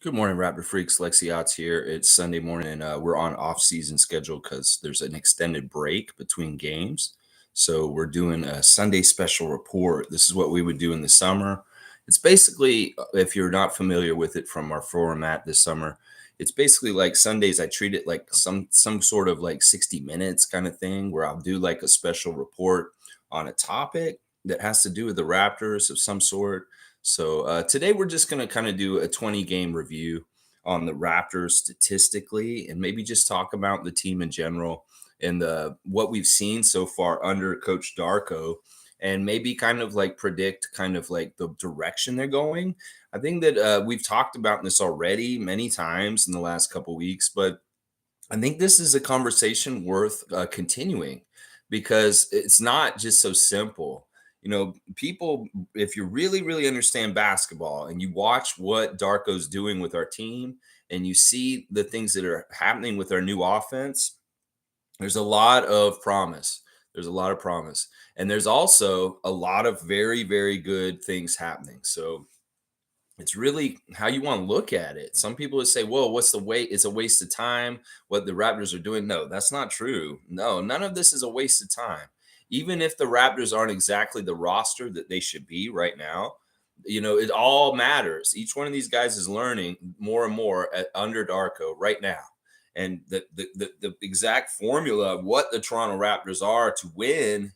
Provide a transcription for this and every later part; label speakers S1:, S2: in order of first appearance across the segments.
S1: Good morning, Raptor Freaks. Lexi Otts here. It's Sunday morning, and we're on off-season schedule because there's an extended break between games. So we're doing a Sunday special report. This is what we would do in the summer. It's basically, if you're not familiar with it from our format this summer, it's basically like Sundays. I treat it like some sort of like 60 minutes kind of thing, where I'll do like a special report on a topic that has to do with the Raptors of some sort. So today we're just going to kind of do a 20 game review on the Raptors statistically, and maybe just talk about the team in general and what we've seen so far under Coach Darko, and maybe kind of like predict kind of like the direction they're going. I think that we've talked about this already many times in the last couple weeks, but I think this is a conversation worth continuing because it's not just so simple. People, if you really, really understand basketball and you watch what Darko's doing with our team and you see the things that are happening with our new offense, there's a lot of promise. There's a lot of promise. And there's also a lot of very, very good things happening. So it's really how you want to look at it. Some people would say, "Whoa, what's the wait? It's a waste of time. What the Raptors are doing." No, that's not true. No, none of this is a waste of time. Even if the Raptors aren't exactly the roster that they should be right now, it all matters. Each one of these guys is learning more and more under Darko right now. And the exact formula of what the Toronto Raptors are to win,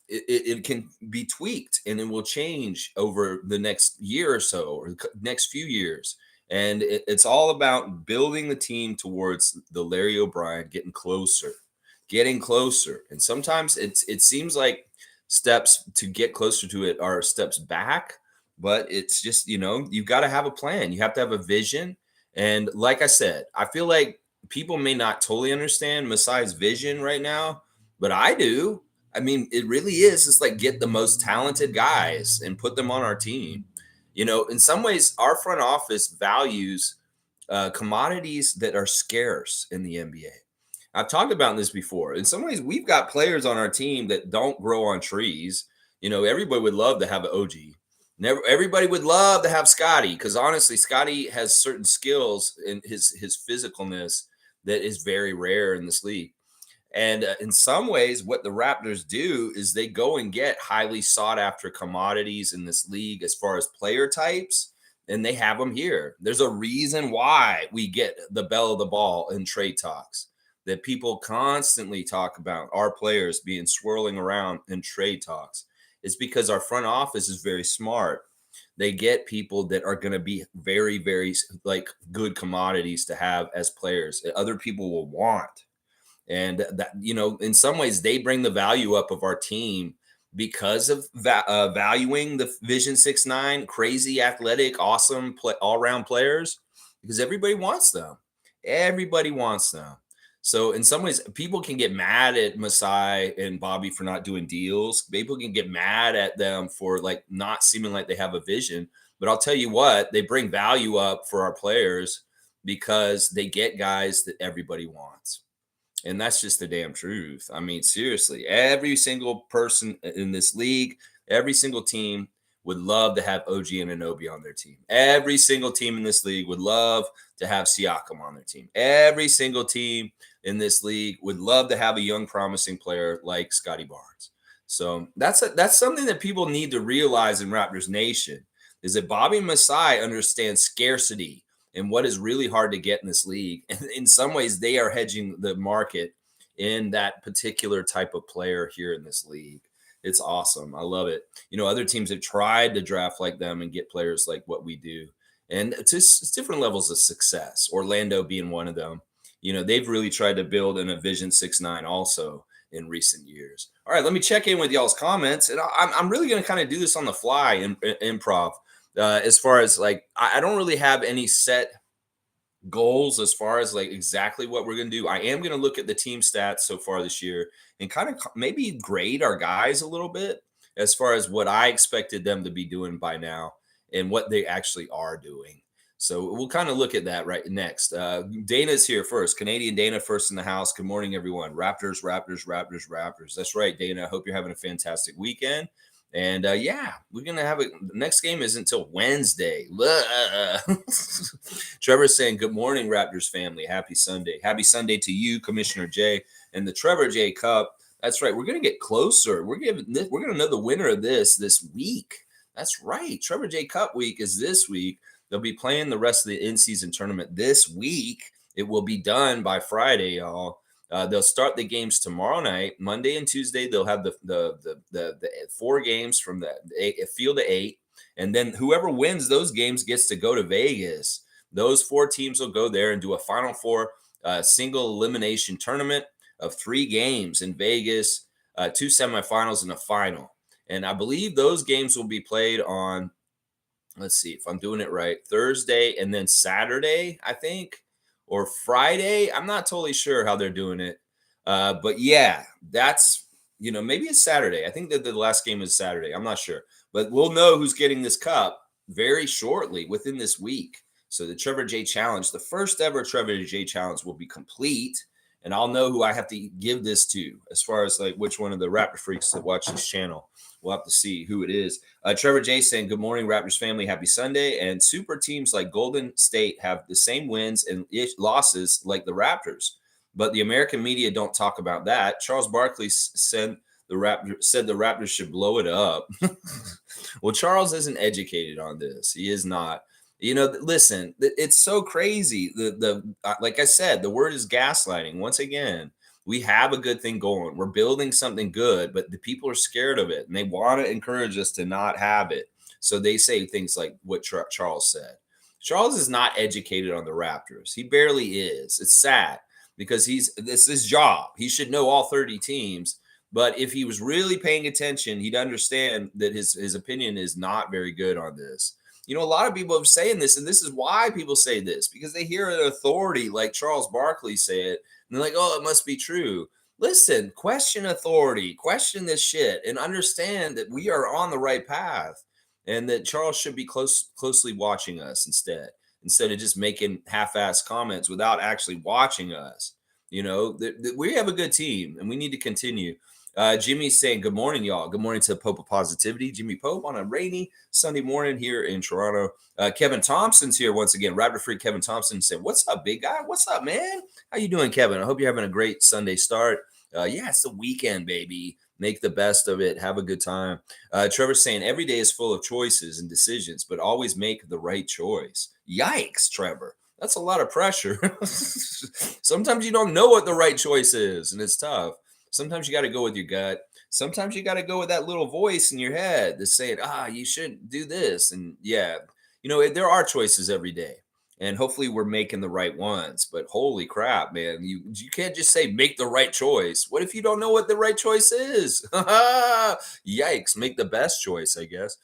S1: it can be tweaked and it will change over the next year or so or next few years. And it's all about building the team towards the Larry O'Brien getting closer. And sometimes it seems like steps to get closer to it are steps back, but it's just, you've got to have a plan. You have to have a vision. And like I said, I feel like people may not totally understand Masai's vision right now, but I do. I mean, it really is. It's like get the most talented guys and put them on our team. In some ways, our front office values commodities that are scarce in the NBA. I've talked about this before. In some ways, we've got players on our team that don't grow on trees. Everybody would love to have an OG. Everybody would love to have Scotty because honestly, Scotty has certain skills in his physicalness that is very rare in this league. And in some ways, what the Raptors do is they go and get highly sought after commodities in this league as far as player types, and they have them here. There's a reason why we get the bell of the ball in trade talks that people constantly talk about our players being swirling around in trade talks. It's because our front office is very smart. They get people that are going to be very, very like good commodities to have as players that other people will want. And that, in some ways, they bring the value up of our team because of valuing the Vision 6'9", crazy athletic, awesome all around players, because everybody wants them. Everybody wants them. So in some ways, people can get mad at Masai and Bobby for not doing deals. People can get mad at them for like not seeming like they have a vision. But I'll tell you what, they bring value up for our players because they get guys that everybody wants. And that's just the damn truth. I mean, seriously, every single person in this league, every single team would love to have OG Anunoby on their team. Every single team in this league would love to have Siakam on their team. Every single team in this league would love to have a young, promising player like Scotty Barnes. So that's something that people need to realize in Raptors Nation is that Bobby Masai understands scarcity and what is really hard to get in this league. And in some ways, they are hedging the market in that particular type of player here in this league. It's awesome. I love it. Other teams have tried to draft like them and get players like what we do. And it's different levels of success, Orlando being one of them. They've really tried to build in a Vision 6'9" also in recent years. All right, let me check in with y'all's comments. And I'm really going to kind of do this on the fly in improv. As far as like, I don't really have any set goals as far as like exactly what we're going to do. I am going to look at the team stats so far this year and kind of maybe grade our guys a little bit as far as what I expected them to be doing by now and what they actually are doing. So we'll kind of look at that right next. Dana's here first. Canadian Dana first in the house. Good morning, everyone. Raptors, Raptors, Raptors, Raptors. That's right, Dana. I hope you're having a fantastic weekend. And yeah, we're gonna have the next game isn't until Wednesday. Blah. Trevor's saying, "Good morning, Raptors family. Happy Sunday. Happy Sunday to you, Commissioner J, and the Trevor J Cup." That's right. We're gonna get closer. We're gonna know the winner of this week. That's right. Trevor J Cup week is this week. They'll be playing the rest of the in-season tournament this week. It will be done by Friday, y'all. They'll start the games tomorrow night, Monday and Tuesday. They'll have the 4 games from the field of 8, and then whoever wins those games gets to go to Vegas. Those 4 teams will go there and do a Final Four single elimination tournament of 3 games in Vegas, 2 semifinals and a final. And I believe those games will be played on, let's see if I'm doing it right, Thursday and then Saturday, I think, or Friday. I'm not totally sure how they're doing it. But yeah, that's, maybe it's Saturday. I think that the last game is Saturday. I'm not sure. But we'll know who's getting this cup very shortly within this week. So the Trevor J Challenge, the first ever Trevor J Challenge, will be complete. And I'll know who I have to give this to as far as like which one of the Raptor freaks that watch this channel. We'll have to see who it is. Trevor J saying, "Good morning, Raptors family. Happy Sunday." And super teams like Golden State have the same wins and losses like the Raptors, but the American media don't talk about that. Charles Barkley said the Raptors should blow it up. Well, Charles isn't educated on this. He is not. Listen, it's so crazy. Like I said, the word is gaslighting. Once again, we have a good thing going. We're building something good, but the people are scared of it and they want to encourage us to not have it. So they say things like what Charles said. Charles is not educated on the Raptors. He barely is. It's sad because this is his job. He should know all 30 teams. But if he was really paying attention, he'd understand that his opinion is not very good on this. A lot of people have saying this, and this is why people say this, because they hear an authority like Charles Barkley say it, and they're like, oh, it must be true. Listen, question authority, question this shit, and understand that we are on the right path, and that Charles should be closely watching us instead of just making half-ass comments without actually watching us. We have a good team, and we need to continue. Jimmy's saying, "Good morning, y'all. Good morning to Pope of Positivity, Jimmy Pope, on a rainy Sunday morning here in Toronto." Kevin Thompson's here once again. Raptor freak Kevin Thompson said, "What's up, big guy? What's up, man? How you doing, Kevin? I hope you're having a great Sunday start. Yeah, it's the weekend, baby. Make the best of it. Have a good time." Trevor's saying, "Every day is full of choices and decisions, but always make the right choice." Yikes, Trevor. That's a lot of pressure. Sometimes you don't know what the right choice is, and it's tough. Sometimes you got to go with your gut. Sometimes you got to go with that little voice in your head that's saying, you shouldn't do this. And yeah, there are choices every day. And hopefully we're making the right ones. But holy crap, man, you can't just say make the right choice. What if you don't know what the right choice is? Yikes, make the best choice, I guess.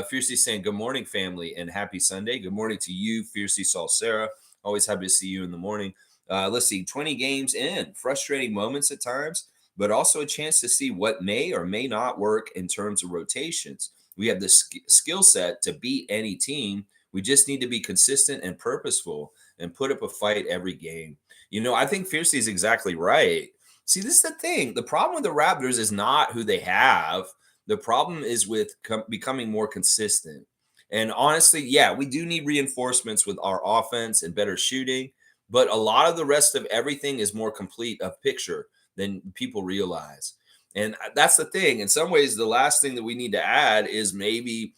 S1: Fiercely saying, "Good morning, family, and happy Sunday." Good morning to you, Fiercely Sarah. Always happy to see you in the morning. Let's see, 20 games in, frustrating moments at times, but also a chance to see what may or may not work in terms of rotations. We have the skill set to beat any team. We just need to be consistent and purposeful and put up a fight every game. I think Fiercely is exactly right. See, this is the thing. The problem with the Raptors is not who they have. The problem is with becoming more consistent. And honestly, yeah, we do need reinforcements with our offense and better shooting, but a lot of the rest of everything is more complete of picture than people realize. And that's the thing. In some ways, the last thing that we need to add is maybe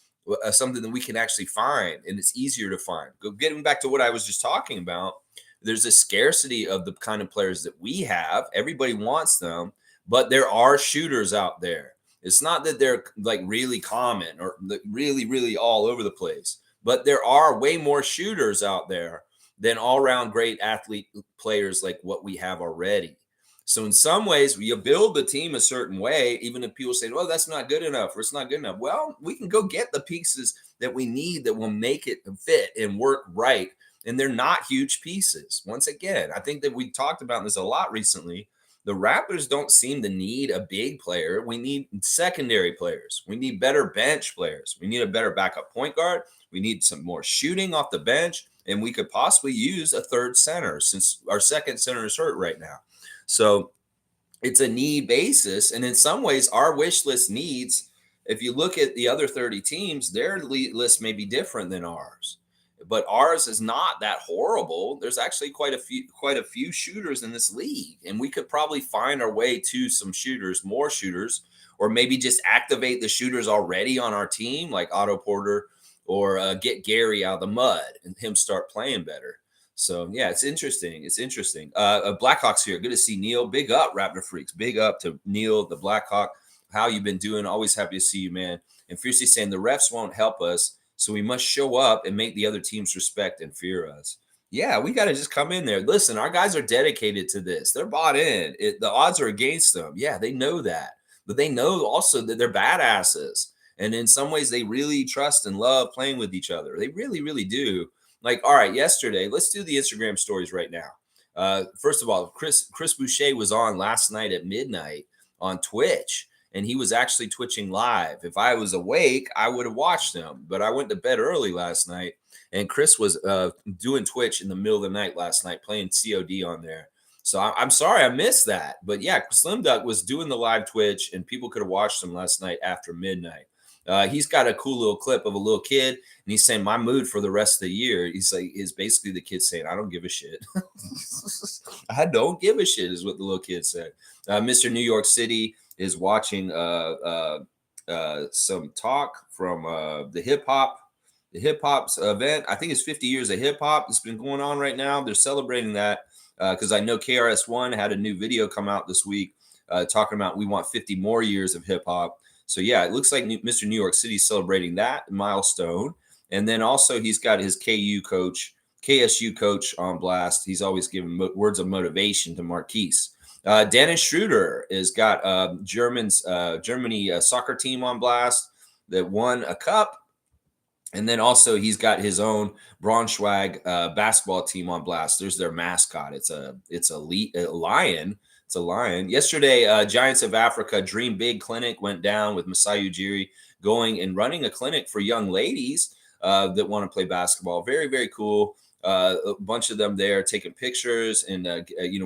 S1: something that we can actually find, and it's easier to find. Getting back to what I was just talking about, there's a scarcity of the kind of players that we have. Everybody wants them, but there are shooters out there. It's not that they're like really common or really, really all over the place, but there are way more shooters out there than all-around great athlete players like what we have already. So in some ways, you build the team a certain way, even if people say, well, that's not good enough or it's not good enough. Well, we can go get the pieces that we need that will make it fit and work right. And they're not huge pieces. Once again, I think that we talked about this a lot recently. The Raptors don't seem to need a big player. We need secondary players. We need better bench players. We need a better backup point guard. We need some more shooting off the bench. And we could possibly use a third center since our second center is hurt right now. So it's a need basis. And in some ways, our wish list needs if you look at the other 30 teams, their list may be different than ours, but ours is not that horrible. There's actually quite a few shooters in this league, and we could probably find our way to some shooters, more shooters, or maybe just activate the shooters already on our team, like Otto Porter, or get Gary out of the mud and him start playing better. So yeah, it's interesting. It's interesting. Blackhawks here. Good to see Neil. Big up, Raptor Freaks. Big up to Neil, the Blackhawk. How you been doing? Always happy to see you, man. And Fiercely saying the refs won't help us, so we must show up and make the other teams respect and fear us. Yeah, we got to just come in there. Listen, our guys are dedicated to this. They're bought in. The odds are against them. Yeah, they know that. But they know also that they're badasses. And in some ways, they really trust and love playing with each other. They really, really do. Like, all right, yesterday, let's do the Instagram stories right now. First of all, Chris Boucher was on last night at midnight on Twitch, and he was actually twitching live. If I was awake, I would have watched him, but I went to bed early last night, and Chris was doing Twitch in the middle of the night last night, playing COD on there. So I'm sorry I missed that. But yeah, Slim Duck was doing the live Twitch, and people could have watched him last night after midnight. He's got a cool little clip of a little kid, and he's saying, "My mood for the rest of the year." He's like, is basically the kid saying, "I don't give a shit." I don't give a shit is what the little kid said. Mr. New York City is watching some talk from the hip hop's event. I think it's 50 years of hip hop. It's been going on right now. They're celebrating that because I know KRS-One had a new video come out this week talking about we want 50 more years of hip hop. So yeah, it looks like Mr. New York City celebrating that milestone. And then also he's got his KSU coach on blast. He's always giving words of motivation to Marquise. Dennis Schroeder has got Germany soccer team on blast that won a cup. And then also he's got his own Braunschweig basketball team on blast. There's their mascot. It's a lion. It's a lion. Yesterday, Giants of Africa Dream Big Clinic went down with Masai Ujiri going and running a clinic for young ladies that want to play basketball. Very, very cool. A bunch of them there taking pictures. And,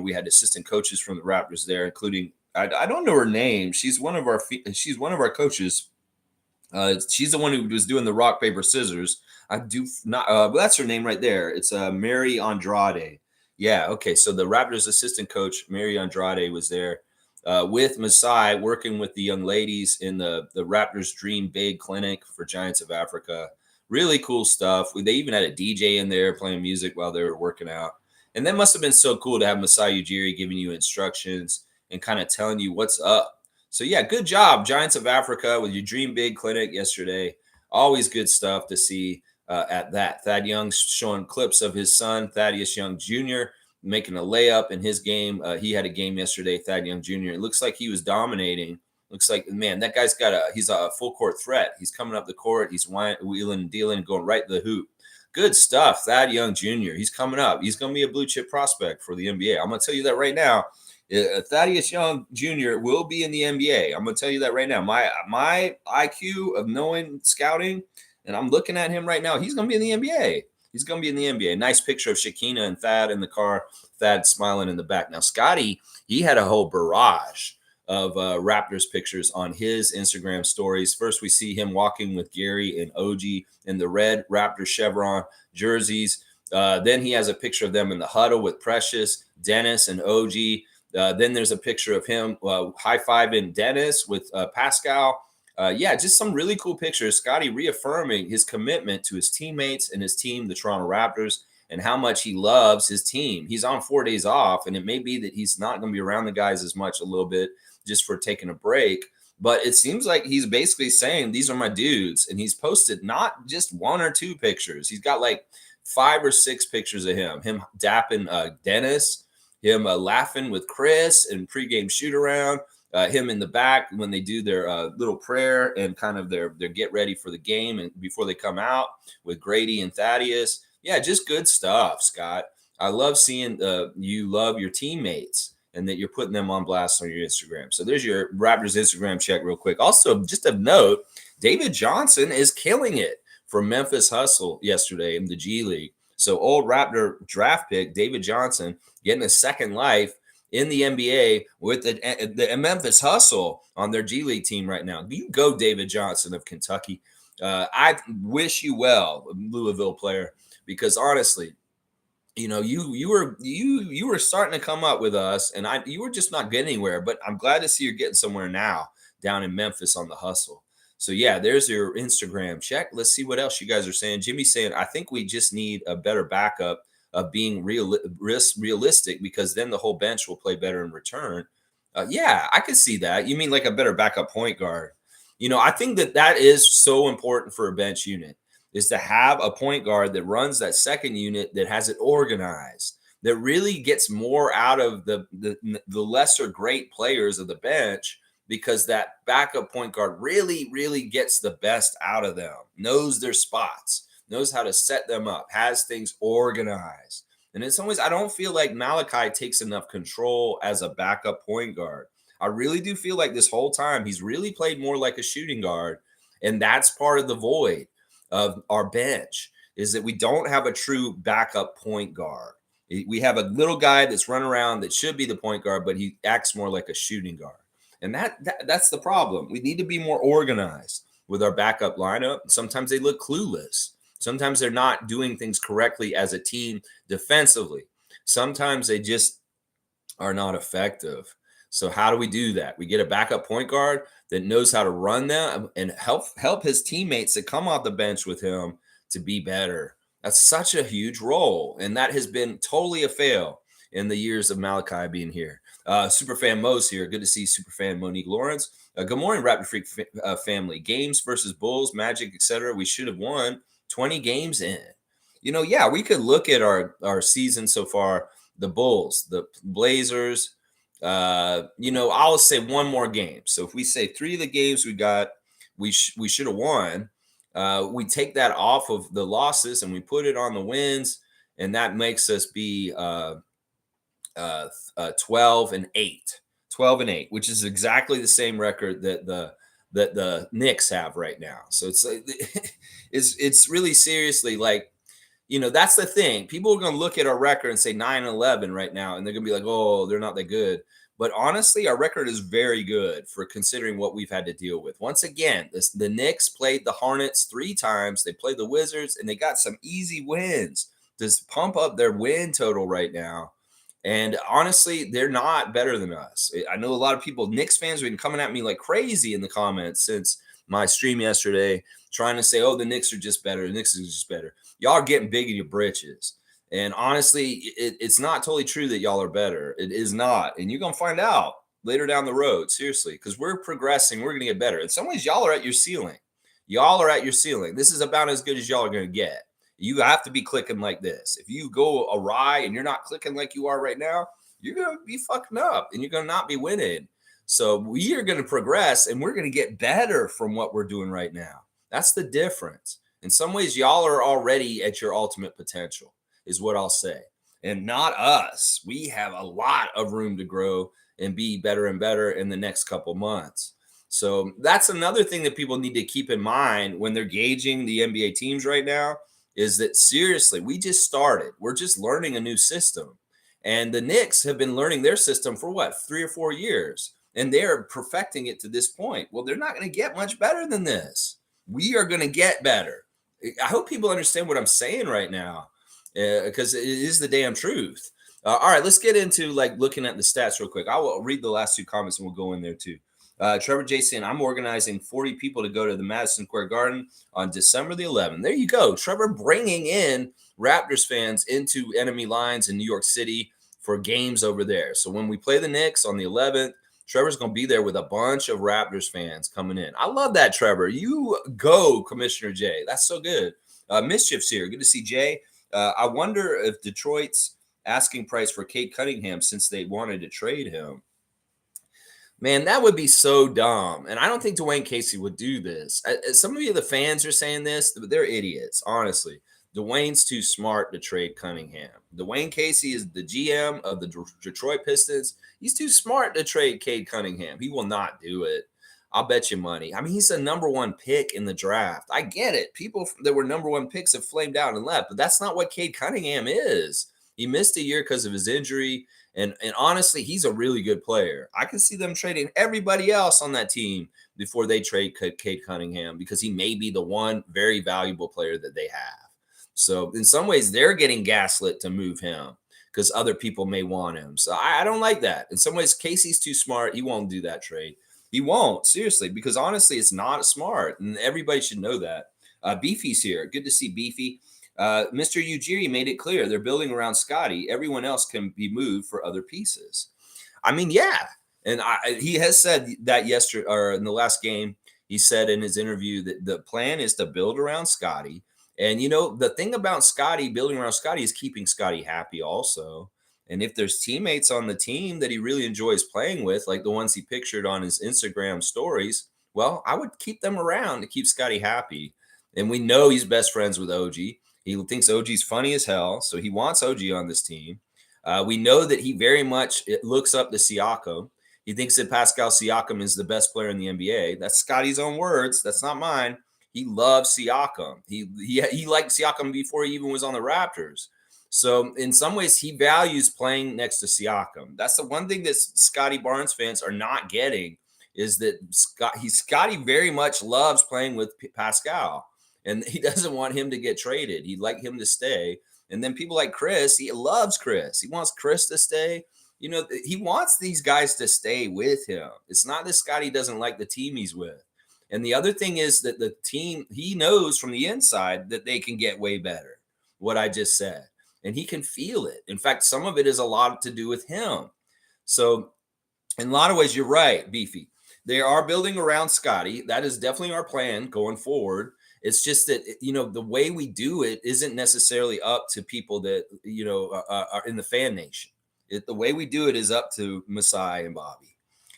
S1: we had assistant coaches from the Raptors there, including, I don't know her name. She's one of our coaches. She's the one who was doing the rock, paper, scissors. I do not, but that's her name right there. It's Mary Andrade. Yeah. Okay. So the Raptors assistant coach, Mary Andrade, was there with Masai working with the young ladies in the Raptors Dream Big Clinic for Giants of Africa. Really cool stuff. They even had a DJ in there playing music while they were working out. And that must have been so cool to have Masai Ujiri giving you instructions and kind of telling you what's up. So yeah, good job, Giants of Africa, with your Dream Big Clinic yesterday. Always good stuff to see. At that. Thad Young showing clips of his son, Thaddeus Young Jr., making a layup in his game. He had a game yesterday, Thad Young Jr. It looks like he was dominating. Looks like, man, that guy's he's a full court threat. He's coming up the court. He's wheeling and dealing and going right to the hoop. Good stuff, Thad Young Jr. He's coming up. He's going to be a blue chip prospect for the NBA. I'm going to tell you that right now. Thaddeus Young Jr. will be in the NBA. I'm going to tell you that right now. My IQ of knowing scouting, and I'm looking at him right now. He's going to be in the NBA. He's going to be in the NBA. Nice picture of Shakina and Thad in the car. Thad smiling in the back. Now, Scotty, he had a whole barrage of Raptors pictures on his Instagram stories. First, we see him walking with Gary and OG in the red Raptor chevron jerseys. Then he has a picture of them in the huddle with Precious, Dennis, and OG. Then there's a picture of him high-fiving Dennis with Pascal. Just some really cool pictures. Scotty reaffirming his commitment to his teammates and his team, the Toronto Raptors, and how much he loves his team. He's on 4 days off, and it may be that he's not going to be around the guys as much a little bit just for taking a break. But it seems like he's basically saying, these are my dudes. And he's posted not just 1 or 2 pictures. He's got like 5 or 6 pictures of him dapping Dennis, him laughing with Chris and pregame shoot around. Him in the back when they do their little prayer and kind of their get ready for the game and before they come out with Grady and Thaddeus. Yeah, just good stuff, Scott. I love seeing you love your teammates and that you're putting them on blast on your Instagram. So there's your Raptors Instagram check real quick. Also, just a note, David Johnson is killing it for Memphis Hustle yesterday in the G League. So old Raptor draft pick, David Johnson, getting a second life in the NBA with the Memphis Hustle on their G League team right now. You go, David Johnson of Kentucky. I wish you well, Louisville player, because honestly, you were starting to come up with us, and you were just not getting anywhere. But I'm glad to see you're getting somewhere now down in Memphis on the Hustle. So yeah, there's your Instagram check. Let's see what else you guys are saying. Jimmy's saying, I think we just need a better backup of being realistic, because then the whole bench will play better in return. Yeah, I could see that. You mean like a better backup point guard? I think that is so important for a bench unit, is to have a point guard that runs that second unit, that has it organized, that really gets more out of the lesser great players of the bench, because that backup point guard really, really gets the best out of them, knows their spots, knows how to set them up, has things organized. And in some ways, I don't feel like Malachi takes enough control as a backup point guard. I really do feel like this whole time he's really played more like a shooting guard. And that's part of the void of our bench, is that we don't have a true backup point guard. We have a little guy that's run around that should be the point guard, but he acts more like a shooting guard. And that's the problem. We need to be more organized with our backup lineup. Sometimes they look clueless. Sometimes they're not doing things correctly as a team defensively. Sometimes they just are not effective. So how do we do that? We get a backup point guard that knows how to run them and help his teammates that come off the bench with him to be better. That's such a huge role, and that has been totally a fail in the years of Malachi being here. Superfan Mo's here. Good to see Superfan Monique Lawrence. Good morning, Raptor Freak family. Games versus Bulls, Magic, etc. We should have won 20 games in. Yeah, we could look at our season so far. The Bulls, the Blazers. I'll say one more game. So if we say 3 of the games we should have won, we take that off of the losses and we put it on the wins, and that makes us be 12-8, 12-8, which is exactly the same record that the Knicks have right now. So it's it's really seriously like, that's the thing. People are going to look at our record and say 9-11 right now, and they're going to be like, oh, they're not that good. But honestly, our record is very good for considering what we've had to deal with. Once again, the Knicks played the Hornets 3 times. They played the Wizards, and they got some easy wins to pump up their win total right now. And honestly, they're not better than us. I know a lot of people, Knicks fans, have been coming at me like crazy in the comments since my stream yesterday, trying to say, oh, the Knicks are just better. The Knicks are just better. Y'all are getting big in your britches. And honestly, it's not totally true that y'all are better. It is not. And you're going to find out later down the road, seriously, because we're progressing. We're going to get better. In some ways, y'all are at your ceiling. Y'all are at your ceiling. This is about as good as y'all are going to get. You have to be clicking like this. If you go awry and you're not clicking like you are right now, you're going to be fucking up and you're going to not be winning. So we are going to progress and we're going to get better from what we're doing right now. That's the difference. In some ways, y'all are already at your ultimate potential, is what I'll say. And not us. We have a lot of room to grow and be better and better in the next couple months. So that's another thing that people need to keep in mind when they're gauging the NBA teams right now, is that seriously, we just started. We're just learning a new system. And the Knicks have been learning their system for 3 or 4 years. And they're perfecting it to this point. Well, they're not going to get much better than this. We are going to get better. I hope people understand what I'm saying right now, because it is the damn truth. All right, let's get into looking at the stats real quick. I will read the last 2 comments and we'll go in there too. Trevor J. saying, I'm organizing 40 people to go to the Madison Square Garden on December the 11th. There you go. Trevor bringing in Raptors fans into enemy lines in New York City for games over there. So when we play the Knicks on the 11th, Trevor's going to be there with a bunch of Raptors fans coming in. I love that, Trevor. You go, Commissioner J. That's so good. Mischief's here. Good to see Jay. I wonder if Detroit's asking price for Cade Cunningham, since they wanted to trade him. Man, that would be so dumb. And I don't think Dwayne Casey would do this. Some of you, the fans, are saying this, but they're idiots, honestly. Dwayne's too smart to trade Cunningham. Dwayne Casey is the GM of the Detroit Pistons. He's too smart to trade Cade Cunningham. He will not do it. I'll bet you money. I mean, he's a number 1 pick in the draft. I get it. People that were number 1 picks have flamed out and left, but that's not what Cade Cunningham is. He missed a year because of his injury, And honestly, he's a really good player. I can see them trading everybody else on that team before they trade Cade Cunningham because he may be the one very valuable player that they have. So in some ways, they're getting gaslit to move him because other people may want him. So I don't like that. In some ways, Casey's too smart. He won't do that trade. He won't, seriously, because honestly, it's not smart. And everybody should know that. Beefy's here. Good to see Beefy. Mr. Ujiri made it clear they're building around Scotty. Everyone else can be moved for other pieces. I mean, yeah. And he has said that yesterday or in the last game. He said in his interview that the plan is to build around Scotty. And, the thing about Scotty, building around Scotty, is keeping Scotty happy also. And if there's teammates on the team that he really enjoys playing with, like the ones he pictured on his Instagram stories, well, I would keep them around to keep Scotty happy. And we know he's best friends with OG. He thinks OG's funny as hell, so he wants OG on this team. We know that he very much looks up to Siakam. He thinks that Pascal Siakam is the best player in the NBA. That's Scotty's own words. That's not mine. He loves Siakam. He liked Siakam before he even was on the Raptors. So in some ways, he values playing next to Siakam. That's the one thing that Scotty Barnes fans are not getting is that Scotty very much loves playing with Pascal. And he doesn't want him to get traded. He'd like him to stay. And then people like Chris, he loves Chris. He wants Chris to stay. He wants these guys to stay with him. It's not that Scotty doesn't like the team he's with. And the other thing is that the team, he knows from the inside that they can get way better, what I just said. And he can feel it. In fact, some of it is a lot to do with him. So in a lot of ways, you're right, Beefy. They are building around Scotty. That is definitely our plan going forward. It's just that, the way we do it isn't necessarily up to people that, are in the fan nation. The way we do it is up to Masai and Bobby.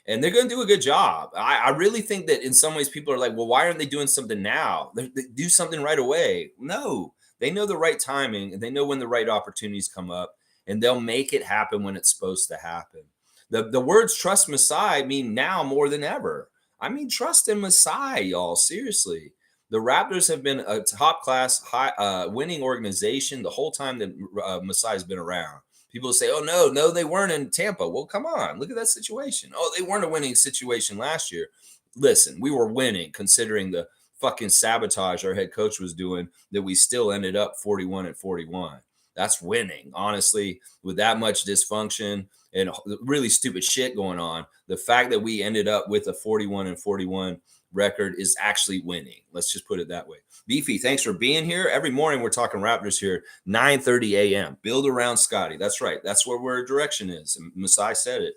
S1: And they're going to do a good job. I really think that in some ways people are like, well, why aren't they doing something now? They do something right away. No, they know the right timing and they know when the right opportunities come up and they'll make it happen when it's supposed to happen. The words trust Masai mean now more than ever. I mean, trust in Masai, y'all. Seriously. The Raptors have been a top-class, winning organization the whole time that Masai's been around. People say, oh, no, they weren't in Tampa. Well, come on. Look at that situation. Oh, they weren't a winning situation last year. Listen, we were winning considering the fucking sabotage our head coach was doing that we still ended up 41-41. That's winning, honestly, with that much dysfunction and really stupid shit going on. The fact that we ended up with a 41-41 record is actually winning. Let's just put it that way. Beefy, thanks for being here. Every morning we're talking Raptors here, 9:30 a.m. Build around Scotty. That's right. That's where our direction is. And Masai said it.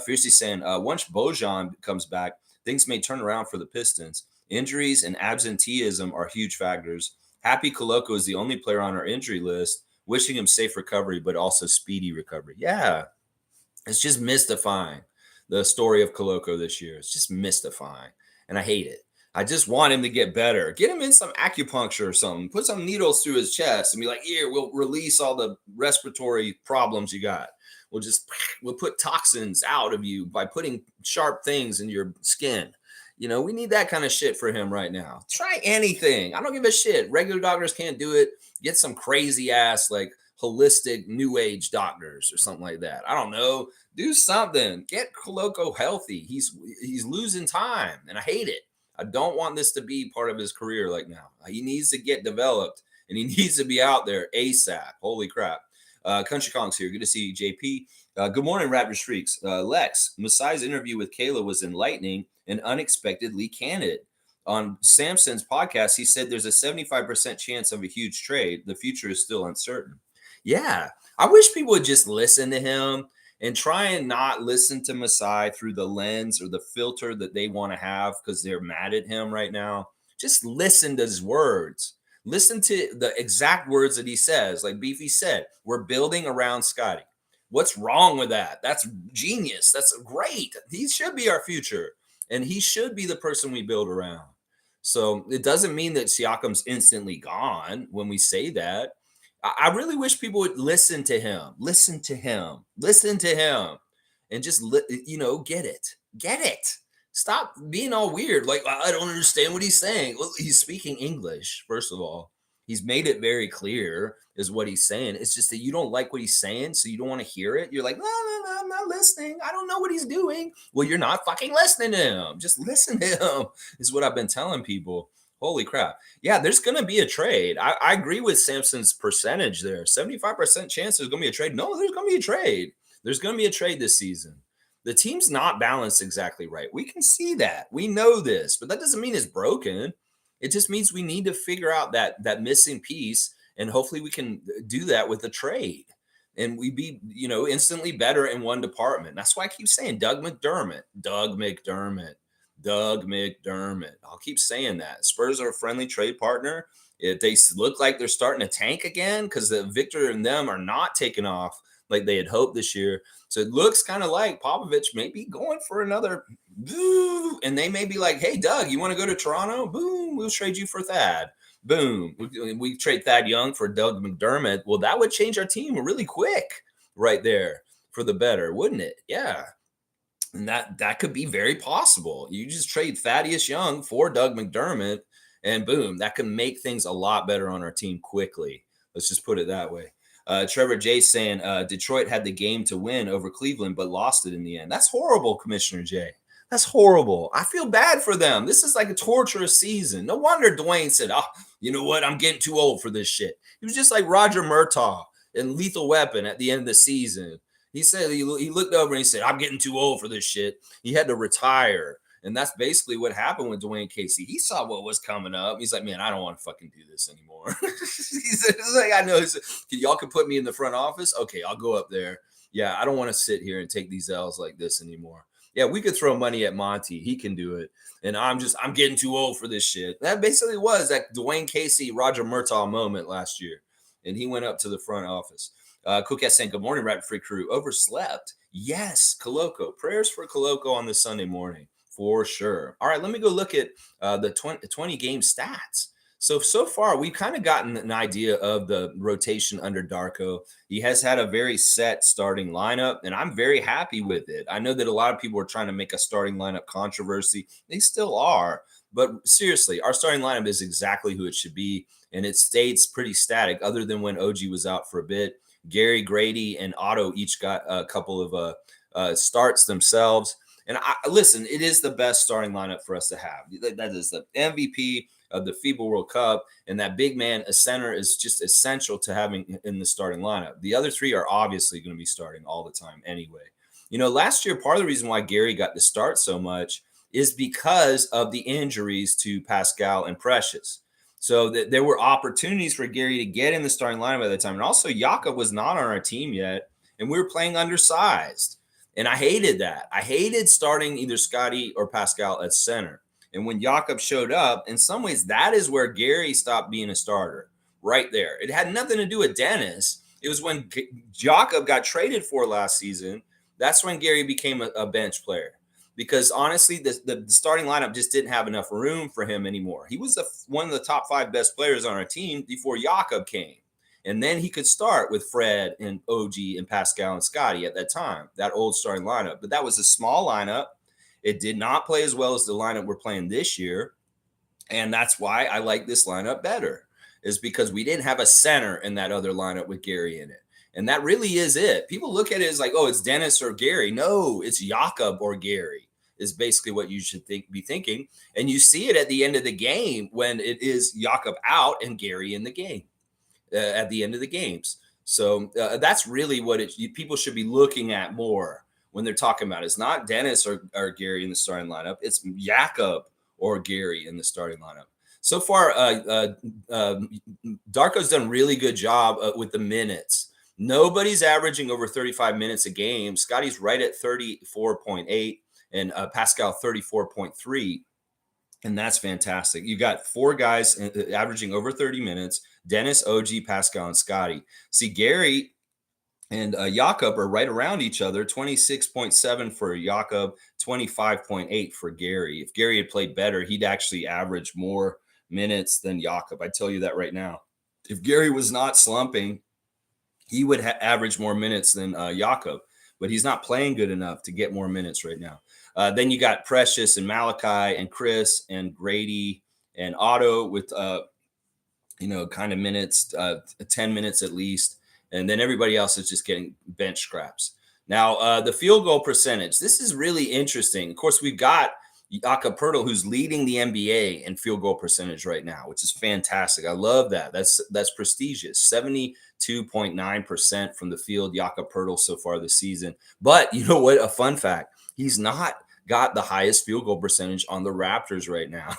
S1: Fiercely saying, once Bojan comes back, things may turn around for the Pistons. Injuries and absenteeism are huge factors. Happy Koloko is the only player on our injury list. Wishing him safe recovery, but also speedy recovery. Yeah, it's just mystifying, the story of Koloko this year. It's just mystifying, and I hate it. I just want him to get better. Get him in some acupuncture or something. Put some needles through his chest and be like, here, we'll release all the respiratory problems you got. We'll put toxins out of you by putting sharp things in your skin. We need that kind of shit for him right now. Try anything. I don't give a shit. Regular doctors can't do it. Get some crazy ass, like holistic new age doctors or something like that. I don't know. Do something. Get Koloko healthy. He's losing time and I hate it. I don't want this to be part of his career like now. He needs to get developed and he needs to be out there ASAP. Holy crap. Country Kong's here. Good to see you, JP. Good morning, Raptors Freaks. Lex, Masai's interview with Kayla was enlightening and unexpectedly candid. On Samson's podcast, he said there's a 75% chance of a huge trade. The future is still uncertain. Yeah, I wish people would just listen to him and try and not listen to Masai through the lens or the filter that they want to have because they're mad at him right now. Just listen to his words. Listen to the exact words that he says. Like Beefy said, we're building around Scotty. What's wrong with that? That's genius. That's great. He should be our future. And he should be the person we build around. So it doesn't mean that Siakam's instantly gone when we say that. I really wish people would listen to him, and just, get it. Stop being all weird. Like, I don't understand what he's saying. Well, he's speaking English, first of all. He's made it very clear is what he's saying. It's just that you don't like what he's saying, so you don't want to hear it. You're like, no, no, no, I'm not listening. I don't know what he's doing. Well, you're not fucking listening to him. Just listen to him, is what I've been telling people. Holy crap. Yeah, there's going to be a trade. I agree with Samson's percentage there. 75% chance there's going to be a trade. No, there's going to be a trade. There's going to be a trade this season. The team's not balanced exactly right. We can see that. We know this, but that doesn't mean it's broken. It just means we need to figure out that missing piece, and hopefully we can do that with a trade. And we be, instantly better in one department. That's why I keep saying Doug McDermott, Doug McDermott, Doug McDermott. I'll keep saying that. Spurs are a friendly trade partner. If they look like they're starting to tank again, because the Victor and them are not taking off like they had hoped this year. So it looks kind of like Popovich may be going for another, and they may be like, hey, Doug, you want to go to Toronto? Boom, we'll trade you for Thad. Boom, we trade Thad Young for Doug McDermott. Well, that would change our team really quick right there for the better, wouldn't it? Yeah. And that could be very possible. You just trade Thaddeus Young for Doug McDermott, and boom, that can make things a lot better on our team quickly. Let's just put it that way. Trevor J saying Detroit had the game to win over Cleveland, but lost it in the end. That's horrible, Commissioner J. That's horrible. I feel bad for them. This is like a torturous season. No wonder Dwayne said, oh, you know what? I'm getting too old for this shit. He was just like Roger Murtaugh in Lethal Weapon at the end of the season. He said he looked over and he said, I'm getting too old for this shit. He had to retire. And that's basically what happened with Dwayne Casey. He saw what was coming up. He's like, man, I don't want to fucking do this anymore. He's like, I know. Y'all can put me in the front office. Okay, I'll go up there. Yeah, I don't want to sit here and take these L's like this anymore. Yeah, we could throw money at Monty. He can do it. And I'm getting too old for this shit. That basically was that Dwayne Casey, Roger Murtaugh moment last year. And he went up to the front office. Cookette saying, good morning, Rapid Free Crew. Overslept? Yes, Coloco. Prayers for Coloco on this Sunday morning, for sure. All right, let me go look at the 20 game stats. So far, we've kind of gotten an idea of the rotation under Darko. He has had a very set starting lineup, and I'm very happy with it. I know that a lot of people are trying to make a starting lineup controversy. They still are. But seriously, our starting lineup is exactly who it should be, and it stays pretty static other than when OG was out for a bit. Gary, Grady, and Otto each got a couple of starts themselves. And listen, it is the best starting lineup for us to have. That is the MVP of the FIBA World Cup, and that big man, a center, is just essential to having in the starting lineup. The other three are obviously going to be starting all the time anyway. Last year, part of the reason why Gary got to start so much is because of the injuries to Pascal and Precious. So there were opportunities for Gary to get in the starting lineup at the time. And also, Jakob was not on our team yet, and we were playing undersized. And I hated that. I hated starting either Scotty or Pascal at center. And when Jakob showed up, in some ways, that is where Gary stopped being a starter, right there. It had nothing to do with Dennis. It was when Jakob got traded for last season. That's when Gary became a bench player. Because honestly, the starting lineup just didn't have enough room for him anymore. He was one of the top 5 best players on our team before Jakob came. And then he could start with Fred and OG and Pascal and Scotty at that time, that old starting lineup. But that was a small lineup. It did not play as well as the lineup we're playing this year. And that's why I like this lineup better, is because we didn't have a center in that other lineup with Gary in it. And that really is it. People look at it as like, oh, it's Dennis or Gary. No, it's Jakob or Gary is basically what you should be thinking. And you see it at the end of the game when it is Jakob out and Gary in the game at the end of the games. So that's really what people should be looking at more when they're talking about it. It's not Dennis or Gary in the starting lineup. It's Jakob or Gary in the starting lineup. So far, Darko's done a really good job with the minutes. Nobody's averaging over 35 minutes a game. Scotty's right at 34.8 and Pascal 34.3. And that's fantastic. You got 4 guys averaging over 30 minutes: Dennis, OG, Pascal, and Scotty. See, Gary and Jakob are right around each other. 26.7 for Jakob, 25.8 for Gary. If Gary had played better, he'd actually average more minutes than Jakob. I tell you that right now. If Gary was not slumping, he would average more minutes than Jakob, but he's not playing good enough to get more minutes right now. Then you got Precious and Malachi and Chris and Grady and Otto with kind of minutes, 10 minutes at least. And then everybody else is just getting bench scraps. Now, the field goal percentage, this is really interesting. Of course, we've got Jakob Poeltl, who's leading the NBA in field goal percentage right now, which is fantastic. I love that. That's prestigious. 72.9% from the field, Jakob Poeltl so far this season. But you know what? A fun fact: he's not got the highest field goal percentage on the Raptors right now.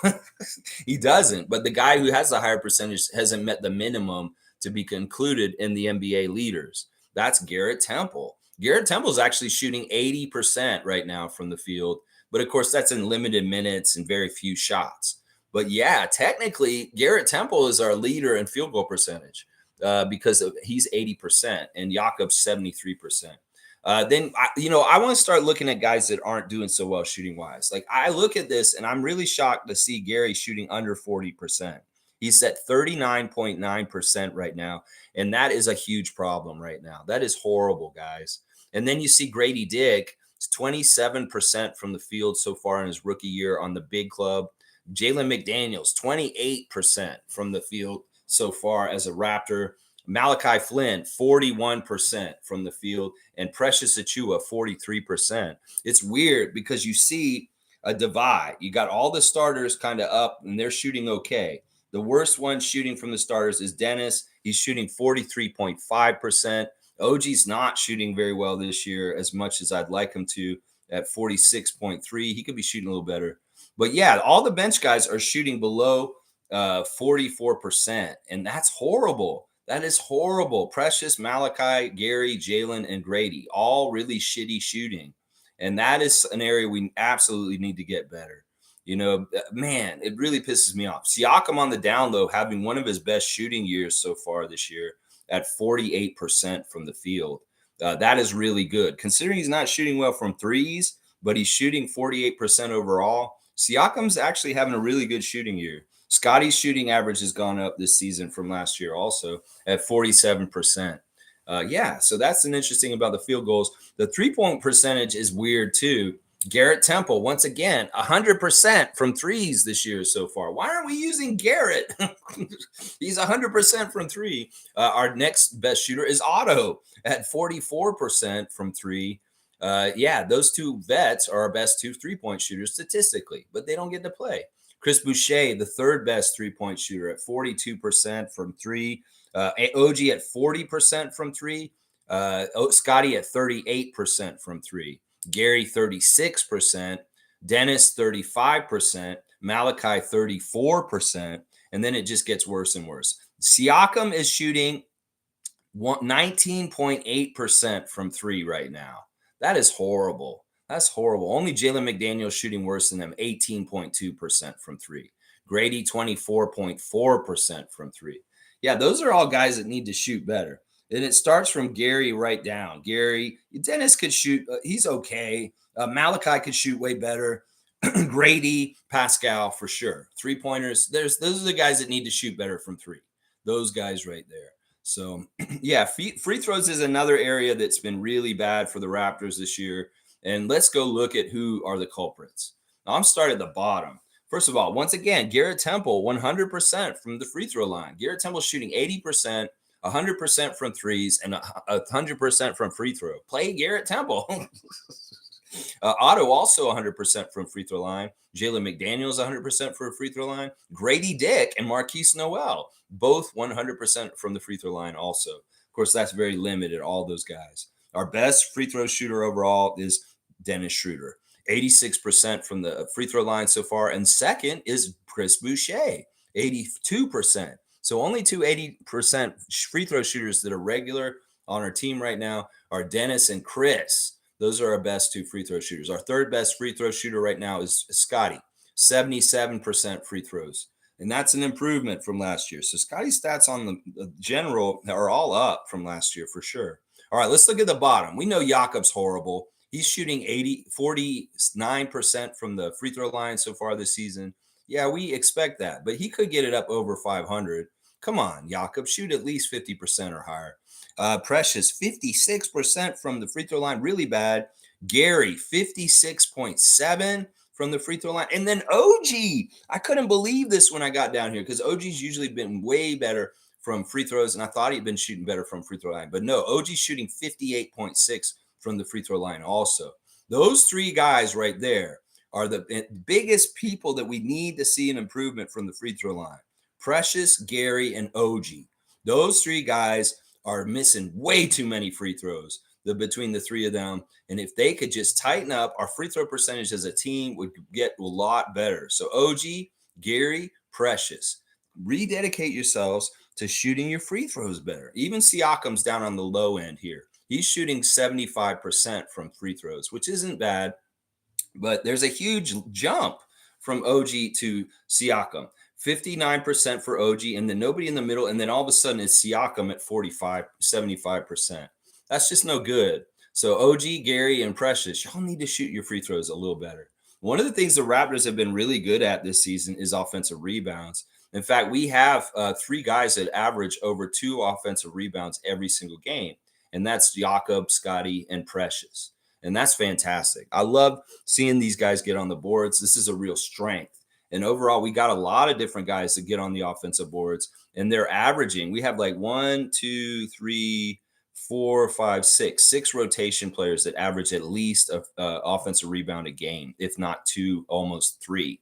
S1: He doesn't. But the guy who has the higher percentage hasn't met the minimum to be concluded in the NBA leaders. That's Garrett Temple. Garrett Temple is actually shooting 80% right now from the field. But of course, that's in limited minutes and very few shots. But yeah, technically, Garrett Temple is our leader in field goal percentage because he's 80% and Jakob's 73%. Then I want to start looking at guys that aren't doing so well shooting wise. Like I look at this and I'm really shocked to see Gary shooting under 40%. He's at 39.9% right now. And that is a huge problem right now. That is horrible, guys. And then you see Grady Dick, 27% from the field so far in his rookie year on the big club. Jalen McDaniels, 28% from the field so far as a Raptor. Malachi Flynn, 41% from the field, and Precious Achua, 43%. It's weird because you see a divide. You got all the starters kind of up, and they're shooting okay. The worst one shooting from the starters is Dennis. He's shooting 43.5%. OG's not shooting very well this year as much as I'd like him to at 46.3. He could be shooting a little better. But yeah, all the bench guys are shooting below 44%, and that's horrible. That is horrible. Precious, Malachi, Gary, Jalen, and Grady, all really shitty shooting. And that is an area we absolutely need to get better. Man, it really pisses me off. Siakam on the down low, having one of his best shooting years so far this year at 48% from the field. That is really good. Considering he's not shooting well from threes, but he's shooting 48% overall. Siakam's actually having a really good shooting year. Scotty's shooting average has gone up this season from last year also at 47%. So that's an interesting about the field goals. The three-point percentage is weird too. Garrett Temple, once again, 100% from threes this year so far. Why aren't we using Garrett? He's 100% from three. Our next best shooter is Otto at 44% from three. Those two vets are our best two three-point shooters statistically, but they don't get to play. Chris Boucher, the third best three-point shooter at 42% from three. OG at 40% from three. Scotty at 38% from three. Gary, 36%. Dennis, 35%. Malachi, 34%. And then it just gets worse and worse. Siakam is shooting 19.8% from three right now. That is horrible. That's horrible. Only Jalen McDaniels shooting worse than them, 18.2% from three. Grady, 24.4% from three. Yeah, those are all guys that need to shoot better. And it starts from Gary right down. Gary, Dennis could shoot. He's okay. Malachi could shoot way better. Grady, Pascal, for sure. Three-pointers. Those are the guys that need to shoot better from three. Those guys right there. So, yeah, free throws is another area that's been really bad for the Raptors this year. And let's go look at who are the culprits. Now, I'm starting at the bottom. First of all, once again, Garrett Temple, 100% from the free throw line. Garrett Temple shooting 80%, 100% from threes, and 100% from free throw. Play Garrett Temple. Otto also 100% from free throw line. Jalen McDaniels 100% for a free throw line. Grady Dick and Marquise Noel, both 100% from the free throw line also. Of course, that's very limited, all those guys. Our best free throw shooter overall is Dennis Schroeder, 86% from the free throw line so far. And second is Chris Boucher, 82%. So only two 80% free throw shooters that are regular on our team right now are Dennis and Chris. Those are our best two free throw shooters. Our third best free throw shooter right now is Scotty, 77% free throws. And that's an improvement from last year. So Scotty's stats on the general are all up from last year for sure. All right, let's look at the bottom. We know Jakob's horrible. He's shooting 49% from the free throw line so far this season. Yeah, we expect that, but he could get it up over 500. Come on, Jakob, shoot at least 50% or higher. Precious, 56% from the free throw line, really bad. Gary, 56.7 from the free throw line. And then OG, I couldn't believe this when I got down here because OG's usually been way better from free throws, and I thought he'd been shooting better from free throw line. But no, OG's shooting 58.6 from the free throw line also. Those three guys right there are the biggest people that we need to see an improvement from the free throw line. Precious, Gary, and OG. Those three guys are missing way too many free throws between the three of them. And if they could just tighten up, our free throw percentage as a team would get a lot better. So OG, Gary, Precious, rededicate yourselves to shooting your free throws better. Even Siakam's down on the low end here. He's shooting 75% from free throws, which isn't bad, but there's a huge jump from OG to Siakam. 59% for OG, and then nobody in the middle, and then all of a sudden it's Siakam at 75%. That's just no good. So OG, Gary, and Precious, y'all need to shoot your free throws a little better. One of the things the Raptors have been really good at this season is offensive rebounds. In fact, we have three guys that average over 2 offensive rebounds every single game, and that's Jakob, Scotty, and Precious. And that's fantastic. I love seeing these guys get on the boards. This is a real strength. And overall, we got a lot of different guys to get on the offensive boards, and they're averaging. We have like 6 rotation players that average at least an offensive rebound a game, if not 2, almost 3.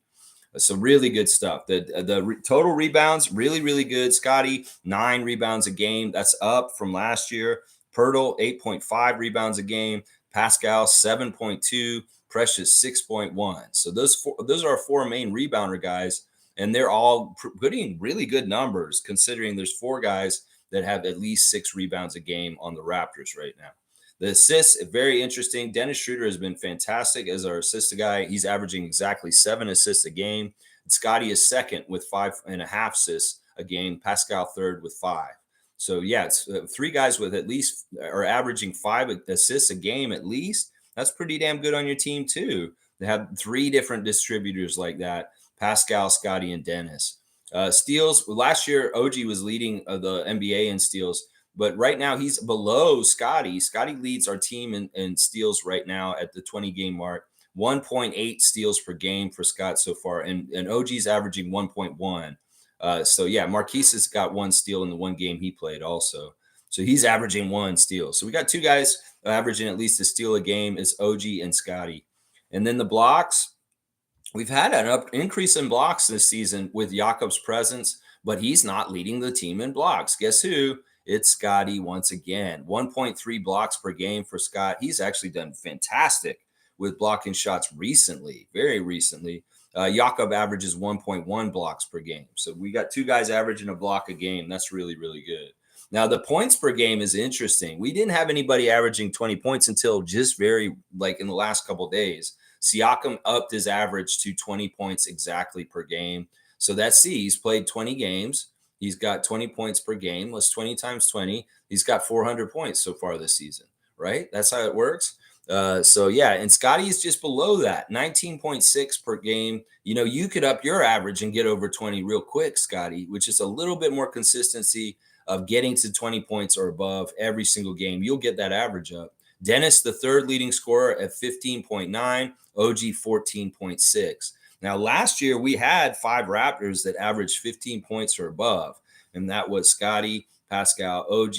S1: So really good stuff. The total rebounds, really, really good. Scotty, 9 rebounds a game. That's up from last year. Pirtle, 8.5 rebounds a game. Pascal, 7.2. Precious, 6.1. So those are our 4 main rebounder guys, and they're all putting really good numbers considering there's 4 guys that have at least 6 rebounds a game on the Raptors right now. The assists, very interesting. Dennis Schroeder has been fantastic as our assist guy. He's averaging exactly 7 assists a game. Scotty is second with 5.5 assists a game. Pascal third with 5. So yeah, it's 3 guys with at least are averaging 5 assists a game at least. That's pretty damn good on your team too. They have 3 different distributors like that: Pascal, Scotty, and Dennis. Steals, last year OG was leading the NBA in steals, but right now he's below Scotty. Scotty leads our team in steals right now at the 20-game mark. 1.8 steals per game for Scott so far, and OG's averaging 1.1. So yeah, Marquise has got 1 steal in the 1 game he played also. So he's averaging 1 steal. So we got 2 guys averaging at least a steal a game, is OG and Scotty. And then the blocks, we've had an increase in blocks this season with Jakob's presence, but he's not leading the team in blocks. Guess who? It's Scotty once again. 1.3 blocks per game for Scott. He's actually done fantastic with blocking shots recently, very recently. Jakob averages 1.1 blocks per game. So we got 2 guys averaging a block a game. That's really, really good. Now, the points per game is interesting. We didn't have anybody averaging 20 points until just very like in the last couple of days. Siakam upped his average to 20 points exactly per game. So that's he's played 20 games. He's got 20 points per game. Let's 20 times 20. He's got 400 points so far this season, right? That's how it works. So yeah, and Scotty is just below that, 19.6 per game. You know, you could up your average and get over 20 real quick, Scotty, which is a little bit more consistency of getting to 20 points or above every single game. You'll get that average up. Dennis, the 3rd leading scorer at 15.9, OG 14.6. Now, last year we had 5 Raptors that averaged 15 points or above, and that was Scotty, Pascal, OG,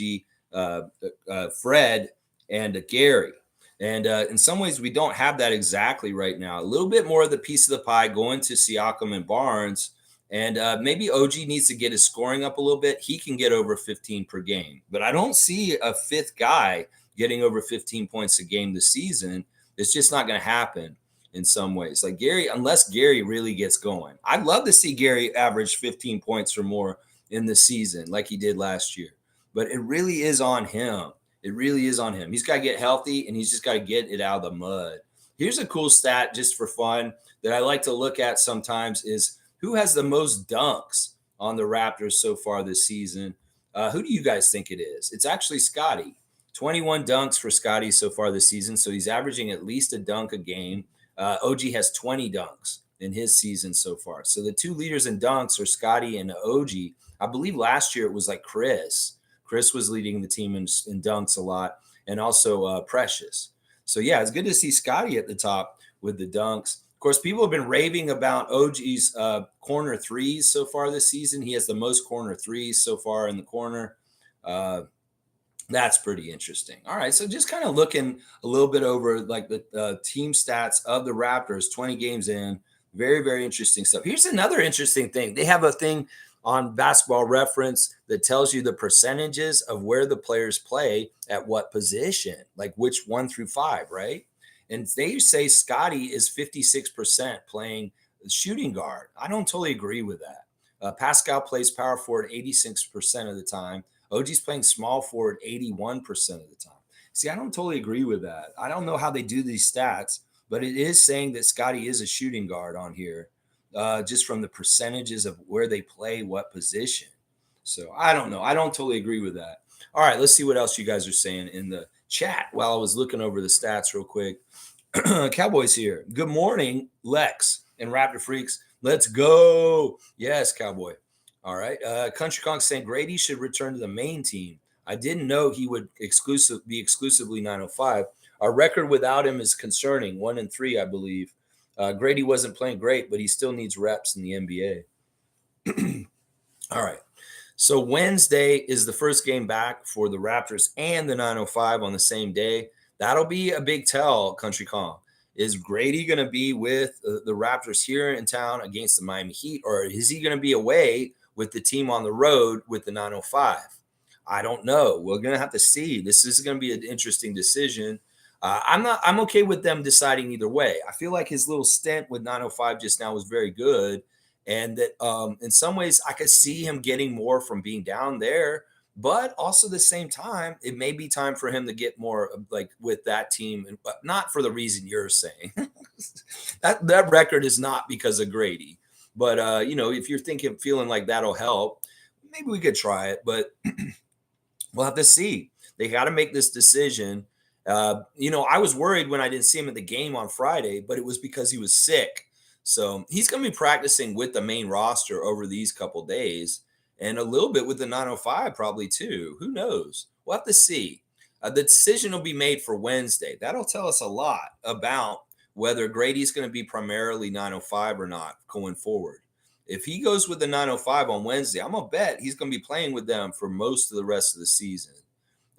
S1: Fred, and Gary. And in some ways, we don't have that exactly right now. A little bit more of the piece of the pie going to Siakam and Barnes. And maybe OG needs to get his scoring up a little bit. He can get over 15 per game. But I don't see a 5th guy getting over 15 points a game this season. It's just not going to happen in some ways. Like Gary, unless Gary really gets going. I'd love to see Gary average 15 points or more in the season like he did last year. But it really is on him. It really is on him. He's got to get healthy, and he's just got to get it out of the mud. Here's a cool stat just for fun that I like to look at sometimes is who has the most dunks on the Raptors so far this season. Who do you guys think it is? It's actually Scotty. 21 dunks for Scotty so far this season, so he's averaging at least a dunk a game. OG has 20 dunks in his season so far. So the 2 leaders in dunks are Scotty and OG. I believe last year it was like Chris. Chris was leading the team in dunks a lot, and also Precious. So, yeah, it's good to see Scotty at the top with the dunks. Of course, people have been raving about OG's corner threes so far this season. He has the most corner threes so far in the corner. Uh, that's pretty interesting. All right, so just kind of looking a little bit over like the team stats of the Raptors, 20 games in. Very, very interesting stuff. Here's another interesting thing. They have a thing on Basketball Reference that tells you the percentages of where the players play at what position, like which 1 through 5, right? And they say Scotty is 56% playing shooting guard. I don't totally agree with that. Pascal plays power forward 86% of the time. OG's playing small forward 81% of the time. See, I don't totally agree with that. I don't know how they do these stats, but it is saying that Scotty is a shooting guard on here, just from the percentages of where they play what position. So I don't know. I don't totally agree with that. All right, let's see what else you guys are saying in the chat while I was looking over the stats real quick. Cowboys here. Good morning, Lex and Raptor Freaks. Let's go. Yes, Cowboy. All right. Country Kong saying Grady should return to the main team. I didn't know he would be exclusively 905. Our record without him is concerning. 1-3, I believe. Grady wasn't playing great, but he still needs reps in the NBA. All right. So Wednesday is the first game back for the Raptors and the 905 on the same day. That'll be a big tell, Country Kong. Is Grady going to be with the Raptors here in town against the Miami Heat, or is he going to be away with the team on the road with the 905? I don't know. We're going to have to see. This is going to be an interesting decision. I'm okay with them deciding either way. I feel like his little stint with 905 just now was very good. And that in some ways I could see him getting more from being down there, but also at the same time, it may be time for him to get more like with that team, and not for the reason you're saying. that record is not because of Grady, but if you're feeling like that'll help, maybe we could try it, but we'll have to see. They got to make this decision. I was worried when I didn't see him at the game on Friday, but it was because he was sick. So he's going to be practicing with the main roster over these couple days and a little bit with the 905 probably too. Who knows? We'll have to see. The decision will be made for Wednesday. That'll tell us a lot about whether Grady's going to be primarily 905 or not going forward. If he goes with the 905 on Wednesday, I'm going to bet he's going to be playing with them for most of the rest of the season,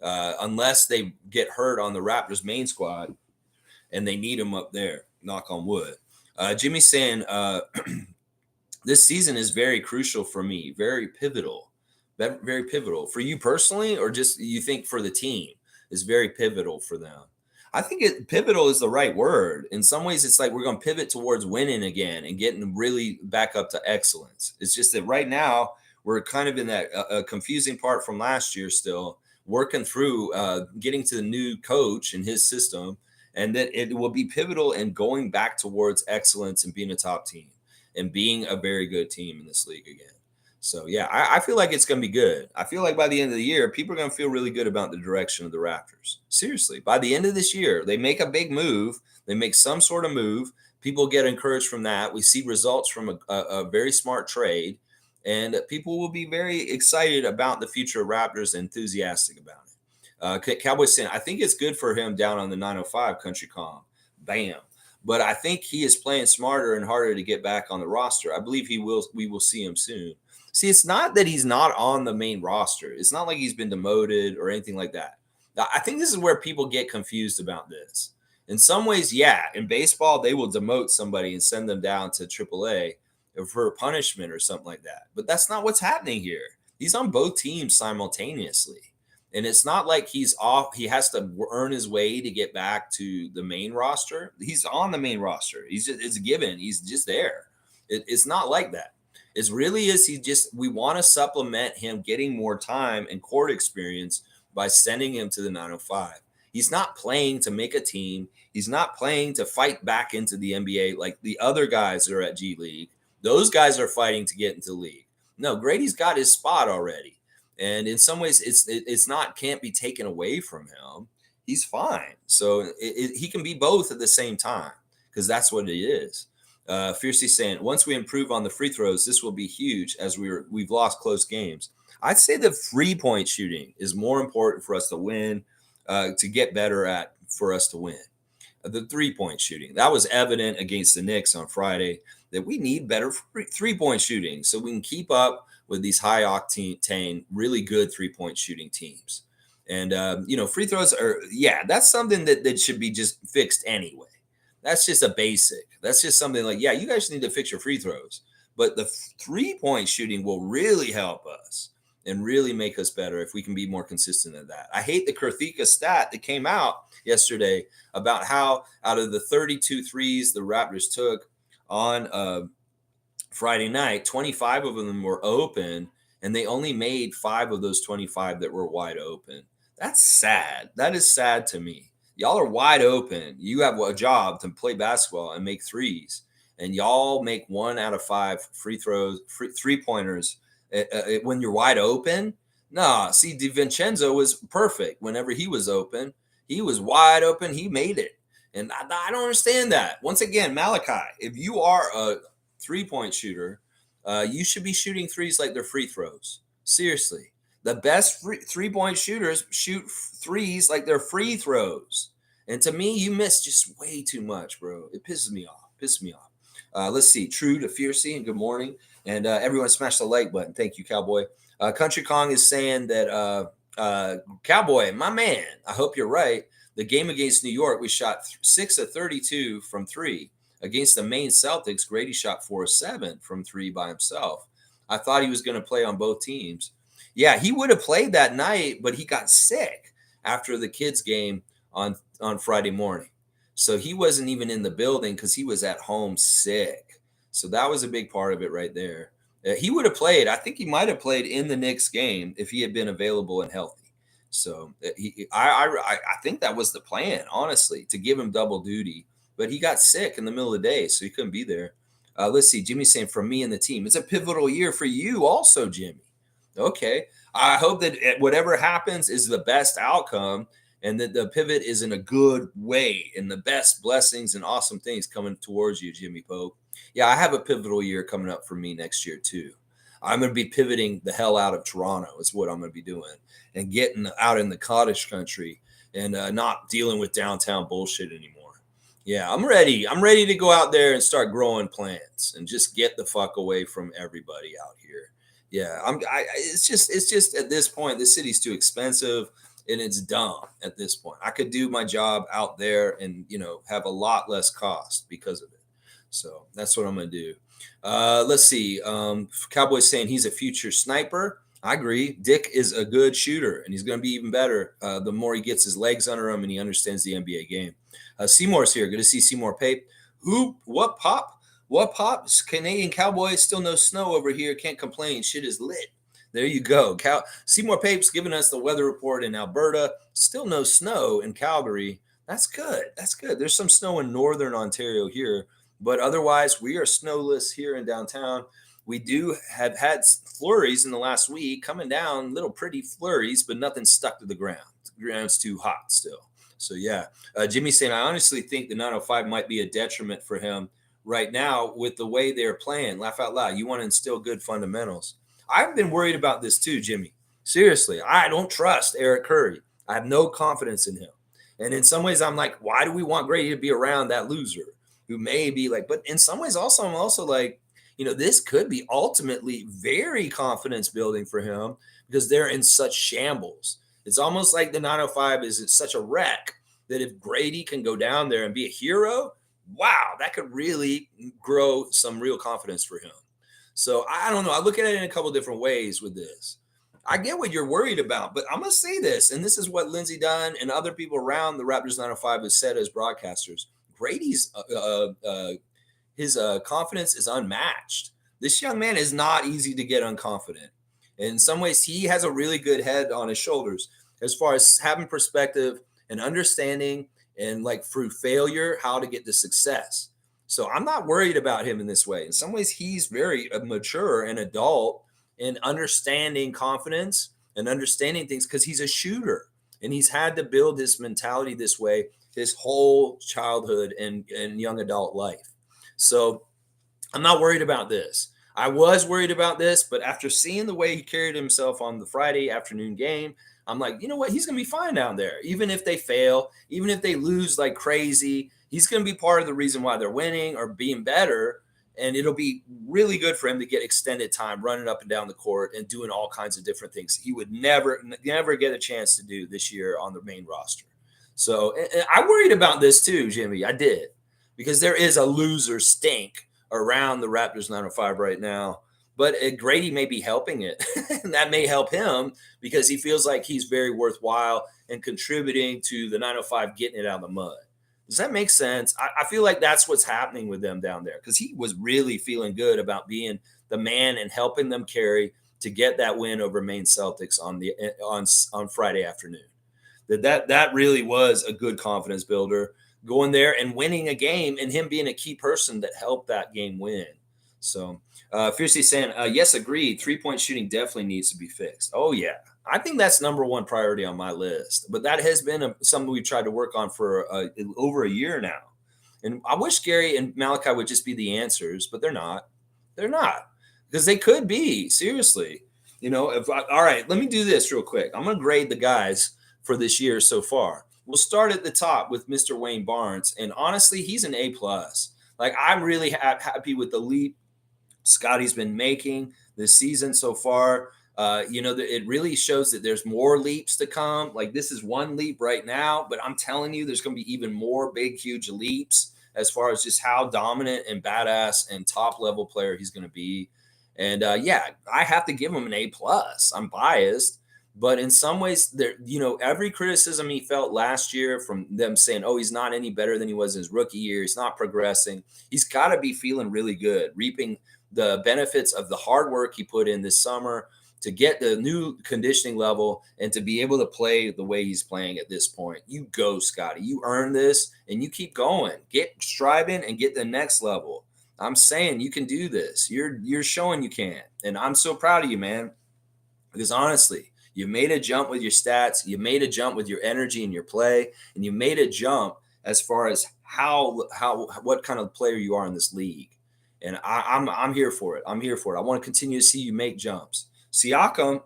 S1: unless they get hurt on the Raptors main squad and they need him up there. Knock on wood. Jimmy's saying this season is very crucial for me, very pivotal, very pivotal for you personally, or just you think for the team is very pivotal for them. I think pivotal is the right word. In some ways, it's like we're going to pivot towards winning again and getting really back up to excellence. It's just that right now we're kind of in that confusing part from last year, still working through getting to the new coach and his system. And that it will be pivotal in going back towards excellence and being a top team and being a very good team in this league again. So, yeah, I feel like it's going to be good. I feel like by the end of the year, people are going to feel really good about the direction of the Raptors. Seriously, by the end of this year, they make a big move. They make some sort of move. People get encouraged from that. We see results from a very smart trade. And people will be very excited about the future of Raptors and enthusiastic about it. Cowboys saying, I think it's good for him down on the 905 Country Kong. Bam. But I think he is playing smarter and harder to get back on the roster. I believe we will see him soon. See, it's not that he's not on the main roster. It's not like he's been demoted or anything like that. I think this is where people get confused about this. In some ways, yeah, in baseball, they will demote somebody and send them down to AAA for punishment or something like that. But that's not what's happening here. He's on both teams simultaneously. And it's not like he's off. He has to earn his way to get back to the main roster. He's on the main roster. It's a given. He's just there. It's not like that. It really is. We want to supplement him getting more time and court experience by sending him to the 905. He's not playing to make a team. He's not playing to fight back into the NBA like the other guys that are at G League. Those guys are fighting to get into the league. No, Grady's got his spot already. And in some ways, can't be taken away from him. He's fine. So he can be both at the same time because that's what it is. Fiercely saying, once we improve on the free throws, this will be huge as we've lost close games. I'd say the 3-point shooting is more important for us to win, to get better at for us to win. the 3-point shooting. That was evident against the Knicks on Friday that we need better 3-point shooting so we can keep up with these high octane, really good 3-point shooting teams. And, free throws are, that's something that should be just fixed anyway. That's just a basic. That's just something like, you guys need to fix your free throws. But the 3-point shooting will really help us and really make us better if we can be more consistent at that. I hate the Kurthika stat that came out yesterday about how out of the 32 threes the Raptors took on Friday night, 25 of them were open, and they only made 5 of those 25 that were wide open. That's sad. That is sad to me. Y'all are wide open. You have a job to play basketball and make threes, and y'all make 1 out of 5 free throws, 3-pointers when you're wide open. Nah, see, DiVincenzo was perfect whenever he was open. He was wide open. He made it. And I don't understand that. Once again, Malachi, if you are a 3-point shooter, you should be shooting threes like they're free throws. Seriously. The best 3-point shooters shoot threes like they're free throws. And to me, you miss just way too much, bro. It pisses me off. Let's see. True to Fiercey, and good morning. And everyone smash the like button. Thank you, Cowboy. Country Kong is saying that, Cowboy, my man, I hope you're right. The game against New York, we shot 6 of 32 from 3. Against the Maine Celtics, Grady shot 4 of 7 from 3 by himself. I thought he was going to play on both teams. Yeah, he would have played that night, but he got sick after the kids' game on Friday morning. So he wasn't even in the building because he was at home sick. So that was a big part of it right there. He would have played. I think he might have played in the Knicks game if he had been available and healthy. So I think that was the plan, honestly, to give him double duty. But he got sick in the middle of the day, so he couldn't be there. Let's see. Jimmy's saying, from me and the team. It's a pivotal year for you also, Jimmy. Okay. I hope that whatever happens is the best outcome and that the pivot is in a good way and the best blessings and awesome things coming towards you, Jimmy Pope. Yeah, I have a pivotal year coming up for me next year, too. I'm going to be pivoting the hell out of Toronto is what I'm going to be doing and getting out in the cottage country and not dealing with downtown bullshit anymore. Yeah, I'm ready. I'm ready to go out there and start growing plants and just get the fuck away from everybody out here. Yeah, it's just at this point, the city's too expensive and it's dumb at this point. I could do my job out there and, have a lot less cost because of it. So that's what I'm going to do. Let's see. Cowboy's saying he's a future sniper. I agree. Dick is a good shooter, and he's going to be even better the more he gets his legs under him and he understands the NBA game. Seymour's here. Good to see Seymour Pape. What pop? What pop? Canadian Cowboy, still no snow over here. Can't complain. Shit is lit. There you go. Seymour Pape's giving us the weather report in Alberta. Still no snow in Calgary. That's good. That's good. There's some snow in northern Ontario here, but otherwise we are snowless here in downtown. We do have had flurries in the last week coming down, little pretty flurries, but nothing stuck to the ground. The ground's too hot still. So, yeah. Jimmy's saying, I honestly think the 905 might be a detriment for him right now with the way they're playing. Laugh out loud. You want to instill good fundamentals. I've been worried about this too, Jimmy. Seriously, I don't trust Eric Curry. I have no confidence in him. And in some ways, I'm like, why do we want Grady to be around that loser who may be like, but in some ways also, I'm also like, this could be ultimately very confidence building for him because they're in such shambles. It's almost like the 905 is such a wreck that if Grady can go down there and be a hero, wow, that could really grow some real confidence for him. So I don't know. I look at it in a couple different ways with this. I get what you're worried about, but I'm going to say this, and this is what Lindsey Dunn and other people around the Raptors 905 have said as broadcasters. Grady's his confidence is unmatched. This young man is not easy to get unconfident. In some ways, he has a really good head on his shoulders as far as having perspective and understanding and like through failure, how to get to success. So I'm not worried about him in this way. In some ways, he's very mature and adult in understanding confidence and understanding things because he's a shooter and he's had to build his mentality this way his whole childhood and young adult life. So I'm not worried about this. I was worried about this, but after seeing the way he carried himself on the Friday afternoon game, I'm like, you know what? He's going to be fine down there. Even if they fail, even if they lose like crazy, he's going to be part of the reason why they're winning or being better. And it'll be really good for him to get extended time running up and down the court and doing all kinds of different things he would never get a chance to do this year on the main roster. So and I worried about this too, Jimmy. I did, because there is a loser stink around the Raptors 905 right now. But Grady may be helping it. And that may help him because he feels like he's very worthwhile and contributing to the 905 getting it out of the mud. Does that make sense? I feel like that's what's happening with them down there because he was really feeling good about being the man and helping them carry to get that win over Maine Celtics on Friday afternoon. That really was a good confidence builder, going there and winning a game and him being a key person that helped that game win. So Fiercely saying, yes, agreed. 3-point shooting definitely needs to be fixed. Oh, yeah. I think that's number one priority on my list. But that has been something we've tried to work on for over a year now. And I wish Gary and Malachi would just be the answers, but they're not. They're not. Because they could be, seriously. All right, let me do this real quick. I'm going to grade the guys for this year so far. We'll start at the top with Mr. Wayne Barnes. And honestly, he's an A+. Like, I'm really happy with the leap Scotty's been making this season so far. It really shows that there's more leaps to come. Like, this is one leap right now, but I'm telling you, there's going to be even more big, huge leaps as far as just how dominant and badass and top level player he's going to be. And I have to give him an A+. I'm biased, but in some ways, every criticism he felt last year from them saying, oh, he's not any better than he was in his rookie year, he's not progressing. He's got to be feeling really good, reaping the benefits of the hard work he put in this summer to get the new conditioning level and to be able to play the way he's playing at this point. You go, Scotty. You earn this and you keep going. Get striving and get the next level. I'm saying you can do this. You're showing you can. And I'm so proud of you, man. Because honestly, you made a jump with your stats. You made a jump with your energy and your play. And you made a jump as far as what kind of player you are in this league. And I'm here for it. I'm here for it. I want to continue to see you make jumps. Siakam,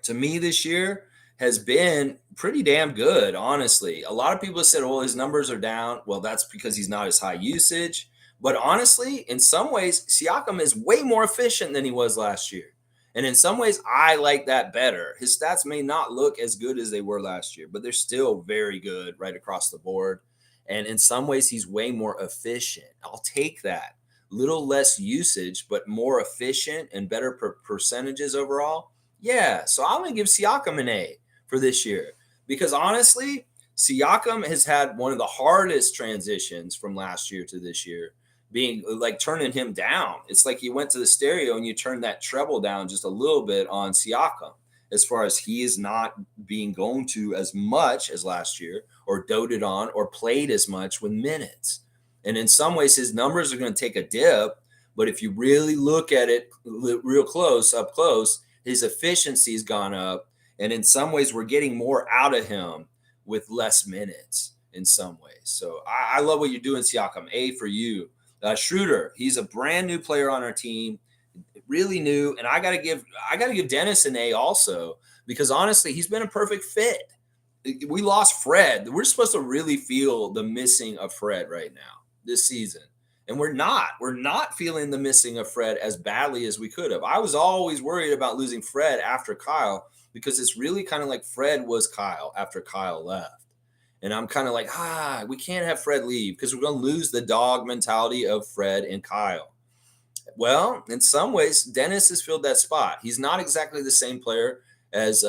S1: to me this year, has been pretty damn good, honestly. A lot of people have said, well, his numbers are down. Well, that's because he's not as high usage. But honestly, in some ways, Siakam is way more efficient than he was last year. And in some ways, I like that better. His stats may not look as good as they were last year, but they're still very good right across the board. And in some ways, he's way more efficient. I'll take that. Little less usage, but more efficient and better percentages overall. Yeah, so I'm going to give Siakam an A for this year because honestly, Siakam has had one of the hardest transitions from last year to this year, being like turning him down. It's like you went to the stereo and you turned that treble down just a little bit on Siakam as far as he is not being going to as much as last year or doted on or played as much with minutes. And in some ways, his numbers are going to take a dip. But if you really look at it real close, up close, his efficiency's gone up. And in some ways, we're getting more out of him with less minutes in some ways. So I love what you're doing, Siakam. A for you. Schroeder, he's a brand new player on our team, really new. And I got to give Dennis an A also, because honestly, he's been a perfect fit. We lost Fred. We're supposed to really feel the missing of Fred right now this season. And we're not feeling the missing of Fred as badly as we could have. I was always worried about losing Fred after Kyle because it's really kind of like Fred was Kyle after Kyle left. And I'm kind of like, we can't have Fred leave because we're going to lose the dog mentality of Fred and Kyle. Well, in some ways, Dennis has filled that spot. He's not exactly the same player as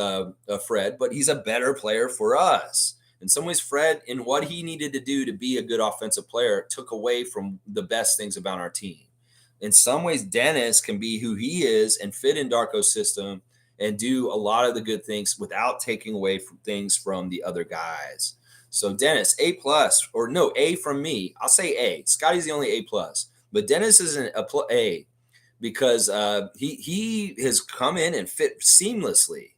S1: Fred, but he's a better player for us. In some ways, Fred, in what he needed to do to be a good offensive player, took away from the best things about our team. In some ways, Dennis can be who he is and fit in Darko's system and do a lot of the good things without taking away from things from the other guys. So Dennis, A+, or no, A from me. I'll say A. Scotty's the only A+, but Dennis isn't A because he has come in and fit seamlessly.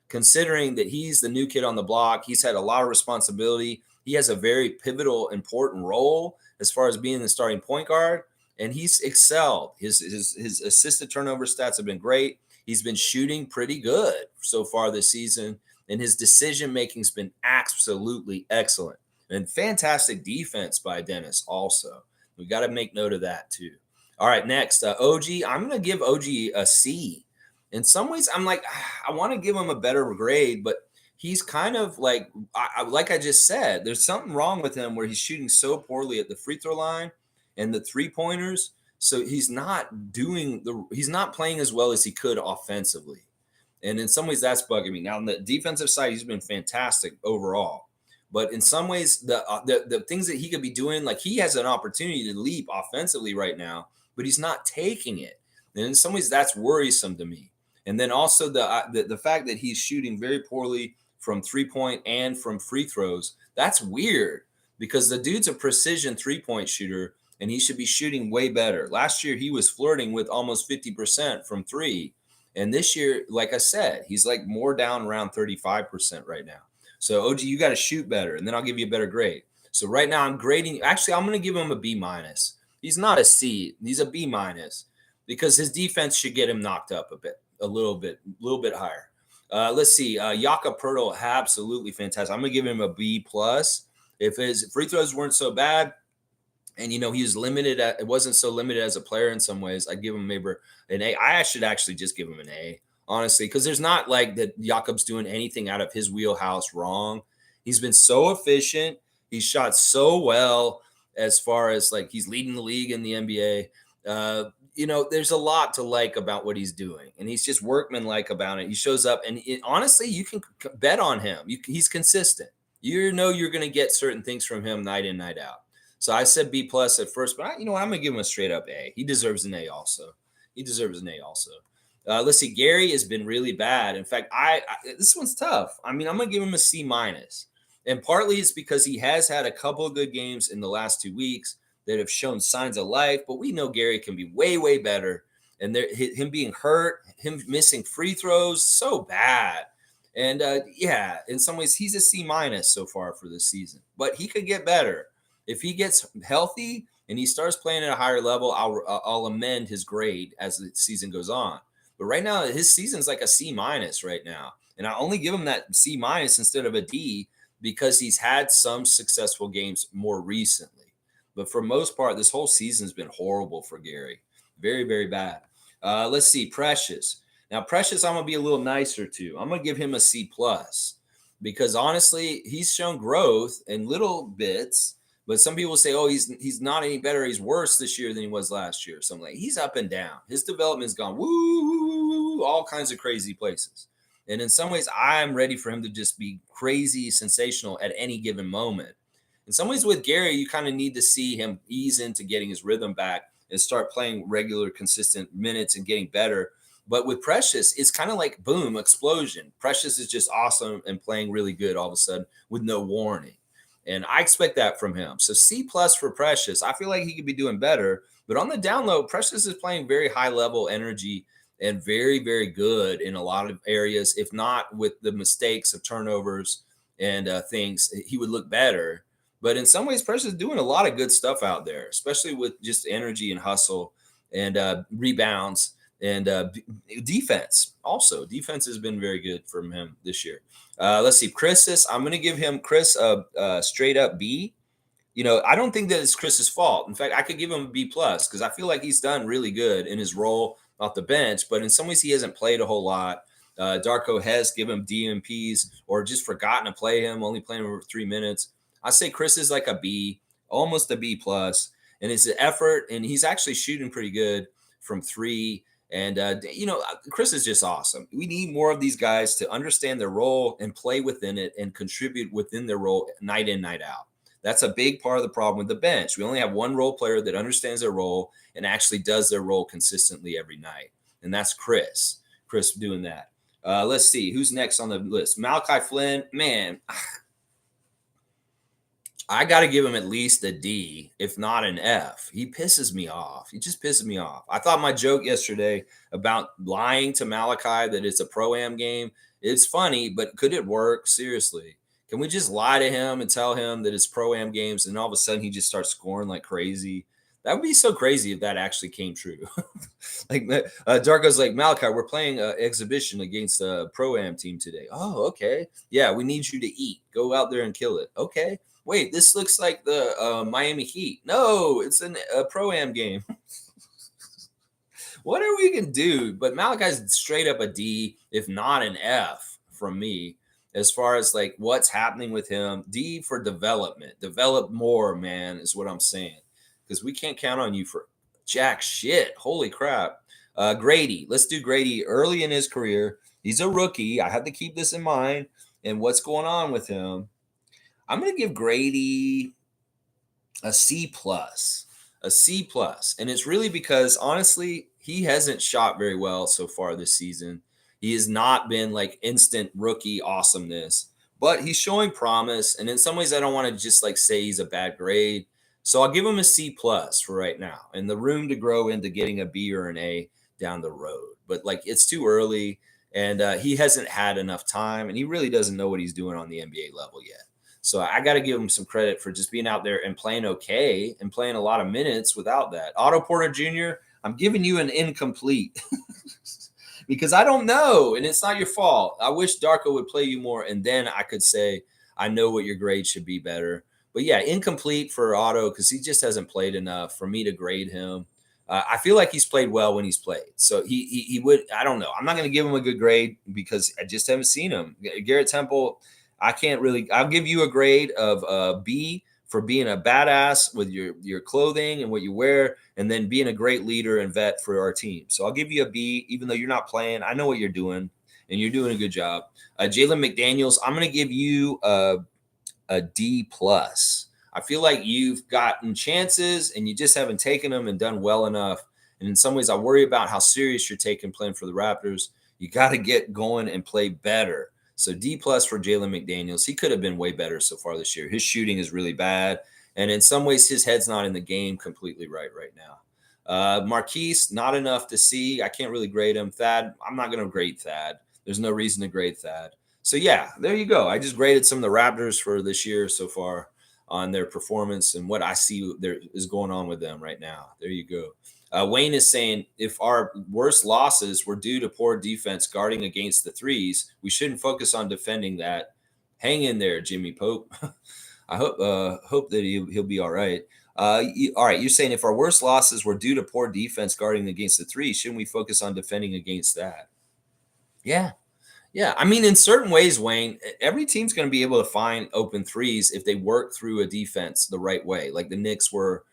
S1: Considering that he's the new kid on the block, he's had a lot of responsibility. He has a very pivotal, important role as far as being the starting point guard. and he's excelled. His assist to turnover stats have been great. He's been shooting pretty good so far this season, and his decision making's been absolutely excellent. And fantastic defense by Dennis also. We got to make note of that too. All right, next, OG. I'm going to give OG a C. In some ways, I'm like, I want to give him a better grade, but he's kind of like I just said, there's something wrong with him where he's shooting so poorly at the free throw line and the three pointers. So he's not playing as well as he could offensively. And in some ways, that's bugging me. Now, on the defensive side, he's been fantastic overall. But in some ways, the things that he could be doing, like he has an opportunity to leap offensively right now, but he's not taking it. And in some ways, that's worrisome to me. And then also the fact that he's shooting very poorly from 3-point and from free throws, that's weird because the dude's a precision 3-point shooter and he should be shooting way better. Last year, he was flirting with almost 50% from three. And this year, like I said, he's like more down around 35% right now. So, OG, you got to shoot better, and then I'll give you a better grade. So, right now, I'm grading. Actually, I'm going to give him a B minus. He's not a C. He's a B minus because his defense should get him knocked up a little bit higher. Let's see. Jakob Poeltl, absolutely fantastic. I'm going to give him a B plus. If his free throws weren't so bad, and he was limited it wasn't so limited as a player in some ways, I'd give him maybe an A. I should actually just give him an A, honestly, because there's not like that Jakob's doing anything out of his wheelhouse wrong. He's been so efficient. He's shot so well as far as like he's leading the league in the NBA. There's a lot to like about what he's doing, and he's just workmanlike about it. He shows up, and honestly, you can bet on him. He's consistent. You're going to get certain things from him night in, night out. So I said B plus at first, but I'm going to give him a straight up A. He deserves an A also. Let's see. Gary has been really bad. In fact, this one's tough. I mean, I'm going to give him a C minus. And partly it's because he has had a couple of good games in the last 2 weeks that have shown signs of life, but we know Gary can be way, way better. And him being hurt, him missing free throws, so bad. And in some ways, he's a C minus so far for this season, but he could get better. If he gets healthy and he starts playing at a higher level, I'll amend his grade as the season goes on. But right now, his season's like a C minus right now. And I only give him that C minus instead of a D because he's had some successful games more recently. But for most part, this whole season's been horrible for Gary. Very, very bad. Let's see, Precious. Now, Precious, I'm going to be a little nicer to. I'm going to give him a C plus because honestly, he's shown growth in little bits. But some people say, oh, he's not any better. He's worse this year than he was last year. Something like he's up and down. His development's gone woo, all kinds of crazy places. And in some ways, I'm ready for him to just be crazy, sensational at any given moment. In some ways, with Gary, you kind of need to see him ease into getting his rhythm back and start playing regular, consistent minutes and getting better. But with Precious, it's kind of like boom, explosion. Precious is just awesome and playing really good all of a sudden with no warning. And I expect that from him. So C plus for Precious. I feel like he could be doing better. But on the down low, Precious is playing very high level energy and very, very good in a lot of areas. If not with the mistakes of turnovers and things, he would look better. But in some ways, Precious is doing a lot of good stuff out there, especially with just energy and hustle and rebounds and defense. Also, defense has been very good from him this year. Let's see, Chris. I'm going to give him Chris a straight up B. I don't think that it's Chris's fault. In fact, I could give him a B plus because I feel like he's done really good in his role off the bench. But in some ways, he hasn't played a whole lot. Darko has given him DMPs or just forgotten to play him, only playing over 3 minutes. I say Chris is like a B, almost a B plus, and it's an effort, and he's actually shooting pretty good from three. And, Chris is just awesome. We need more of these guys to understand their role and play within it and contribute within their role night in, night out. That's a big part of the problem with the bench. We only have one role player that understands their role and actually does their role consistently every night. And that's Chris. Chris doing that. Let's see. Who's next on the list? Malachi Flynn. Man, I got to give him at least a D, if not an F. He pisses me off. He just pisses me off. I thought my joke yesterday about lying to Malachi that it's a pro-am game, it's funny, but could it work? Seriously. Can we just lie to him and tell him that it's pro-am games and all of a sudden he just starts scoring like crazy? That would be so crazy if that actually came true. Like Darko's like, Malachi, we're playing exhibition against a pro-am team today. Oh, okay. Yeah, we need you to eat. Go out there and kill it. Okay. Wait, this looks like the Miami Heat. No, it's a pro-am game. Whatever we can do. But Malachi's straight up a D, if not an F from me, as far as like what's happening with him. D for development. Develop more, man, is what I'm saying. Because we can't count on you for jack shit. Holy crap. Grady. Let's do Grady early in his career. He's a rookie. I have to keep this in mind. And what's going on with him? I'm going to give Grady a C plus, and it's really because honestly, he hasn't shot very well so far this season. He has not been like instant rookie awesomeness, but he's showing promise. And in some ways, I don't want to just like say he's a bad grade, so I'll give him a C plus for right now, and the room to grow into getting a B or an A down the road. But like it's too early, and he hasn't had enough time, and he really doesn't know what he's doing on the NBA level yet. So I got to give him some credit for just being out there and playing okay and playing a lot of minutes without that. Otto Porter Jr., I'm giving you an incomplete because I don't know, and it's not your fault. I wish Darko would play you more, and then I could say I know what your grade should be better. But yeah, incomplete for Otto because he just hasn't played enough for me to grade him. I feel like he's played well when he's played. So he would, I don't know. I'm not going to give him a good grade because I just haven't seen him. Garrett Temple, I can't really. I'll give you a grade of B for being a badass with your clothing and what you wear, and then being a great leader and vet for our team. So I'll give you a B, even though you're not playing. I know what you're doing, and you're doing a good job. Jalen McDaniels, I'm going to give you a D plus. I feel like you've gotten chances and you just haven't taken them and done well enough. And in some ways, I worry about how serious you're taking playing for the Raptors. You got to get going and play better. So D plus for Jalen McDaniels. He could have been way better so far this year. His shooting is really bad. And in some ways, his head's not in the game completely right now. Marquise, not enough to see. I can't really grade him. Thad, I'm not going to grade Thad. There's no reason to grade Thad. So, yeah, there you go. I just graded some of the Raptors for this year so far on their performance and what I see there is going on with them right now. There you go. Wayne is saying if our worst losses were due to poor defense guarding against the threes, we shouldn't focus on defending that. Hang in there, Jimmy Pope. I hope that he'll be all right. All right, you're saying if our worst losses were due to poor defense guarding against the threes, shouldn't we focus on defending against that? Yeah. Yeah, I mean, in certain ways, Wayne, every team's going to be able to find open threes if they work through a defense the right way, like the Knicks were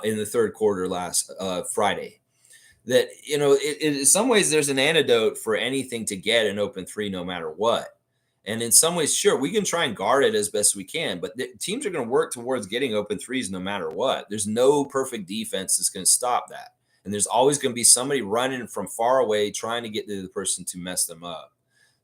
S1: in the third quarter last Friday. That, you know, in some ways, there's an antidote for anything to get an open three no matter what. And in some ways, sure, we can try and guard it as best we can, but teams are going to work towards getting open threes no matter what. There's no perfect defense that's going to stop that. And there's always going to be somebody running from far away trying to get to the person to mess them up.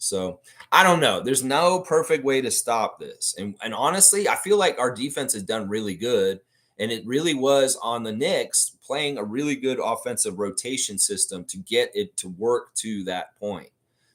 S1: So I don't know. There's no perfect way to stop this. And honestly, I feel like our defense has done really good. And it really was on the Knicks playing a really good offensive rotation system to get it to work to that point.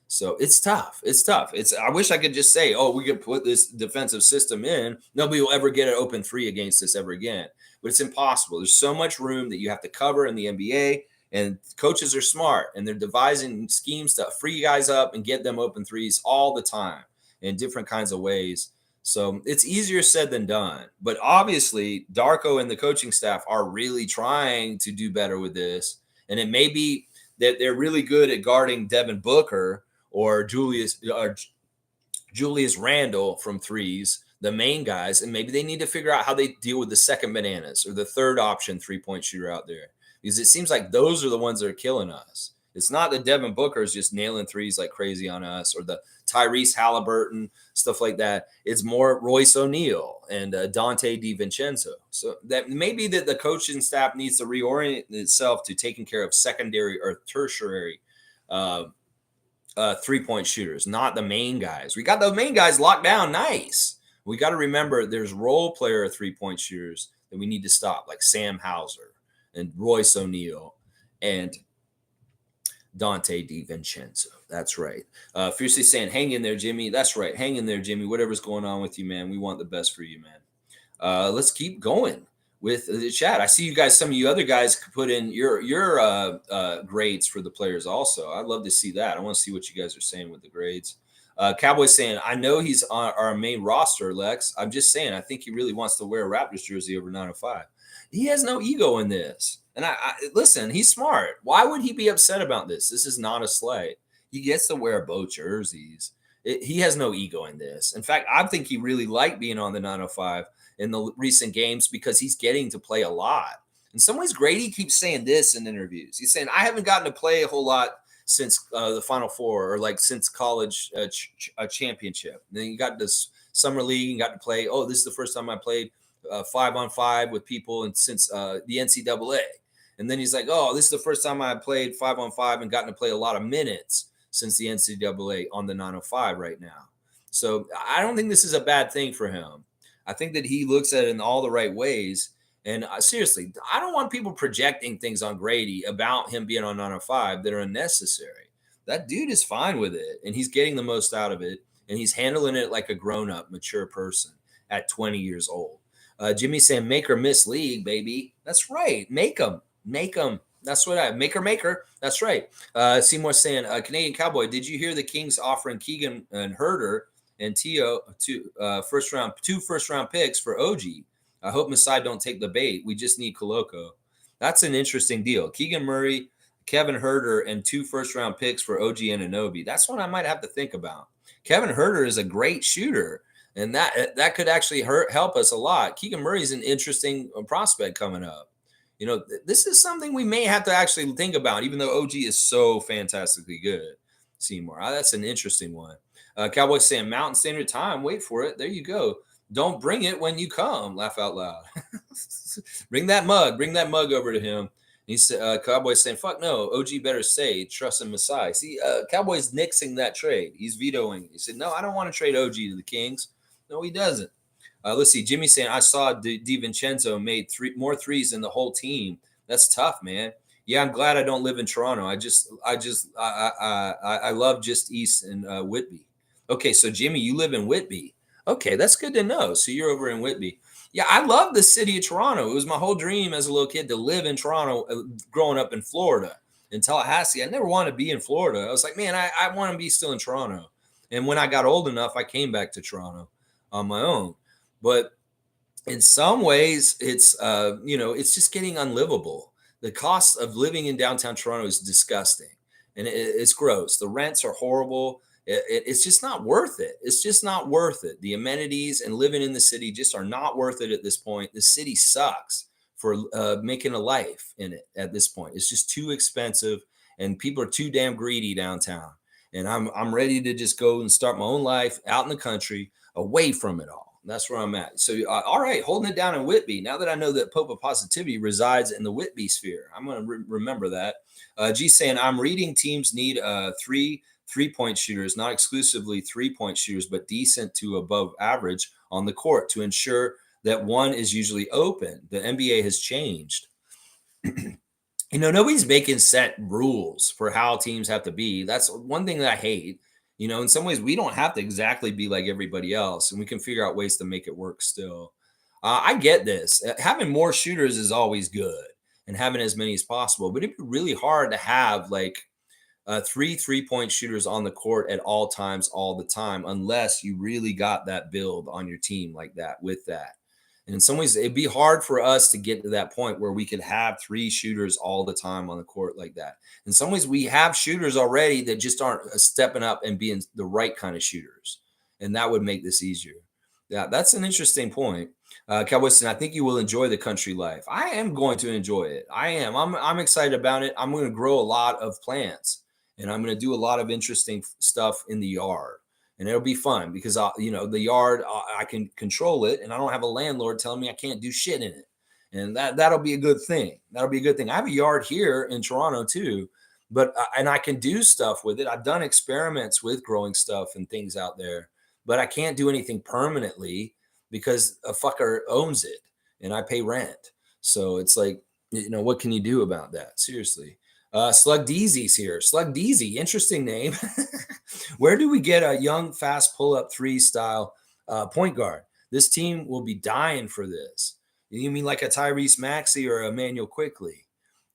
S1: So it's tough. It's tough. I wish I could just say, oh, we could put this defensive system in. Nobody will ever get an open three against us ever again. But it's impossible. There's so much room that you have to cover in the NBA. And coaches are smart, and they're devising schemes to free guys up and get them open threes all the time in different kinds of ways. So it's easier said than done. But obviously, Darko and the coaching staff are really trying to do better with this. And it may be that they're really good at guarding Devin Booker or Julius Randle from threes, the main guys, and maybe they need to figure out how they deal with the second bananas or the third option three-point shooter out there. Because it seems like those are the ones that are killing us. It's not that Devin Booker is just nailing threes like crazy on us or the Tyrese Halliburton, stuff like that. It's more Royce O'Neal and Dante DiVincenzo. So that maybe that the coaching staff needs to reorient itself to taking care of secondary or tertiary three-point shooters, not the main guys. We got the main guys locked down nice. We got to remember there's role player three-point shooters that we need to stop, like Sam Hauser and Royce O'Neal and Dante DiVincenzo. That's right. Fiercely saying, hang in there, Jimmy. That's right. Hang in there, Jimmy. Whatever's going on with you, man. We want the best for you, man. Let's keep going with the chat. I see you guys. Some of you other guys could put in your grades for the players. Also, I'd love to see that. I want to see what you guys are saying with the grades. Cowboys saying, I know he's on our main roster, Lex. I'm just saying, I think he really wants to wear a Raptors jersey over 905. He has no ego in this. And I listen, he's smart. Why would he be upset about this? This is not a slight. He gets to wear both jerseys. He has no ego in this. In fact, I think he really liked being on the 905 in the recent games because he's getting to play a lot. In some ways, Grady keeps saying this in interviews. He's saying, I haven't gotten to play a whole lot since the Final Four or like since college championship. And then you got this summer league and got to play. Oh, this is the first time I played 5-on-5 with people and since the NCAA. And then he's like, oh, this is the first time I played 5-on-5 and gotten to play a lot of minutes since the NCAA on the 905 right now. So I don't think this is a bad thing for him. I think that he looks at it in all the right ways. And seriously, I don't want people projecting things on Grady about him being on 905 that are unnecessary. That dude is fine with it, and he's getting the most out of it, and he's handling it like a grown-up, mature person at 20 years old. Jimmy saying, make or miss league, baby. That's right. Make them. That's what I maker. That's right. Seymour saying, Canadian Cowboy, did you hear the Kings offering Keegan and Herder and Tio two first round picks for OG? I hope Masai don't take the bait. We just need Koloko. That's an interesting deal. Keegan Murray, Kevin Herder, and 2 first-round picks for OG Anunoby. That's one I might have to think about. Kevin Herder is a great shooter, and that could actually help us a lot. Keegan Murray is an interesting prospect coming up. You know, this is something we may have to actually think about, even though OG is so fantastically good. Seymour, that's an interesting one. Cowboys saying Mountain Standard Time. Wait for it. There you go. Don't bring it when you come. Laugh out loud. Bring that mug over to him. He said, Cowboys saying, fuck no. OG better say, trust in Masai. See, Cowboys nixing that trade. He's vetoing. He said, no, I don't want to trade OG to the Kings. No, he doesn't. Let's see. Jimmy saying, I saw DiVincenzo made more threes than the whole team. That's tough, man. Yeah, I'm glad I don't live in Toronto. I love just east in Whitby. Okay, so Jimmy, you live in Whitby. Okay, that's good to know. So you're over in Whitby. Yeah, I love the city of Toronto. It was my whole dream as a little kid to live in Toronto, growing up in Florida, in Tallahassee. I never wanted to be in Florida. I was like, man, I want to be still in Toronto. And when I got old enough, I came back to Toronto on my own. But in some ways, it's it's just getting unlivable. The cost of living in downtown Toronto is disgusting, and it's gross. The rents are horrible. It's just not worth it. It's just not worth it. The amenities and living in the city just are not worth it at this point. The city sucks for making a life in it at this point. It's just too expensive, and people are too damn greedy downtown. And I'm ready to just go and start my own life out in the country, away from it all. That's where I'm at. So, all right, holding it down in Whitby. Now that I know that Pope of Positivity resides in the Whitby sphere, I'm going to remember that. G saying, I'm reading teams need 3-point shooters, not exclusively 3-point shooters, but decent to above average on the court to ensure that one is usually open. The NBA has changed. Nobody's making set rules for how teams have to be. That's one thing that I hate. In some ways, we don't have to exactly be like everybody else, and we can figure out ways to make it work still. I get this. Having more shooters is always good, and having as many as possible, but it'd be really hard to have like 3-point shooters on the court at all times, all the time, unless you really got that build on your team like that with that. And in some ways, it'd be hard for us to get to that point where we could have 3 shooters all the time on the court like that. In some ways, we have shooters already that just aren't stepping up and being the right kind of shooters. And that would make this easier. Yeah, that's an interesting point. Cowboys, I think you will enjoy the country life. I am going to enjoy it. I am. I'm excited about it. I'm going to grow a lot of plants, and I'm going to do a lot of interesting stuff in the yard. And it'll be fun because, the yard, I can control it, and I don't have a landlord telling me I can't do shit in it. And that'll be a good thing. That'll be a good thing. I have a yard here in Toronto too, and I can do stuff with it. I've done experiments with growing stuff and things out there, but I can't do anything permanently because a fucker owns it and I pay rent. So it's like, what can you do about that? Seriously. Slug Deezy's here. Slug Deezy, interesting name. Where do we get a young, fast pull-up 3 style point guard? This team will be dying for this. You mean like a Tyrese Maxey or Emmanuel Quickly?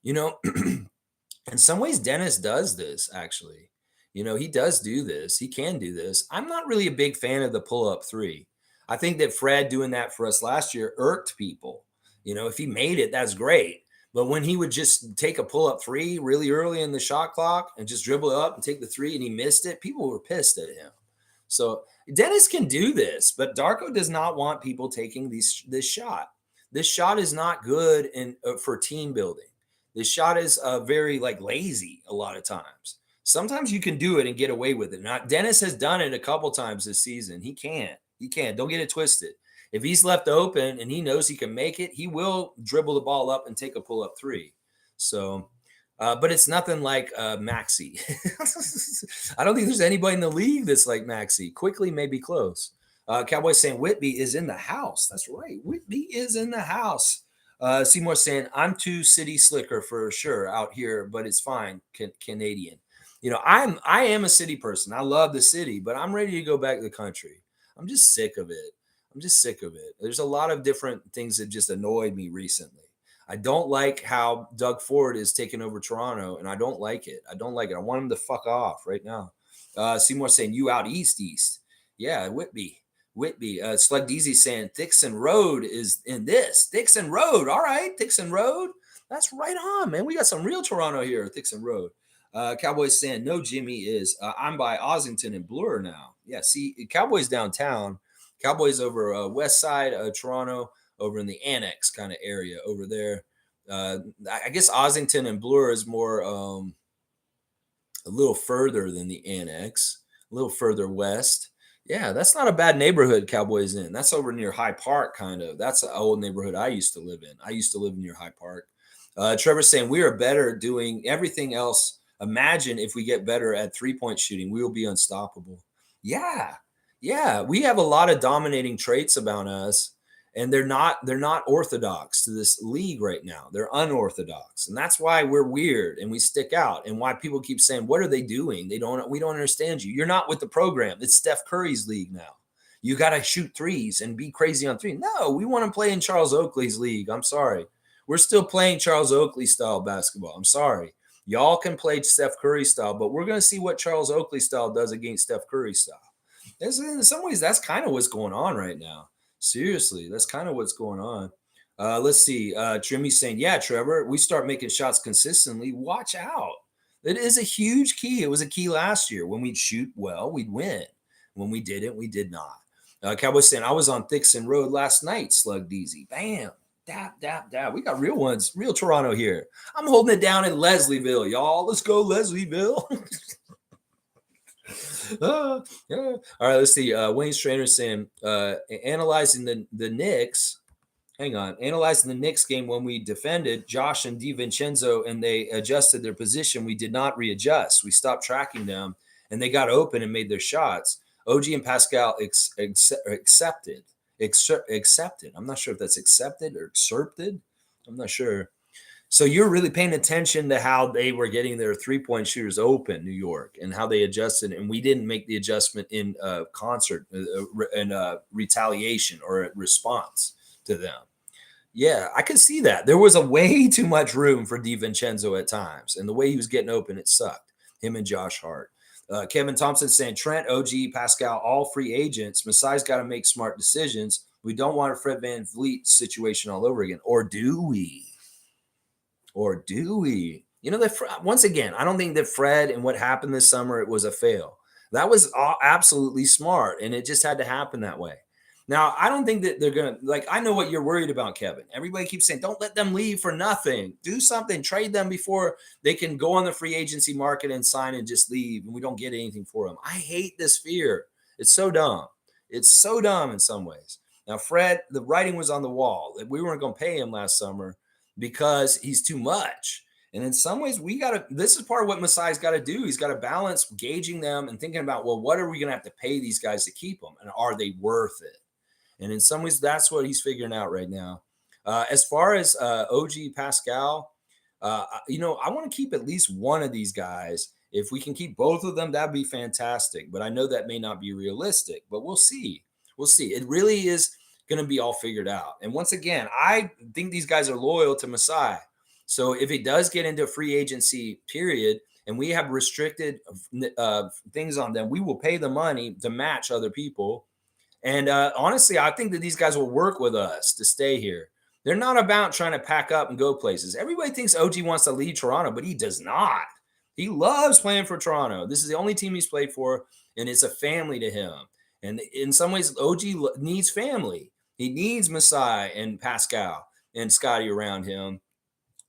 S1: You know, in some ways, Dennis does this actually. He does do this. He can do this. I'm not really a big fan of the pull up three. I think that Fred doing that for us last year irked people. If he made it, that's great. But when he would just take a pull up three really early in the shot clock and just dribble it up and take the three and he missed it, people were pissed at him. So Dennis can do this, but Darko does not want people taking this shot. This shot is not good for team building. This shot is very like lazy a lot of times. Sometimes you can do it and get away with it. Now, Dennis has done it a couple times this season. He can. He can. Don't get it twisted. If he's left open and he knows he can make it, he will dribble the ball up and take a pull-up three. So, but it's nothing like Maxey. I don't think there's anybody in the league that's like Maxey. Quickly, maybe close. Cowboys saying Whitby is in the house. That's right. Whitby is in the house. Seymour saying, I'm too city slicker for sure out here, but it's fine. Canadian. I am a city person. I love the city, but I'm ready to go back to the country. I'm just sick of it. There's a lot of different things that just annoyed me recently. I don't like how Doug Ford is taking over Toronto, and I don't like it. I want him to fuck off right now. Seymour saying, you out east. Yeah, Whitby. Slug Deezy saying Thixon Road is in this. Thixon Road. All right, Thixon Road. That's right on, man. We got some real Toronto here, Thixon Road. Cowboys saying, no, Jimmy is. I'm by Ossington and Bloor now. Yeah, see, Cowboys downtown. Cowboys over west side of Toronto, over in the annex kind of area over there. I guess Ossington and Bloor is more a little further than the annex, a little further west. Yeah, that's not a bad neighborhood Cowboys in. That's over near High Park, kind of. That's an old neighborhood I used to live in. I used to live near High Park. Trevor saying we are better doing everything else. Imagine if we get better at three-point shooting, we will be unstoppable. Yeah, we have a lot of dominating traits about us, and they're not orthodox to this league right now. They're unorthodox, and that's why we're weird and we stick out, and why people keep saying, "What are they doing? We don't understand you. You're not with the program. It's Steph Curry's league now. You got to shoot threes and be crazy on three." No, we want to play in Charles Oakley's league. I'm sorry, we're still playing Charles Oakley style basketball. I'm sorry. Y'all can play Steph Curry style, but we're going to see what Charles Oakley style does against Steph Curry style. In some ways, that's kind of what's going on right now. Seriously, that's kind of what's going on. Let's see. Trimmy's saying, yeah, Trevor, we start making shots consistently. Watch out. It is a huge key. It was a key last year. When we'd shoot well, we'd win. When we didn't, we did not. Cowboys saying, I was on Thixon Road last night, Slug Deezy. Bam. Dap. We got real ones, real Toronto here. I'm holding it down in Leslieville, y'all. Let's go, Leslieville. Yeah. All right, let's see. Wayne Strainer saying, analyzing the Knicks. Hang on. Analyzing the Knicks game when we defended Josh and DiVincenzo and they adjusted their position. We did not readjust. We stopped tracking them and they got open and made their shots. OG and Pascal accepted. I'm not sure if that's accepted or excerpted. I'm not sure. So you're really paying attention to how they were getting their three-point shooters open, New York, and how they adjusted. And we didn't make the adjustment in concert, in retaliation or a response to them. Yeah, I can see that. There was a way too much room for DiVincenzo at times. And the way he was getting open, it sucked. Him and Josh Hart. Kevin Thompson saying, Trent, OG, Pascal, all free agents. Masai's got to make smart decisions. We don't want a Fred VanVleet situation all over again. Or do we? Once again, I don't think that Fred and what happened this summer, it was a fail. That was absolutely smart, and it just had to happen that way. Now, I don't think that they're going to, I know what you're worried about, Kevin. Everybody keeps saying, don't let them leave for nothing. Do something. Trade them before they can go on the free agency market and sign and just leave, and we don't get anything for them. I hate this fear. It's so dumb. It's so dumb in some ways. Now, Fred, the writing was on the wall. We weren't going to pay him last summer because he's too much. And in some ways, this is part of what Masai's got to do. He's got to balance gauging them and thinking about, well, what are we going to have to pay these guys to keep them? And are they worth it? And in some ways, that's what he's figuring out right now. As far as OG Pascal, I want to keep at least one of these guys. If we can keep both of them, that'd be fantastic. But I know that may not be realistic, but we'll see. It really is going to be all figured out. And once again, I think these guys are loyal to Masai. So if it does get into free agency period and we have restricted things on them, we will pay the money to match other people. And honestly, I think that these guys will work with us to stay here. They're not about trying to pack up and go places. Everybody thinks OG wants to leave Toronto, but he does not. He loves playing for Toronto. This is the only team he's played for, and it's a family to him. And in some ways, OG needs family. He needs Masai and Pascal and Scotty around him.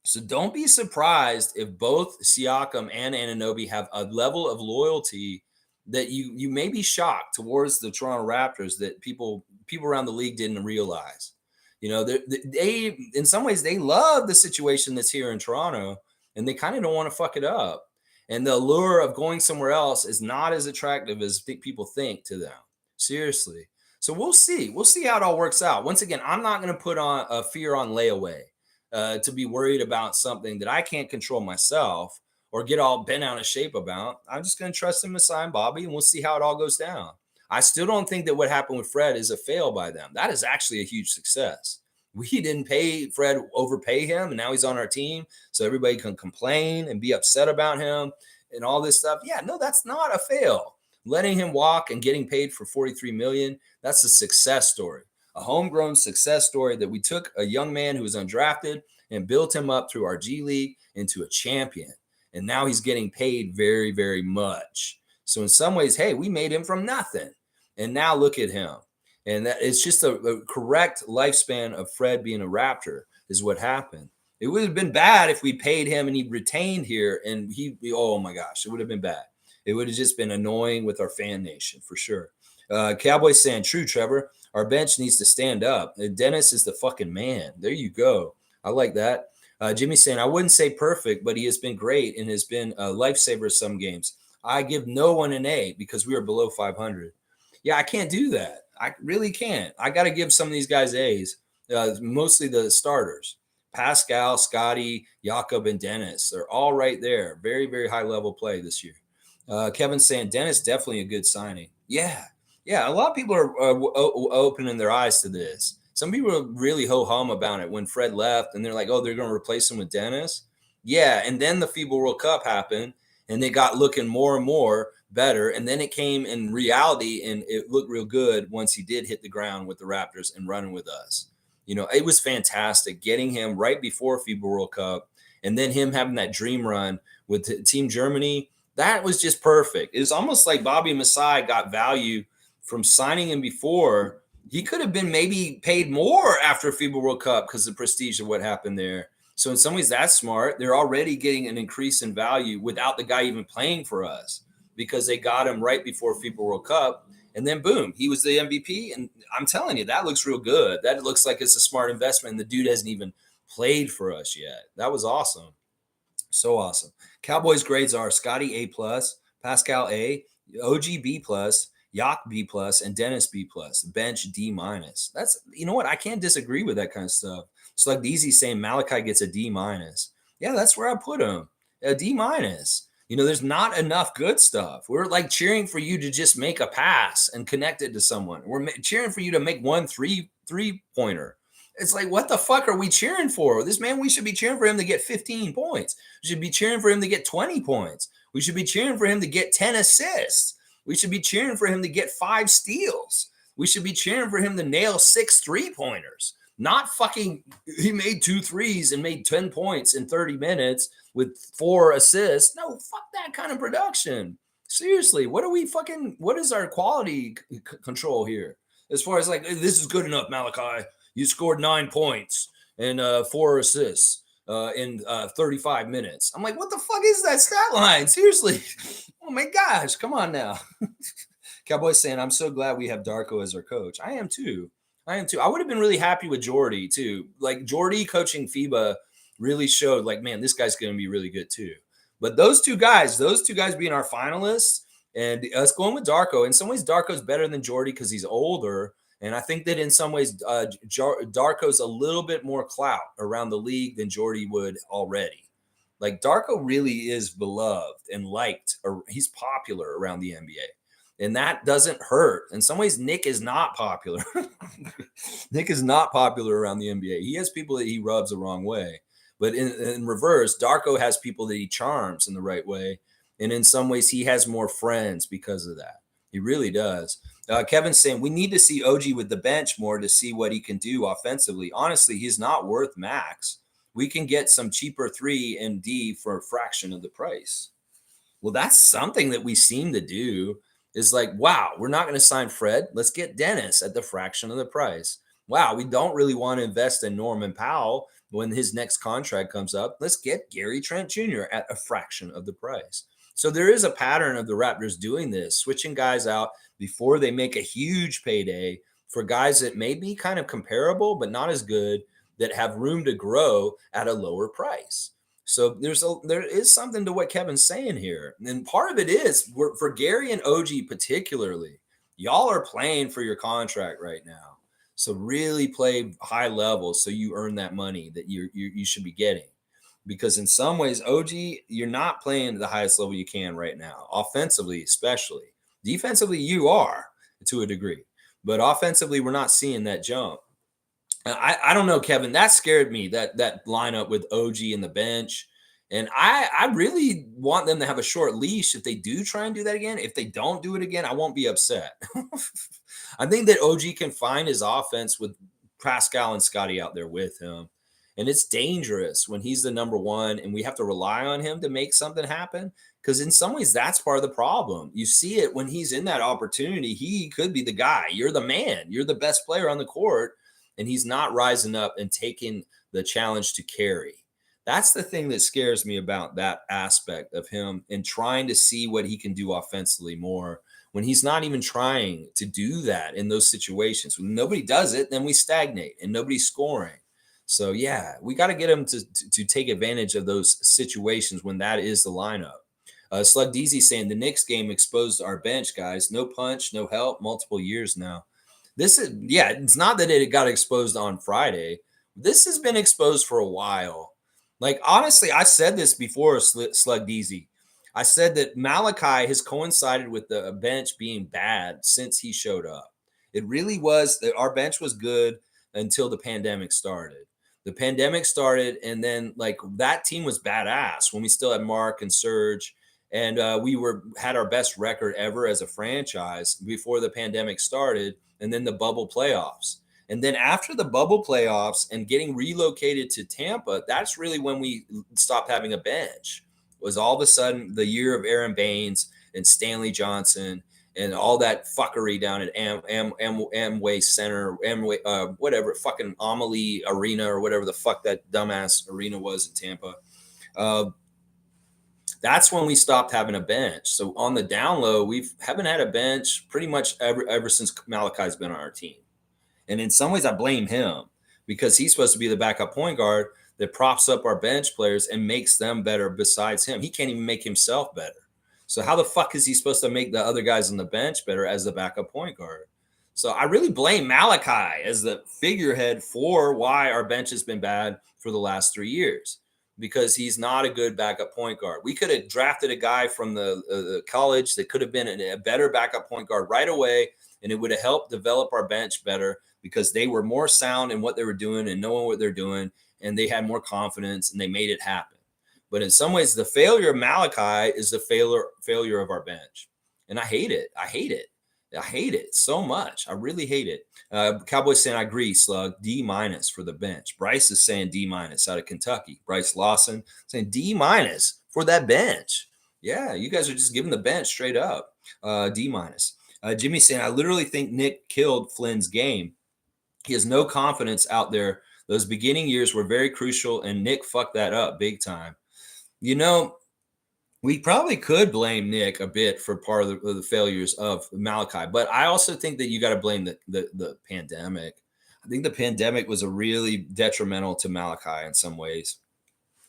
S1: So don't be surprised if both Siakam and Anunoby have a level of loyalty that you may be shocked towards the Toronto Raptors that people around the league didn't realize. You know, they in some ways they love the situation that's here in Toronto, and they kind of don't want to fuck it up. And the allure of going somewhere else is not as attractive as people think to them. Seriously. So we'll see. We'll see how it all works out. Once again, I'm not going to put on a fear on layaway to be worried about something that I can't control myself or get all bent out of shape about. I'm just going to trust in Masai and Bobby, and we'll see how it all goes down. I still don't think that what happened with Fred is a fail by them. That is actually a huge success. We didn't pay Fred, overpay him, and now he's on our team, so everybody can complain and be upset about him and all this stuff. Yeah, no, that's not a fail. Letting him walk and getting paid for $43 million, that's a success story, a homegrown success story that we took a young man who was undrafted and built him up through our G League into a champion. And now he's getting paid very, very much. So in some ways, hey, we made him from nothing. And now look at him. And that it's just a correct lifespan of Fred being a Raptor is what happened. It would have been bad if we paid him and he retained here and oh my gosh, it would have been bad. It would have just been annoying with our fan nation for sure. Cowboys saying, true, Trevor. Our bench needs to stand up. Dennis is the fucking man. There you go. I like that. Jimmy saying, I wouldn't say perfect, but he has been great and has been a lifesaver some games. I give no one an A because we are below 500. Yeah, I can't do that. I really can't. I got to give some of these guys A's, mostly the starters. Pascal, Scotty, Jakob, and Dennis. They're all right there. Very, very high level play this year. Kevin's saying, Dennis, definitely a good signing. Yeah. Yeah, a lot of people are opening their eyes to this. Some people are really ho-hum about it when Fred left, and they're like, oh, they're going to replace him with Dennis? Yeah, and then the FIBA World Cup happened, and they got looking more and more better, and then it came in reality, and it looked real good once he did hit the ground with the Raptors and running with us. You know, it was fantastic getting him right before FIBA World Cup, and then him having that dream run with Team Germany. That was just perfect. It was almost like Bobby Masai got value from signing him before. He could have been maybe paid more after FIBA World Cup because of the prestige of what happened there. So in some ways, that's smart. They're already getting an increase in value without the guy even playing for us because they got him right before FIBA World Cup. And then boom, he was the MVP. And I'm telling you, that looks real good. That looks like it's a smart investment. And the dude hasn't even played for us yet. That was awesome. So awesome. Cowboys grades are Scotty A+, Pascal A, OG B+, Yak B+, and Dennis B+, bench D-. That's, you know what? I can't disagree with that kind of stuff. It's like the easy saying Malachi gets a D-. Yeah, that's where I put him. A D-. You know, there's not enough good stuff. We're like cheering for you to just make a pass and connect it to someone. We're cheering for you to make one three-pointer. It's like, what the fuck are we cheering for? This man, we should be cheering for him to get 15 points. We should be cheering for him to get 20 points. We should be cheering for him to get 10 assists. We should be cheering for him to get 5 steals. We should be cheering for him to nail 6 3-pointers. Not fucking, he made 2 threes and made 10 points in 30 minutes with 4 assists. No, fuck that kind of production. Seriously, what is our quality control here? As far as like, this is good enough, Malachi. You scored 9 points and 4 assists in 35 minutes. I'm like, what the fuck is that stat line? Seriously. Oh my gosh. Come on now. Cowboys saying, I'm so glad we have Darko as our coach. I am too. I would have been really happy with Jordy too. Like Jordy coaching FIBA really showed like, man, this guy's going to be really good too. But those two guys being our finalists and us going with Darko, in some ways, Darko's better than Jordy because he's older. And I think that in some ways, Darko's a little bit more clout around the league than Jordy would already. Like Darko really is beloved and liked, or he's popular around the NBA. And that doesn't hurt. In some ways, Nick is not popular. Nick is not popular around the NBA. He has people that he rubs the wrong way. But in reverse, Darko has people that he charms in the right way. And in some ways, he has more friends because of that. He really does. Kevin's saying we need to see OG with the bench more to see what he can do offensively. Honestly, he's not worth max. We can get some cheaper 3 and D for a fraction of the price. Well, that's something that we seem to do is like, wow, we're not going to sign Fred. Let's get Dennis at the fraction of the price. Wow, we don't really want to invest in Norman Powell when his next contract comes up. Let's get Gary Trent Jr. at a fraction of the price. So there is a pattern of the Raptors doing this, switching guys out before they make a huge payday for guys that may be kind of comparable, but not as good, that have room to grow at a lower price. So there is something to what Kevin's saying here. And part of it is for Gary and OG particularly, y'all are playing for your contract right now. So really play high levels so you earn that money that you should be getting. Because in some ways, OG, you're not playing at the highest level you can right now, offensively especially. Defensively, you are to a degree. But offensively, we're not seeing that jump. I don't know, Kevin. That scared me, that lineup with OG in the bench. And I really want them to have a short leash if they do try and do that again. If they don't do it again, I won't be upset. I think that OG can find his offense with Pascal and Scotty out there with him. And it's dangerous when he's the number one and we have to rely on him to make something happen. Because in some ways, that's part of the problem. You see it when he's in that opportunity. He could be the guy. You're the man. You're the best player on the court. And he's not rising up and taking the challenge to carry. That's the thing that scares me about that aspect of him and trying to see what he can do offensively more when he's not even trying to do that in those situations. When nobody does it, then we stagnate and nobody's scoring. So, yeah, we got to get him to take advantage of those situations when that is the lineup. Slug DZ saying the Knicks game exposed our bench, guys. No punch, no help, multiple years now. This is, yeah, it's not that it got exposed on Friday. This has been exposed for a while. Like, honestly, I said this before, Slug DZ. I said that Malachi has coincided with the bench being bad since he showed up. It really was that our bench was good until the pandemic started. The pandemic started, and then like that team was badass when we still had Mark and Serge, and we had our best record ever as a franchise before the pandemic started, and then the bubble playoffs. And then after the bubble playoffs and getting relocated to Tampa, that's really when we stopped having a bench. It was all of a sudden the year of Aaron Baines and Stanley Johnson and all that fuckery down at Amway Center, whatever, fucking Amalie Arena or whatever the fuck that dumbass arena was in Tampa. That's when we stopped having a bench. So on the down low, we haven't had a bench pretty much ever since Malachi's been on our team. And in some ways, I blame him because he's supposed to be the backup point guard that props up our bench players and makes them better besides him. He can't even make himself better. So how the fuck is he supposed to make the other guys on the bench better as the backup point guard? So I really blame Malachi as the figurehead for why our bench has been bad for the last 3 years, because he's not a good backup point guard. We could have drafted a guy from the college that could have been a better backup point guard right away, and it would have helped develop our bench better because they were more sound in what they were doing and knowing what they're doing, and they had more confidence, and they made it happen. But in some ways, the failure of Malachi is the failure of our bench. And I hate it. I hate it. I hate it so much. I really hate it. Cowboys saying, I agree, Slug. D- for the bench. Bryce is saying D- out of Kentucky. Bryce Lawson saying D- for that bench. Yeah, you guys are just giving the bench straight up. D-. Jimmy saying, I literally think Nick killed Flynn's game. He has no confidence out there. Those beginning years were very crucial, and Nick fucked that up big time. You know, we probably could blame Nick a bit for part of the failures of Malachi, but I also think that you got to blame the pandemic. I think the pandemic was a really detrimental to Malachi in some ways,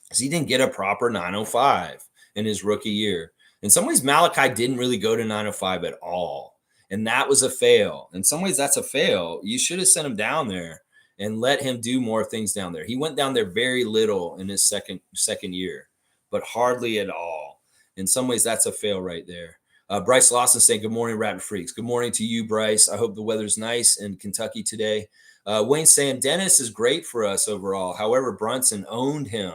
S1: because he didn't get a proper 905 in his rookie year. In some ways, Malachi didn't really go to 905 at all, and that was a fail. In some ways, that's a fail. You should have sent him down there and let him do more things down there. He went down there very little in his second year, but hardly at all. In some ways, that's a fail right there. Bryce Lawson saying, good morning, Rapid Freaks. Good morning to you, Bryce. I hope the weather's nice in Kentucky today. Wayne saying, Dennis is great for us overall. However, Brunson owned him.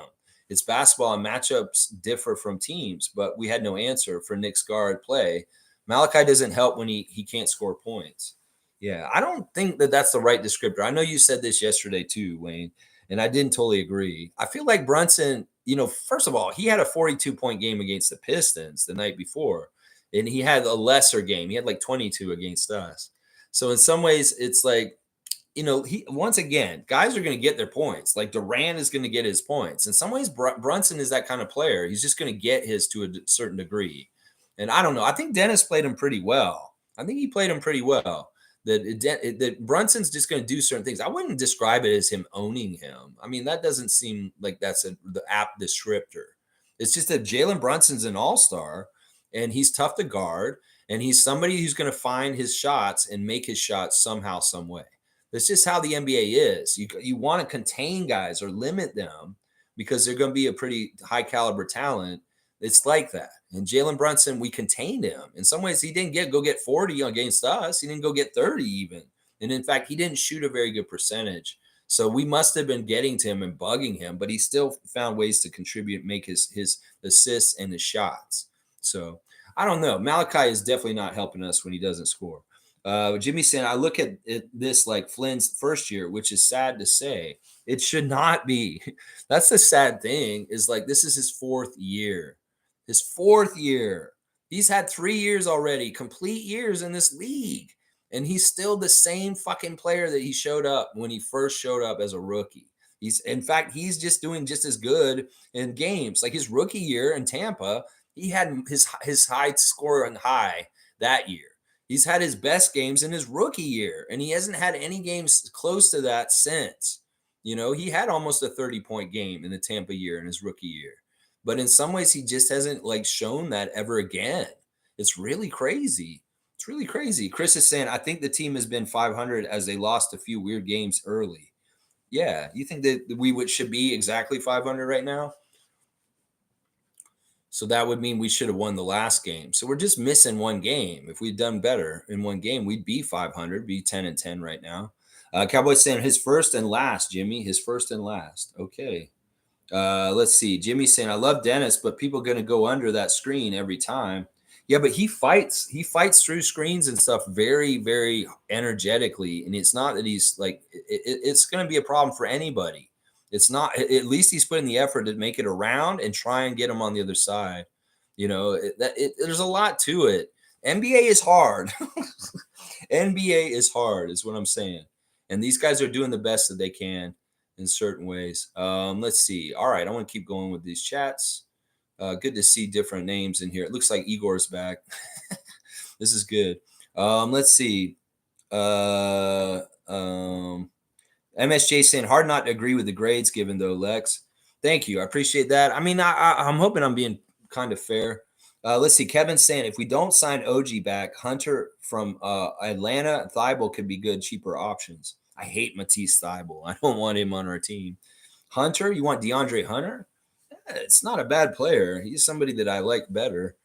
S1: It's basketball and matchups differ from teams, but we had no answer for Nick's guard play. Malachi doesn't help when he can't score points. Yeah, I don't think that that's the right descriptor. I know you said this yesterday too, Wayne, and I didn't totally agree. I feel like Brunson, first of all, he had a 42-point game against the Pistons the night before, and he had a lesser game. He had like 22 against us. So in some ways, it's like, he once again, guys are going to get their points. Like Durant is going to get his points. In some ways, Brunson is that kind of player. He's just going to get his to a certain degree. And I don't know. I think Dennis played him pretty well. I think he played him pretty well. That Brunson's just going to do certain things. I wouldn't describe it as him owning him. I mean, that doesn't seem like that's the apt descriptor. It's just that Jalen Brunson's an all-star, and he's tough to guard, and he's somebody who's going to find his shots and make his shots somehow, some way. That's just how the NBA is. You want to contain guys or limit them because they're going to be a pretty high caliber talent. It's like that. And Jalen Brunson, we contained him. In some ways, he didn't go get 40 against us. He didn't go get 30 even. And in fact, he didn't shoot a very good percentage. So we must have been getting to him and bugging him, but he still found ways to contribute, make his assists and his shots. So I don't know. Malachi is definitely not helping us when he doesn't score. Jimmy saying, I look at this like Flynn's first year, which is sad to say. It should not be. That's the sad thing, is like this is his fourth year. His fourth year. He's had 3 years already, complete years in this league. And he's still the same fucking player that he showed up when he first showed up as a rookie. In fact, he's just doing just as good in games. Like his rookie year in Tampa, he had his high score and high that year. He's had his best games in his rookie year, and he hasn't had any games close to that since. He had almost a 30-point game in the Tampa year in his rookie year. But in some ways, he just hasn't like shown that ever again. It's really crazy. It's really crazy. Chris is saying, I think the team has been 500 as they lost a few weird games early. Yeah, you think that we should be exactly 500 right now? So that would mean we should have won the last game. So we're just missing one game. If we'd done better in one game, we'd be 500, be 10-10 right now. Cowboys saying his first and last, Jimmy, his first and last. Okay. Let's see. Jimmy saying, I love Dennis, but people are going to go under that screen every time. Yeah, but he fights through screens and stuff very, very energetically. And it's not that he's like, it's going to be a problem for anybody. It's not, at least he's putting the effort to make it around and try and get him on the other side. There's a lot to it. NBA is hard. NBA is hard is what I'm saying. And these guys are doing the best that they can in certain ways. Let's see. All right. I want to keep going with these chats. Good to see different names in here. It looks like Igor's back. This is good. Let's see. MSJ saying hard not to agree with the grades given though, Lex. Thank you. I appreciate that. I mean, I'm hoping I'm being kind of fair. Let's see. Kevin's saying if we don't sign OG back, Hunter from Atlanta and Thibault could be good, cheaper options. I hate Matisse Thybulle. I don't want him on our team. Hunter, you want DeAndre Hunter? It's not a bad player. He's somebody that I like better.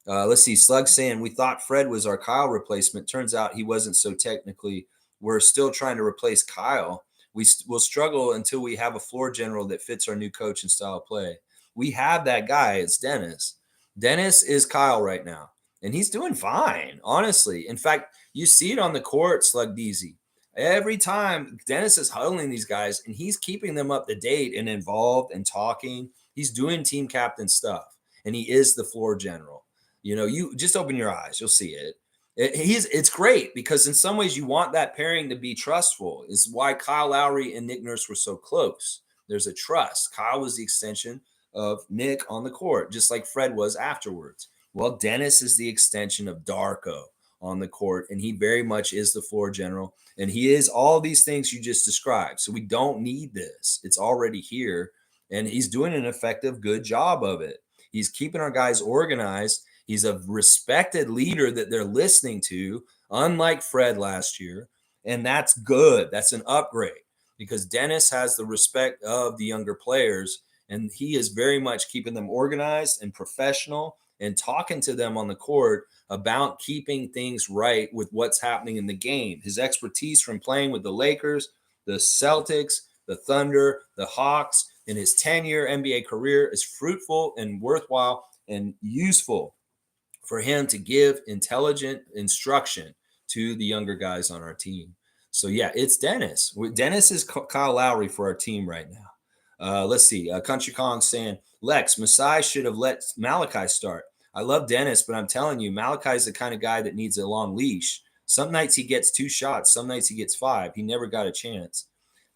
S1: Let's see. Slug saying we thought Fred was our Kyle replacement. Turns out he wasn't so technically. We're still trying to replace Kyle. We will struggle until we have a floor general that fits our new coach and style of play. We have that guy. It's Dennis. Dennis is Kyle right now, and he's doing fine, honestly. In fact, you see it on the court, Slug DZ. Every time Dennis is huddling these guys, and he's keeping them up to date and involved and talking. He's doing team captain stuff, and he is the floor general. You just open your eyes. You'll see it. It's great because in some ways you want that pairing to be trustful. Is why Kyle Lowry and Nick Nurse were so close. There's a trust. Kyle was the extension of Nick on the court, just like Fred was afterwards. Well, Dennis is the extension of Darko on the court, and he very much is the floor general, and he is all these things you just described. So we don't need this. It's already here, and he's doing an effective, good job of it. He's keeping our guys organized. He's a respected leader that they're listening to, unlike Fred last year. And that's good. That's an upgrade because Dennis has the respect of the younger players, and he is very much keeping them organized and professional and talking to them on the court about keeping things right with what's happening in the game. His expertise from playing with the Lakers, the Celtics, the Thunder, the Hawks in his 10-year NBA career is fruitful and worthwhile and useful for him to give intelligent instruction to the younger guys on our team. So yeah, it's Dennis. Dennis is Kyle Lowry for our team right now. Let's see. Country Kong saying, Lex, Masai should have let Malachi start. I love Dennis, but I'm telling you, Malachi's the kind of guy that needs a long leash. Some nights he gets 2 shots. Some nights he gets 5. He never got a chance.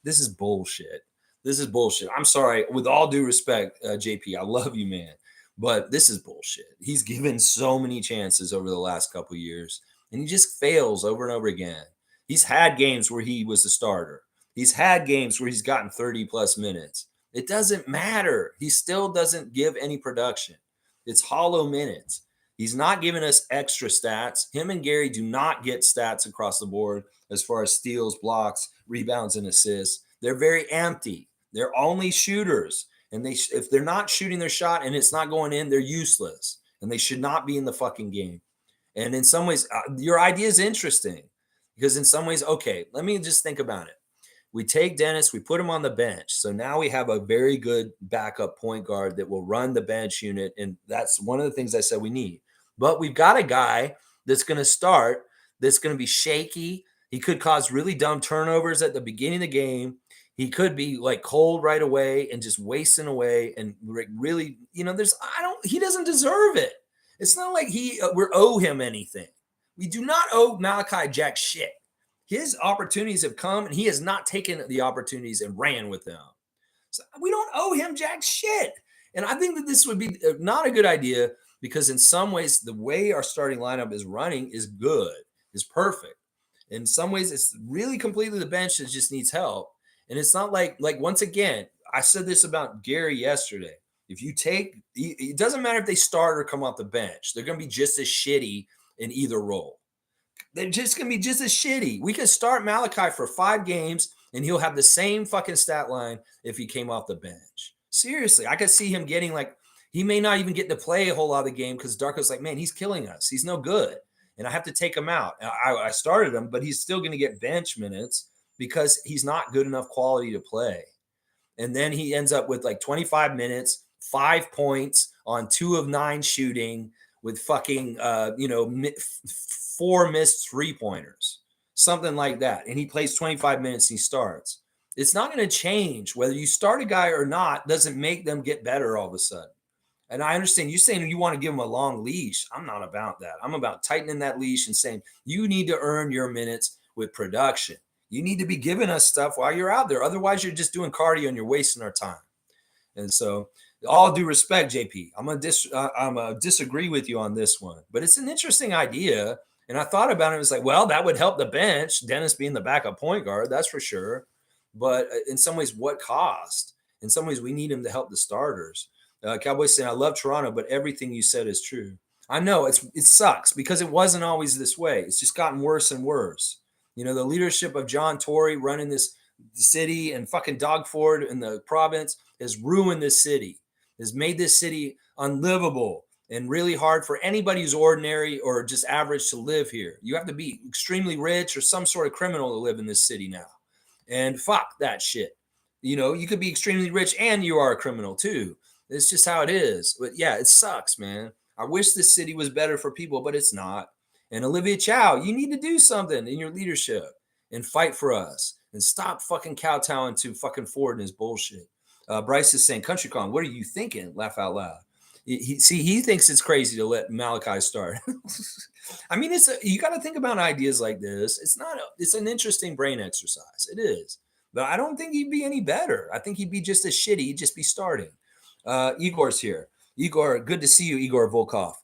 S1: This is bullshit. This is bullshit. I'm sorry. With all due respect, JP, I love you, man. But this is bullshit. He's given so many chances over the last couple of years, and he just fails over and over again. He's had games where he was a starter. He's had games where he's gotten 30-plus minutes. It doesn't matter. He still doesn't give any production. It's hollow minutes. He's not giving us extra stats. Him and Gary do not get stats across the board as far as steals, blocks, rebounds, and assists. They're very empty. They're only shooters. And if they're not shooting their shot and it's not going in, they're useless. And they should not be in the fucking game. And in some ways, your idea is interesting because in some ways, okay, let me just think about it. We take Dennis, we put him on the bench. So now we have a very good backup point guard that will run the bench unit. And that's one of the things I said we need. But we've got a guy that's going to start, that's going to be shaky. He could cause really dumb turnovers at the beginning of the game. He could be like cold right away and just wasting away. And really, he doesn't deserve it. It's not like we owe him anything. We do not owe Malachi jack shit. His opportunities have come, and he has not taken the opportunities and ran with them. So we don't owe him jack shit. And I think that this would be not a good idea because in some ways, the way our starting lineup is running is good, is perfect. In some ways, it's really completely the bench that just needs help. And it's not like once again, I said this about Gary yesterday. If you take, it doesn't matter if they start or come off the bench. They're going to be just as shitty in either role. They're just going to be just as shitty. We can start Malachi for 5 games and he'll have the same fucking stat line if he came off the bench. Seriously, I could see him getting he may not even get to play a whole lot of the game because Darko's like, man, he's killing us. He's no good. And I have to take him out. I started him, but he's still going to get bench minutes because he's not good enough quality to play. And then he ends up with 25 minutes, 5 points on 2 of 9 shooting with fucking, 4 missed 3-pointers, something like that. And he plays 25 minutes and he starts. It's not going to change. Whether you start a guy or not doesn't make them get better all of a sudden. And I understand you saying you want to give him a long leash. I'm not about that. I'm about tightening that leash and saying you need to earn your minutes with production. You need to be giving us stuff while you're out there. Otherwise, you're just doing cardio and you're wasting our time. And so, all due respect, JP, I'm gonna disagree with you on this one. But it's an interesting idea. And I thought about it. It was like, well, that would help the bench. Dennis being the backup point guard, that's for sure. But in some ways, what cost? In some ways, we need him to help the starters. Cowboys saying, I love Toronto, but everything you said is true. I know it sucks because it wasn't always this way. It's just gotten worse and worse. You know, the leadership of John Tory running this city and fucking Doug Ford in the province has ruined this city, has made this city unlivable and really hard for anybody who's ordinary or just average to live here. You have to be extremely rich or some sort of criminal to live in this city now. And fuck that shit. You know, you could be extremely rich and you are a criminal too. It's just how it is. But yeah, it sucks, man. I wish this city was better for people, but it's not. And Olivia Chow, you need to do something in your leadership and fight for us and stop fucking kowtowing to fucking Ford and his bullshit. Bryce is saying, Country Con, what are you thinking? Laugh out loud. He thinks it's crazy to let Malachi start. I mean, you got to think about ideas like this. It's an interesting brain exercise. It is. But I don't think he'd be any better. I think he'd be just as shitty. He'd just be starting. Igor's here. Igor, good to see you, Igor Volkov.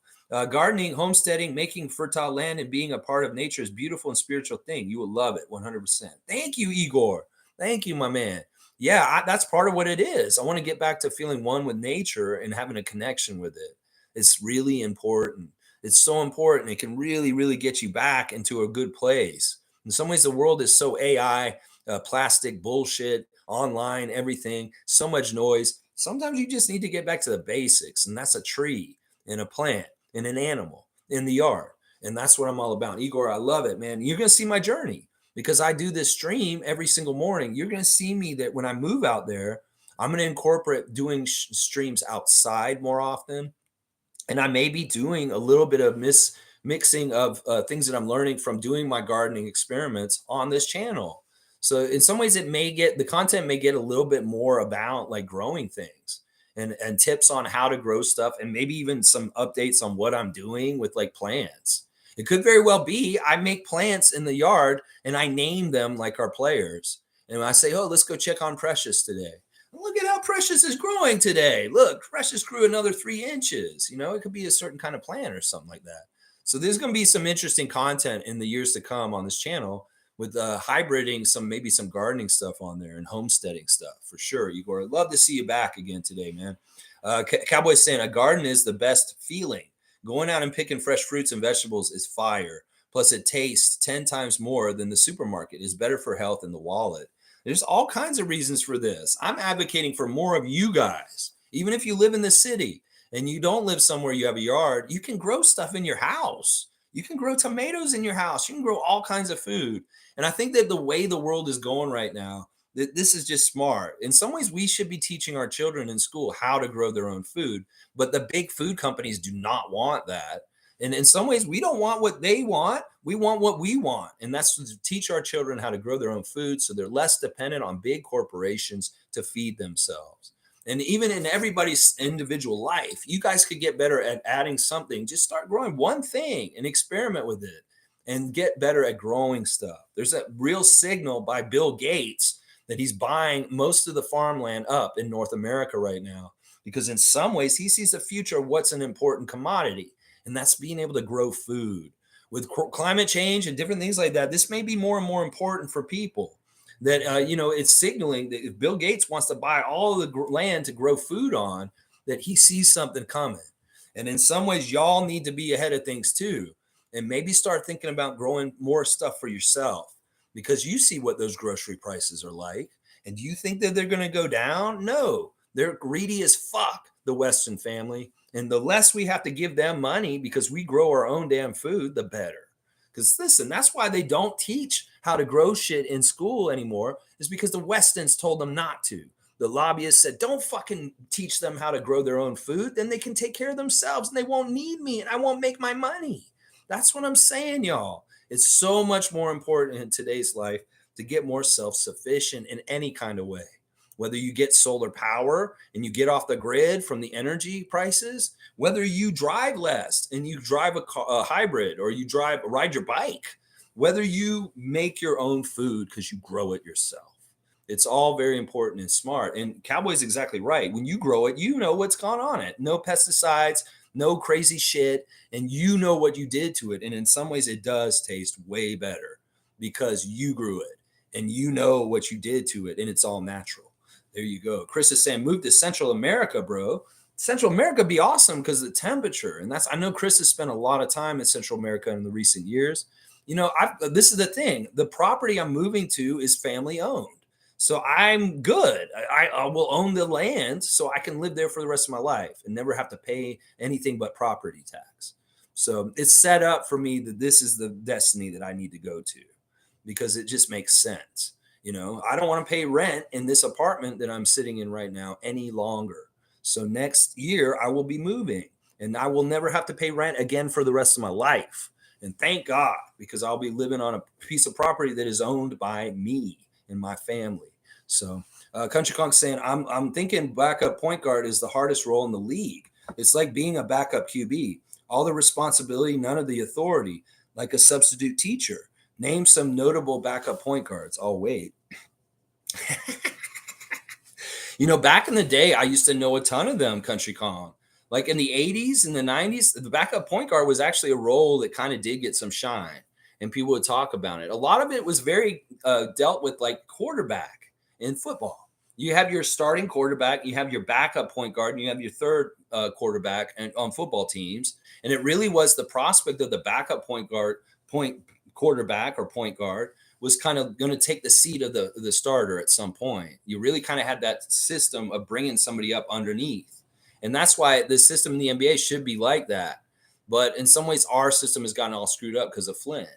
S1: Gardening, homesteading, making fertile land, and being a part of nature is a beautiful and spiritual thing. You will love it 100%. Thank you, Igor. Thank you, my man. Yeah, that's part of what it is. I want to get back to feeling one with nature and having a connection with it. It's really important. It's so important. It can really, really get you back into a good place. In some ways, the world is so AI, plastic bullshit, online, everything, so much noise. Sometimes you just need to get back to the basics, and that's a tree. and a plant and an animal in the yard. And that's what I'm all about. Igor, I love it, man. You're going to see my journey because I do this stream every single morning. You're going to see me that when I move out there, I'm going to incorporate doing streams outside more often. And I may be doing a little bit of mixing of things that I'm learning from doing my gardening experiments on this channel. So in some ways, the content may get a little bit more about like growing things and tips on how to grow stuff, and maybe even some updates on what I'm doing with like plants. It could very well be I make plants in the yard and I name them like our players. And I say, oh, let's go check on Precious today. Look at how Precious is growing today. Look, Precious grew another 3 inches. It could be a certain kind of plant or something like that. So there's going to be some interesting content in the years to come on this channel with hybriding maybe some gardening stuff on there and homesteading stuff for sure. Igor, I'd love to see you back again today, man. Cowboy's saying a garden is the best feeling. Going out and picking fresh fruits and vegetables is fire. Plus, it tastes 10 times more than the supermarket. It's better for health and the wallet. There's all kinds of reasons for this. I'm advocating for more of you guys. Even if you live in the city and you don't live somewhere you have a yard, you can grow stuff in your house. You can grow tomatoes in your house. You can grow all kinds of food. And I think that the way the world is going right now, that this is just smart. In some ways, we should be teaching our children in school how to grow their own food, but the big food companies do not want that. And in some ways, we don't want what they want. We want what we want. And that's to teach our children how to grow their own food so they're less dependent on big corporations to feed themselves. And even in everybody's individual life, you guys could get better at adding something. Just start growing one thing and experiment with it and get better at growing stuff. There's a real signal by Bill Gates that he's buying most of the farmland up in North America right now, because in some ways he sees the future of what's an important commodity, and that's being able to grow food. With climate change and different things like that, this may be more and more important for people. That it's signaling that if Bill Gates wants to buy all of the land to grow food on, that he sees something coming. And in some ways, y'all need to be ahead of things too, and maybe start thinking about growing more stuff for yourself, because you see what those grocery prices are like. And do you think that they're going to go down? No, they're greedy as fuck, the Weston family. And the less we have to give them money because we grow our own damn food, the better. Because listen, that's why they don't teach how to grow shit in school anymore, is because the Westons told them not to. The lobbyists said, don't fucking teach them how to grow their own food. Then they can take care of themselves and they won't need me and I won't make my money. That's what I'm saying, y'all. It's so much more important in today's life to get more self-sufficient in any kind of way. Whether you get solar power and you get off the grid from the energy prices, whether you drive less and you drive a hybrid, or you ride your bike, whether you make your own food because you grow it yourself. It's all very important and smart. And Cowboy's exactly right. When you grow it, you know what's gone on it. No pesticides, no crazy shit, and you know what you did to it. And in some ways, it does taste way better because you grew it and you know what you did to it, and it's all natural. There you go. Chris is saying, move to Central America, bro. Central America be awesome because of the temperature. And I know Chris has spent a lot of time in Central America in the recent years. This is the thing. The property I'm moving to is family owned. So I'm good. I will own the land so I can live there for the rest of my life and never have to pay anything but property tax. So it's set up for me that this is the destiny that I need to go to, because it just makes sense. I don't want to pay rent in this apartment that I'm sitting in right now any longer. So next year I will be moving and I will never have to pay rent again for the rest of my life. And thank God, because I'll be living on a piece of property that is owned by me and my family. So Country Kong's saying, I'm thinking backup point guard is the hardest role in the league. It's like being a backup QB. All the responsibility, none of the authority, like a substitute teacher. Name some notable backup point guards. I'll wait. Back in the day, I used to know a ton of them, Country Kong. Like in the 80s and the 90s, the backup point guard was actually a role that kind of did get some shine, and people would talk about it. A lot of it was very dealt with like quarterback in football. You have your starting quarterback, you have your backup point guard, and you have your third quarterback on football teams. And it really was the prospect of the backup quarterback or point guard was kind of going to take the seat of the starter at some point. You really kind of had that system of bringing somebody up underneath. And that's why the system in the NBA should be like that. But in some ways, our system has gotten all screwed up because of Flynn.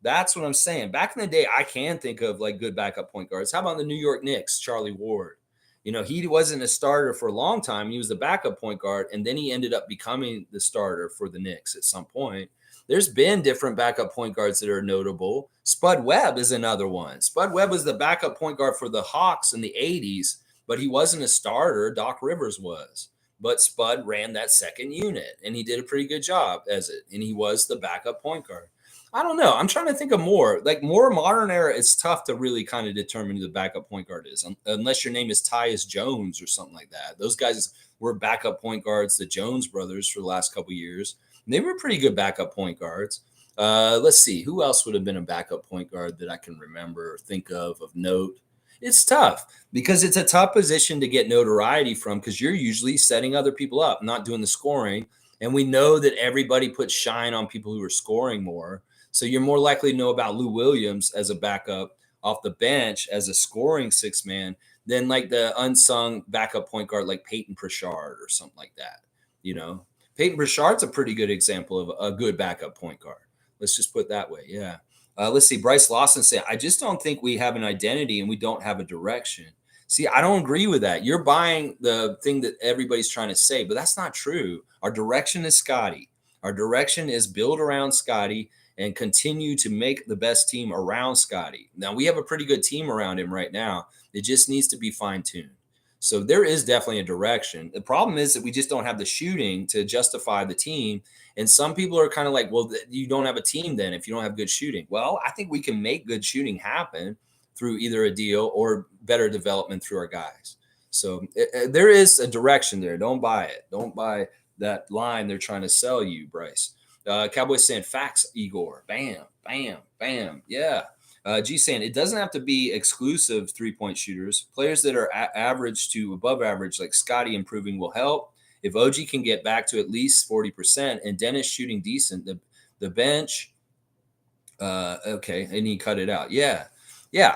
S1: That's what I'm saying. Back in the day, I can think of like good backup point guards. How about the New York Knicks, Charlie Ward? He wasn't a starter for a long time. He was the backup point guard, and then he ended up becoming the starter for the Knicks at some point. There's been different backup point guards that are notable. Spud Webb is another one. Spud Webb was the backup point guard for the Hawks in the 80s, but he wasn't a starter. Doc Rivers was. But Spud ran that second unit, and he did a pretty good job as it, and he was the backup point guard. I don't know. I'm trying to think of more. Like more modern era, it's tough to really kind of determine who the backup point guard is, unless your name is Tyus Jones or something like that. Those guys were backup point guards, the Jones brothers, for the last couple of years. And they were pretty good backup point guards. Let's see. Who else would have been a backup point guard that I can remember or think of note? It's tough because it's a tough position to get notoriety from because you're usually setting other people up, not doing the scoring. And we know that everybody puts shine on people who are scoring more. So you're more likely to know about Lou Williams as a backup off the bench as a scoring six man than like the unsung backup point guard like Peyton Pritchard or something like that. Peyton Pritchard's a pretty good example of a good backup point guard. Let's just put it that way. Yeah. Let's see. Bryce Lawson said, I just don't think we have an identity and we don't have a direction. See, I don't agree with that. You're buying the thing that everybody's trying to say, but that's not true. Our direction is Scotty. Our direction is build around Scotty and continue to make the best team around Scotty. Now, we have a pretty good team around him right now. It just needs to be fine-tuned. So there is definitely a direction. The problem is that we just don't have the shooting to justify the team. And some people are kind of like, well, you don't have a team then if you don't have good shooting. Well, I think we can make good shooting happen through either a deal or better development through our guys. So there is a direction there. Don't buy it. Don't buy that line they're trying to sell you, Bryce. Cowboys saying facts, Igor. Bam, bam, bam. Yeah. G saying it doesn't have to be exclusive 3-point shooters. Players that are average to above average, like Scotty, improving will help. If OG can get back to at least 40% and Dennis shooting decent, the bench, okay, and he cut it out. Yeah.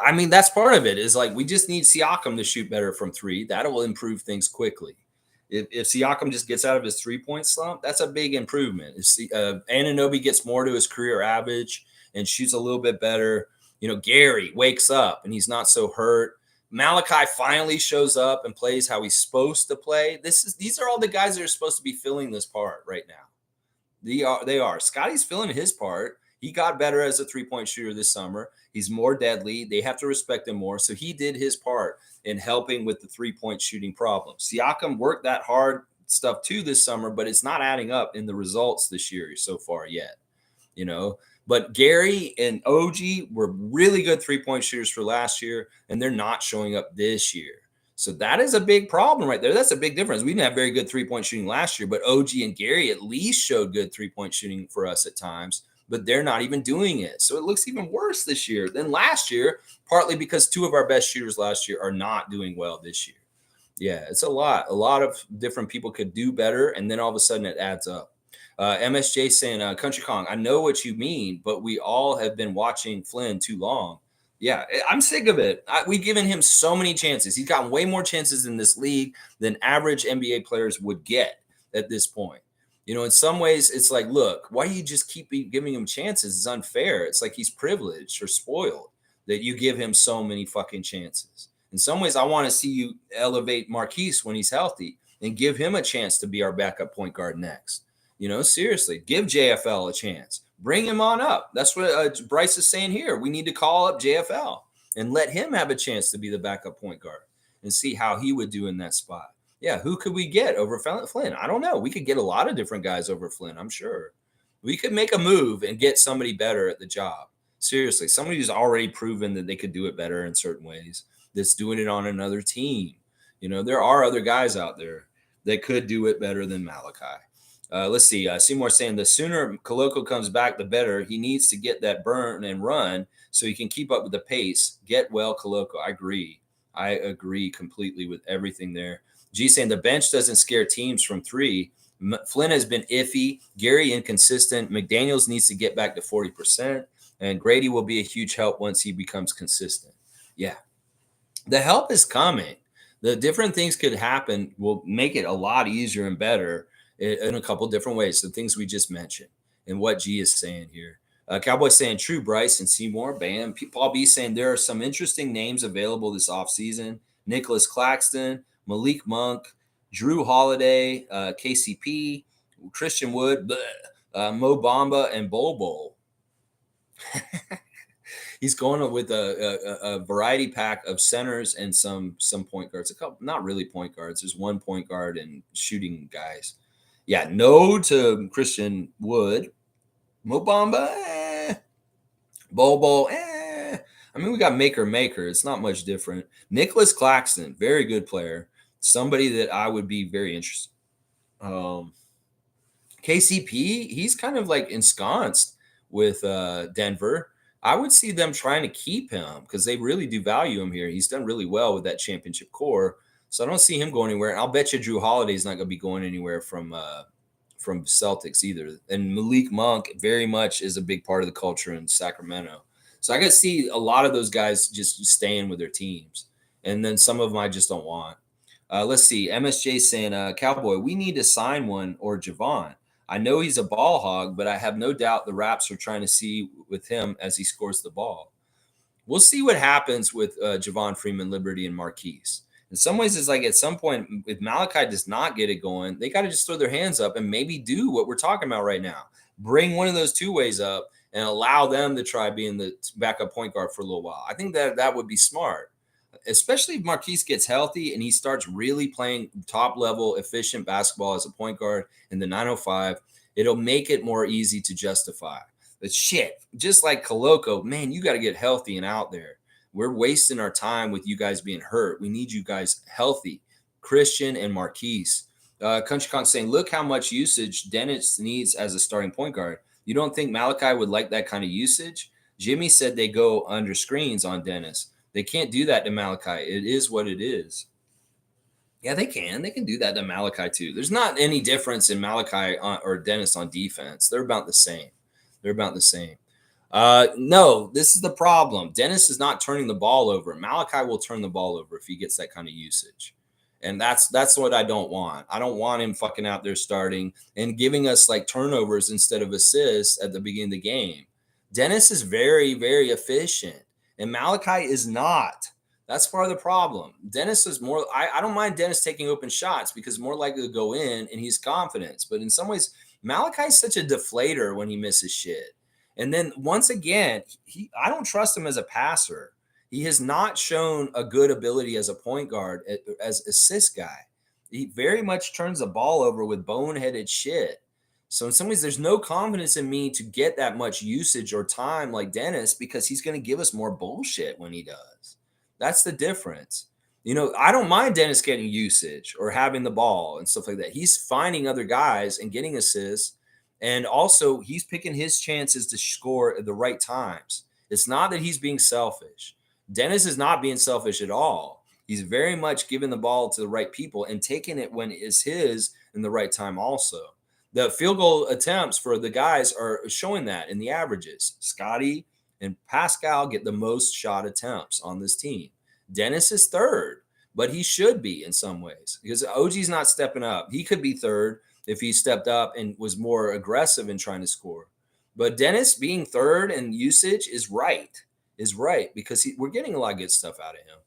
S1: I mean, that's part of it is like we just need Siakam to shoot better from three. That will improve things quickly. If Siakam just gets out of his 3-point slump, that's a big improvement. If Anunoby gets more to his career average and shoots a little bit better, Gary wakes up and he's not so hurt. Malachi finally shows up and plays how he's supposed to play. These are all the guys that are supposed to be filling this part right now. They are. Scotty's filling his part. He got better as a 3-point shooter this summer. He's more deadly. They have to respect him more. So he did his part in helping with the 3-point shooting problem. Siakam worked that hard stuff too this summer, but it's not adding up in the results this year so far yet. But Gary and OG were really good 3-point shooters for last year, and they're not showing up this year. So that is a big problem right there. That's a big difference. We didn't have very good 3-point shooting last year, but OG and Gary at least showed good 3-point shooting for us at times, but they're not even doing it. So it looks even worse this year than last year, partly because two of our best shooters last year are not doing well this year. Yeah, it's a lot. A lot of different people could do better, and then all of a sudden it adds up. MSJ saying, Country Kong, I know what you mean, but we all have been watching Flynn too long. Yeah, I'm sick of it. We've given him so many chances. He's gotten way more chances in this league than average NBA players would get at this point. In some ways, it's like, look, why do you just keep giving him chances? It's unfair. It's like he's privileged or spoiled that you give him so many fucking chances. In some ways, I want to see you elevate Marquise when he's healthy and give him a chance to be our backup point guard next. Seriously, give JFL a chance. Bring him on up. That's what Bryce is saying here. We need to call up JFL and let him have a chance to be the backup point guard and see how he would do in that spot. Yeah, who could we get over Flynn? I don't know. We could get a lot of different guys over Flynn, I'm sure. We could make a move and get somebody better at the job. Seriously, somebody who's already proven that they could do it better in certain ways, that's doing it on another team. There are other guys out there that could do it better than Malachi. Let's see. Seymour saying the sooner Koloko comes back, the better. He needs to get that burn and run so he can keep up with the pace. Get well, Koloko. I agree completely with everything there. G saying the bench doesn't scare teams from three. Flynn has been iffy. Gary inconsistent. McDaniels needs to get back to 40%. And Grady will be a huge help once he becomes consistent. Yeah. The help is coming. The different things could happen will make it a lot easier and better in a couple different ways. The things we just mentioned and what G is saying here. Cowboy saying true, Bryce and Seymour. Bam. Paul B saying there are some interesting names available this offseason. Nicholas Claxton, Malik Monk, Drew Holiday, KCP, Christian Wood, Mo Bamba, and Bol Bol. He's going with a variety pack of centers and some point guards. A couple, not really point guards. There's one point guard and shooting guys. Yeah, no to Christian Wood, Mo Bamba, Bol. I mean, we got Maker. It's not much different. Nicholas Claxton, very good player. Somebody that I would be very interested. KCP, he's kind of like ensconced with Denver. I would see them trying to keep him because they really do value him here. He's done really well with that championship core. So I don't see him going anywhere. And I'll bet you Drew Holiday is not going to be going anywhere from Celtics either. And Malik Monk very much is a big part of the culture in Sacramento. So I got to see a lot of those guys just staying with their teams. And then some of them I just don't want. Let's see. MSJ saying, Cowboy, we need to sign one or Javon. I know he's a ball hog, but I have no doubt the Raps are trying to see with him as he scores the ball. We'll see what happens with Javon Freeman, Liberty, and Marquise. In some ways, it's like at some point, if Malachi does not get it going, they got to just throw their hands up and maybe do what we're talking about right now. Bring one of those two ways up and allow them to try being the backup point guard for a little while. I think that would be smart, especially if Marquise gets healthy and he starts really playing top level, efficient basketball as a point guard in the 905. It'll make it more easy to justify. But shit, just like Koloko, man, you got to get healthy and out there. We're wasting our time with you guys being hurt. We need you guys healthy. Christian and Marquise. Country Con saying, look how much usage Dennis needs as a starting point guard. You don't think Malachi would like that kind of usage? Jimmy said they go under screens on Dennis. They can't do that to Malachi. It is what it is. Yeah, they can. They can do that to Malachi too. There's not any difference in Malachi or Dennis on defense. They're about the same. No, this is the problem. Dennis is not turning the ball over. Malachi will turn the ball over if he gets that kind of usage. And that's what I don't want. I don't want him fucking out there starting and giving us like turnovers instead of assists at the beginning of the game. Dennis is very, very efficient, and Malachi is not. That's part of the problem. Dennis is more. I don't mind Dennis taking open shots because more likely to go in, and he's confident. But in some ways, Malachi is such a deflator when he misses shit. And then once again, I don't trust him as a passer. He has not shown a good ability as a point guard, as assist guy. He very much turns the ball over with boneheaded shit. So in some ways, there's no confidence in me to get that much usage or time like Dennis because he's going to give us more bullshit when he does. That's the difference. You know, I don't mind Dennis getting usage or having the ball and stuff like that. He's finding other guys and getting assists. And also, he's picking his chances to score at the right times. It's not that he's being selfish. Dennis is not being selfish at all. He's very much giving the ball to the right people and taking it when it's his in the right time also. The field goal attempts for the guys are showing that in the averages. Scotty and Pascal get the most shot attempts on this team. Dennis is third, but he should be in some ways because OG's not stepping up. He could be third if he stepped up and was more aggressive in trying to score. But Dennis being third in usage is right because we're getting a lot of good stuff out of him.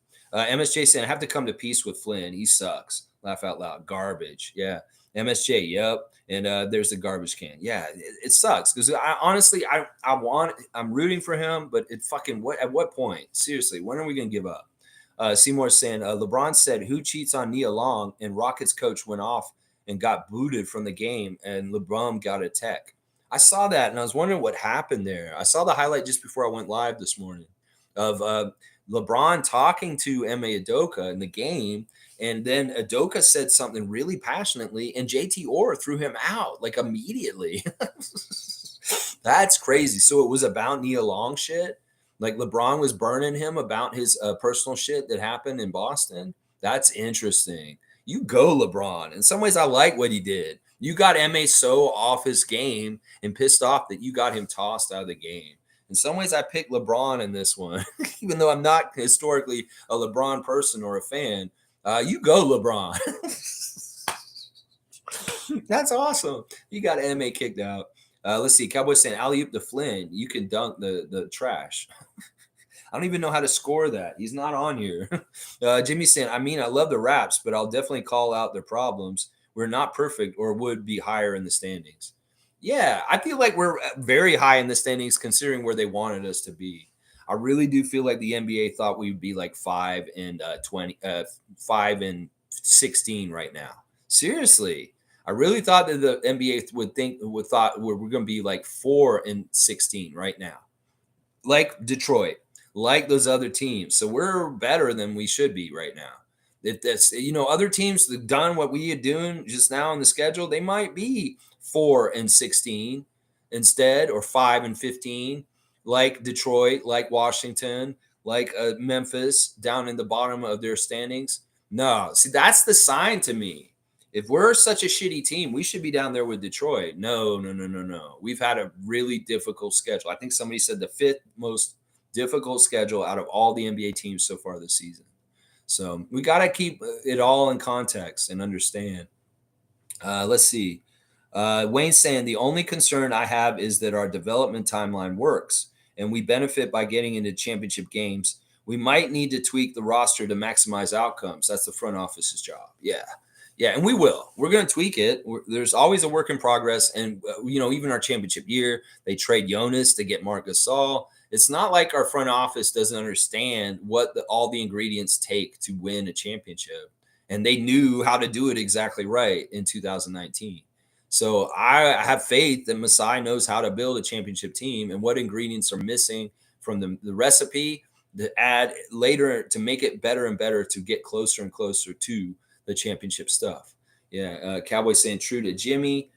S1: MSJ saying, I have to come to peace with Flynn. He sucks. Laugh out loud. Garbage. Yeah. MSJ. Yep. And there's the garbage can. Yeah, it sucks because I'm rooting for him, but it fucking at what point? Seriously, when are we gonna give up? Seymour saying LeBron said who cheats on Nia Long, and Rockets coach went off and got booted from the game, and LeBron got a tech. I saw that and I was wondering what happened there. I saw the highlight just before I went live this morning of LeBron talking to Ime Udoka in the game. And then Udoka said something really passionately, and JT Orr threw him out like immediately. That's crazy. So it was about Nia Long shit. Like LeBron was burning him about his personal shit that happened in Boston. That's interesting. You go, LeBron. In some ways, I like what he did. You got MA so off his game and pissed off that you got him tossed out of the game. In some ways, I picked LeBron in this one, even though I'm not historically a LeBron person or a fan. You go, LeBron. That's awesome. You got anime kicked out. Let's see. Cowboys saying alley oop to Flynn. You can dunk the trash. I don't even know how to score that. He's not on here. Jimmy saying, I mean, I love the Raps, but I'll definitely call out their problems. We're not perfect or would be higher in the standings. Yeah, I feel like we're very high in the standings considering where they wanted us to be. I really do feel like the NBA thought we'd be like 5-16 right now. Seriously, I really thought that the NBA would thought we're going to be like 4-16 right now, like Detroit, like those other teams. So we're better than we should be right now. If that's other teams that done what we are doing just now on the schedule, they might be 4-16 instead, or 5-15, like Detroit, like Washington, like Memphis, down in the bottom of their standings. No, see, that's the sign to me. If we're such a shitty team, we should be down there with Detroit. No, no, no, no, no. We've had a really difficult schedule. I think somebody said the fifth most difficult schedule out of all the NBA teams so far this season. So we got to keep it all in context and understand. Let's see. Wayne saying the only concern I have is that our development timeline works and we benefit by getting into championship games. We might need to tweak the roster to maximize outcomes. That's the front office's job. Yeah. Yeah, and we will. We're going to tweak it. There's always a work in progress. And, even our championship year, they trade Jonas to get Marc Gasol. It's not like our front office doesn't understand what all the ingredients take to win a championship. And they knew how to do it exactly right in 2019. So I have faith that Masai knows how to build a championship team and what ingredients are missing from the recipe to add later to make it better and better to get closer and closer to the championship stuff. Yeah. Cowboy saying true to Jimmy.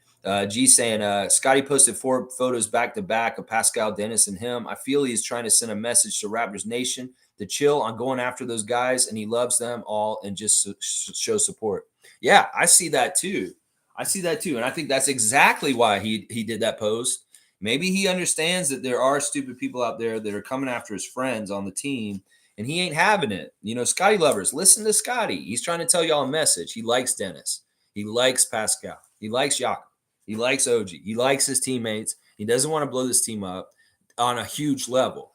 S1: G saying Scotty posted 4 photos back to back of Pascal, Dennis, and him. I feel he's trying to send a message to Raptors Nation to chill on going after those guys, and he loves them all and just show support. Yeah, I see that too. And I think that's exactly why he did that post. Maybe he understands that there are stupid people out there that are coming after his friends on the team, and he ain't having it. Scotty lovers, listen to Scotty. He's trying to tell y'all a message. He likes Dennis. He likes Pascal. He likes Jakob. He likes OG. He likes his teammates. He doesn't want to blow this team up on a huge level.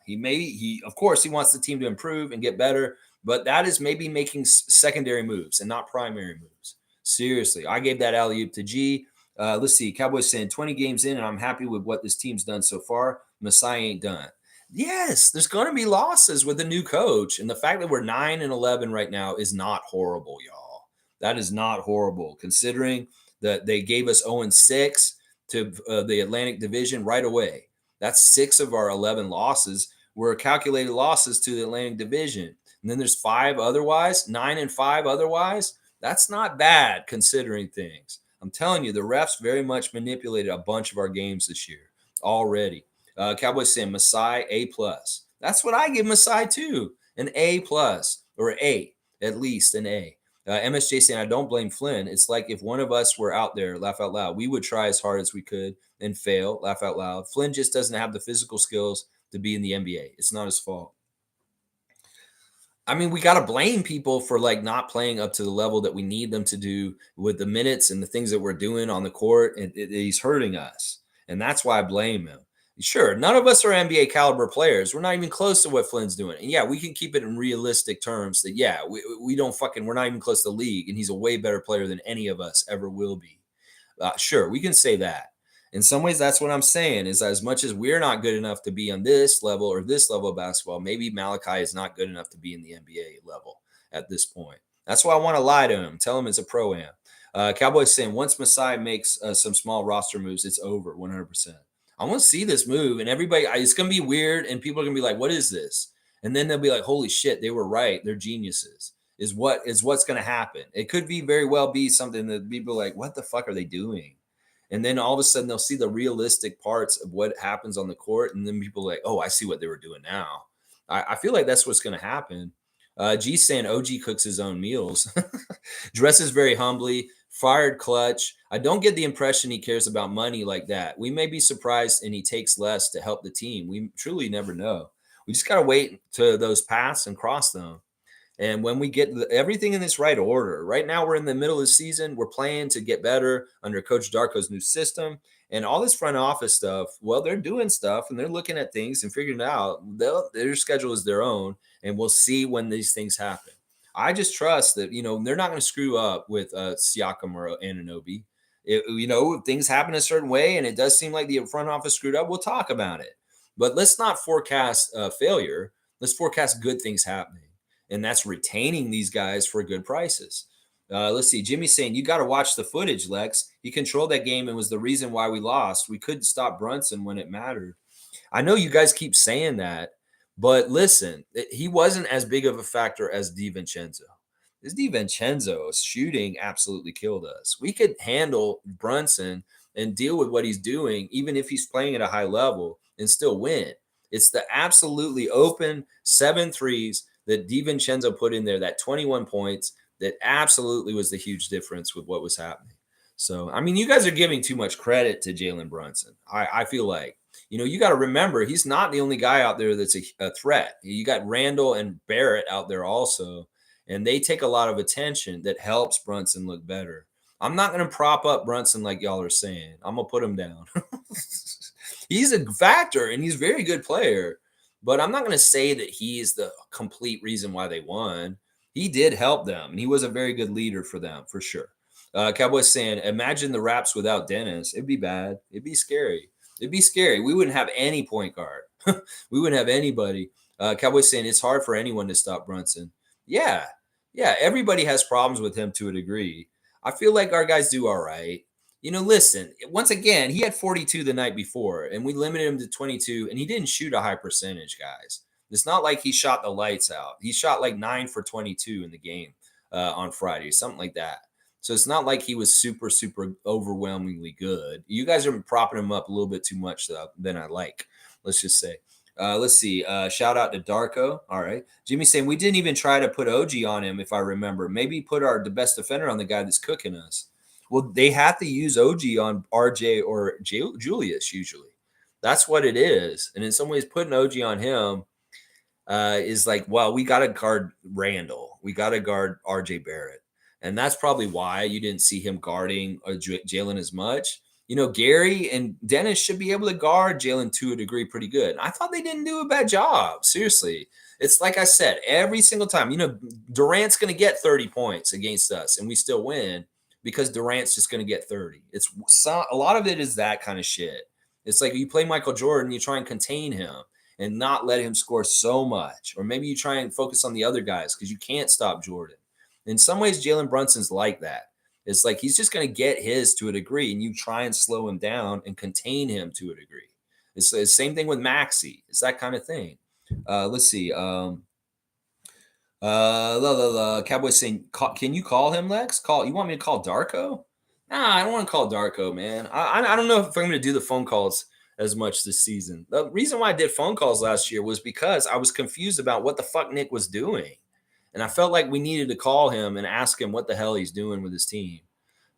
S1: Of course, he wants the team to improve and get better, but that is maybe making secondary moves and not primary moves. Seriously, I gave that alley-oop to G. Let's see. Cowboys saying 20 games in, and I'm happy with what this team's done so far. Masai ain't done. Yes, there's going to be losses with a new coach. And the fact that we're 9-11 right now is not horrible, y'all. That is not horrible, considering that they gave us 0-6 to the Atlantic Division right away. That's 6 of our 11 losses were calculated losses to the Atlantic Division. And then there's 5 otherwise, 9-5 otherwise. That's not bad considering things. I'm telling you, the refs very much manipulated a bunch of our games this year already. Cowboys saying Masai A+. That's what I give Masai too. An A+, or A, at least an A. MSJ saying, I don't blame Flynn. It's like if one of us were out there, laugh out loud, we would try as hard as we could and fail, laugh out loud. Flynn just doesn't have the physical skills to be in the NBA. It's not his fault. I mean, we got to blame people for not playing up to the level that we need them to do with the minutes and the things that we're doing on the court. And he's hurting us. And that's why I blame him. Sure, none of us are NBA caliber players. We're not even close to what Flynn's doing. And yeah, we can keep it in realistic terms that, yeah, we're not even close to the league. And he's a way better player than any of us ever will be. Sure, we can say that. In some ways, that's what I'm saying is as much as we're not good enough to be on this level or this level of basketball, maybe Malachi is not good enough to be in the NBA level at this point. That's why I want to lie to him. Tell him it's a pro-am. Cowboys saying once Masai makes some small roster moves, it's over 100%. I want to see this move, and everybody, it's going to be weird, and people are going to be like, what is this? And then they'll be like, holy shit, they were right. They're geniuses is what's going to happen. It could be very well be something that people are like, what the fuck are they doing? And then all of a sudden they'll see the realistic parts of what happens on the court. And then people are like, oh, I see what they were doing now. I feel like that's what's going to happen. G's saying OG cooks his own meals, dresses very humbly, fired clutch. I don't get the impression he cares about money like that. We may be surprised and he takes less to help the team. We truly never know. We just got to wait to those paths and cross them. And when we get everything in this right order, right now we're in the middle of the season. We're playing to get better under Coach Darko's new system. And all this front office stuff, well, they're doing stuff and they're looking at things and figuring it out. Their schedule is their own, and we'll see when these things happen. I just trust that, they're not going to screw up with Siakam or Anunoby. If things happen a certain way and it does seem like the front office screwed up, we'll talk about it. But let's not forecast failure. Let's forecast good things happening. And that's retaining these guys for good prices. Let's see. Jimmy's saying, you got to watch the footage, Lex. He controlled that game and was the reason why we lost. We couldn't stop Brunson when it mattered. I know you guys keep saying that, but listen, he wasn't as big of a factor as DiVincenzo. This DiVincenzo's shooting absolutely killed us. We could handle Brunson and deal with what he's doing, even if he's playing at a high level, and still win. It's the absolutely open 7 threes that DiVincenzo put in there, that 21 points, that absolutely was the huge difference with what was happening. So, I mean, you guys are giving too much credit to Jalen Brunson. I feel like, you got to remember, he's not the only guy out there that's a threat. You got Randall and Barrett out there also, and they take a lot of attention that helps Brunson look better. I'm not going to prop up Brunson like y'all are saying. I'm going to put him down. He's a factor, and he's a very good player, but I'm not going to say that he is the complete reason why they won. He did help them, and he was a very good leader for them, for sure. Cowboys saying, imagine the Raps without Dennis. It'd be bad. It'd be scary. It'd be scary. We wouldn't have any point guard. We wouldn't have anybody. Cowboys saying it's hard for anyone to stop Brunson. Yeah. Everybody has problems with him to a degree. I feel like our guys do all right. Listen, once again, he had 42 the night before, and we limited him to 22, and he didn't shoot a high percentage, guys. It's not like he shot the lights out. He shot like 9 for 22 in the game on Friday, something like that. So it's not like he was super, super overwhelmingly good. You guys are propping him up a little bit too much than I like. Let's just say. Let's see. Shout out to Darko. All right. Jimmy saying we didn't even try to put OG on him, if I remember. Maybe put the best defender on the guy that's cooking us. Well, they have to use OG on RJ or Julius usually. That's what it is. And in some ways, putting OG on him is like, well, we got to guard Randall. We got to guard RJ Barrett. And that's probably why you didn't see him guarding Jalen as much. Gary and Dennis should be able to guard Jalen to a degree pretty good. And I thought they didn't do a bad job. Seriously. It's like I said, every single time, Durant's going to get 30 points against us and we still win because Durant's just going to get 30. A lot of it is that kind of shit. It's like you play Michael Jordan, you try and contain him and not let him score so much. Or maybe you try and focus on the other guys because you can't stop Jordan. In some ways, Jalen Brunson's like that. It's like he's just going to get his to a degree, and you try and slow him down and contain him to a degree. It's the same thing with Maxey. It's that kind of thing. Let's see. Cowboys saying, can you call him, Lex? You want me to call Darko? Nah, I don't want to call Darko, man. I don't know if I'm going to do the phone calls as much this season. The reason why I did phone calls last year was because I was confused about what the fuck Nick was doing. And I felt like we needed to call him and ask him what the hell he's doing with his team.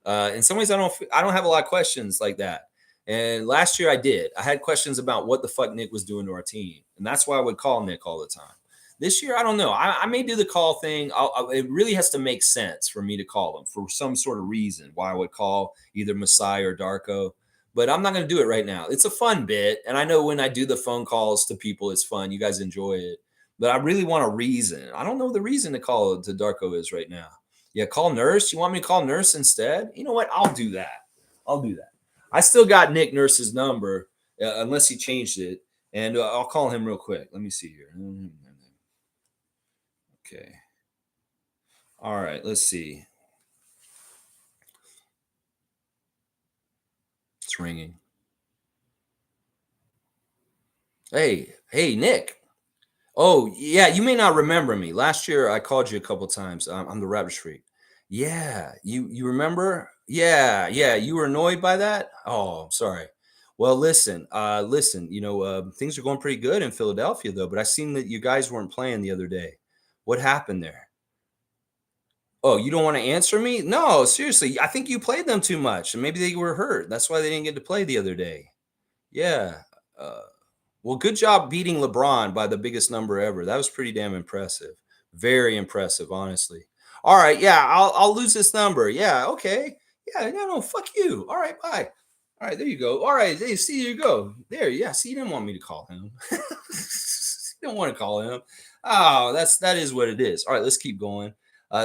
S1: In some ways, I don't have a lot of questions like that. And last year I did. I had questions about what the fuck Nick was doing to our team. And that's why I would call Nick all the time. This year, I don't know. I may do the call thing. It really has to make sense for me to call him for some sort of reason why I would call either Masai or Darko. But I'm not going to do it right now. It's a fun bit. And I know when I do the phone calls to people, it's fun. You guys enjoy it. But I really want a reason. I don't know the reason to call to Darko is right now. Yeah, call Nurse. You want me to call Nurse instead? You know what? I'll do that. I still got Nick Nurse's number, unless he changed it. And I'll call him real quick. Let me see here. Okay. All right. Let's see. It's ringing. Hey, Nick. Oh, yeah, you may not remember me. Last year, I called you a couple times. I'm the Raptors freak. Yeah, you remember? Yeah, you were annoyed by that? Oh, I'm sorry. Well, listen. Things are going pretty good in Philadelphia, though, but I seen that you guys weren't playing the other day. What happened there? Oh, you don't want to answer me? No, seriously. I think you played them too much, and maybe they were hurt. That's why they didn't get to play the other day. Yeah. Well, good job beating LeBron by the biggest number ever. That was pretty damn impressive. Very impressive, honestly. All right, yeah, I'll lose this number. Yeah, okay. Yeah, no, fuck you. All right, bye. All right, there you go. All right, hey, see, you go. There, yeah. See, you didn't want me to call him. You don't want to call him. Oh, that is what it is. All right, let's keep going.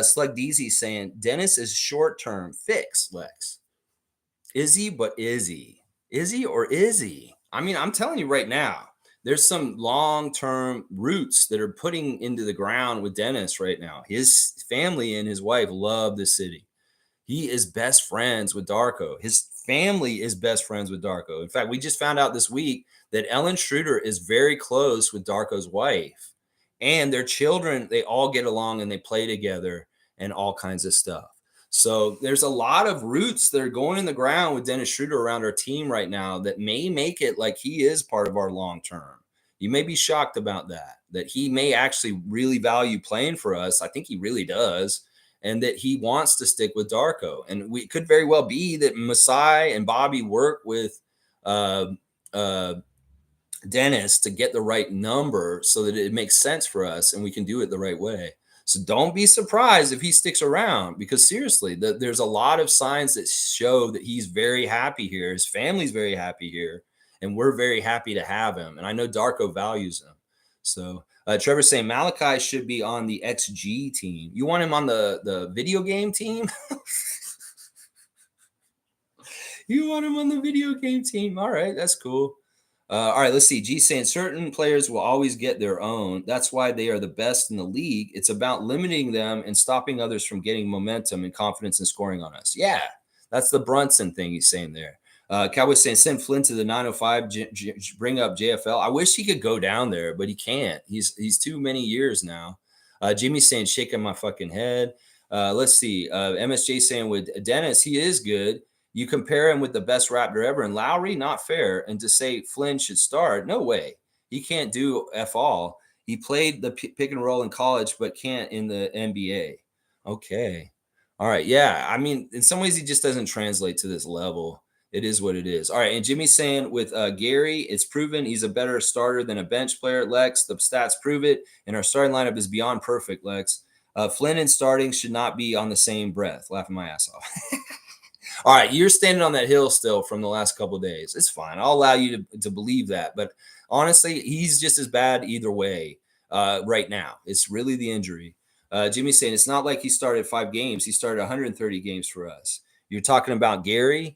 S1: Slug DZ saying Dennis is short term fix, Lex. Is he? But is he? Is he or is he? I mean, I'm telling you right now, there's some long term roots that are putting into the ground with Dennis right now. His family and his wife love the city. He is best friends with Darko. His family is best friends with Darko. In fact, we just found out this week that Ellen Schroeder is very close with Darko's wife, and their children, they all get along and they play together and all kinds of stuff. So there's a lot of roots that are going in the ground with Dennis Schroeder around our team right now that may make it like he is part of our long term. You may be shocked about that he may actually really value playing for us. I think he really does, and that he wants to stick with Darko. And we could very well be that Masai and Bobby work with uh, uh, Dennis to get the right number so that it makes sense for us and we can do it the right way. So don't be surprised if he sticks around, because seriously, there's a lot of signs that show that he's very happy here. His family's very happy here, and we're very happy to have him. And I know Darko values him. So Trevor's saying Malachi should be on the XG team. You want him on the video game team? You want him on the video game team? All right, that's cool. All right, let's see. G saying certain players will always get their own. That's why they are the best in the league. It's about limiting them and stopping others from getting momentum and confidence in scoring on us. Yeah, that's the Brunson thing he's saying there. Cowboys saying send Flynn to the 905, bring up JFL. I wish he could go down there, but he can't. He's too many years now. Jimmy's saying shaking my fucking head. Let's see. MSJ saying with Dennis, he is good. You compare him with the best Raptor ever, and Lowry, not fair. And to say Flynn should start, no way. He can't do F all. He played the pick and roll in college, but can't in the NBA. Okay. All right. Yeah. I mean, in some ways, he just doesn't translate to this level. It is what it is. All right. And Jimmy's saying with Gary, it's proven he's a better starter than a bench player. Lex, the stats prove it. And our starting lineup is beyond perfect, Lex. Flynn and starting should not be on the same breath. Laughing my ass off. All right, you're standing on that hill still from the last couple of days. It's fine. I'll allow you to believe that. But honestly, he's just as bad either way right now. It's really the injury. Jimmy's saying it's not like he started 5 games. He started 130 games for us. You're talking about Gary.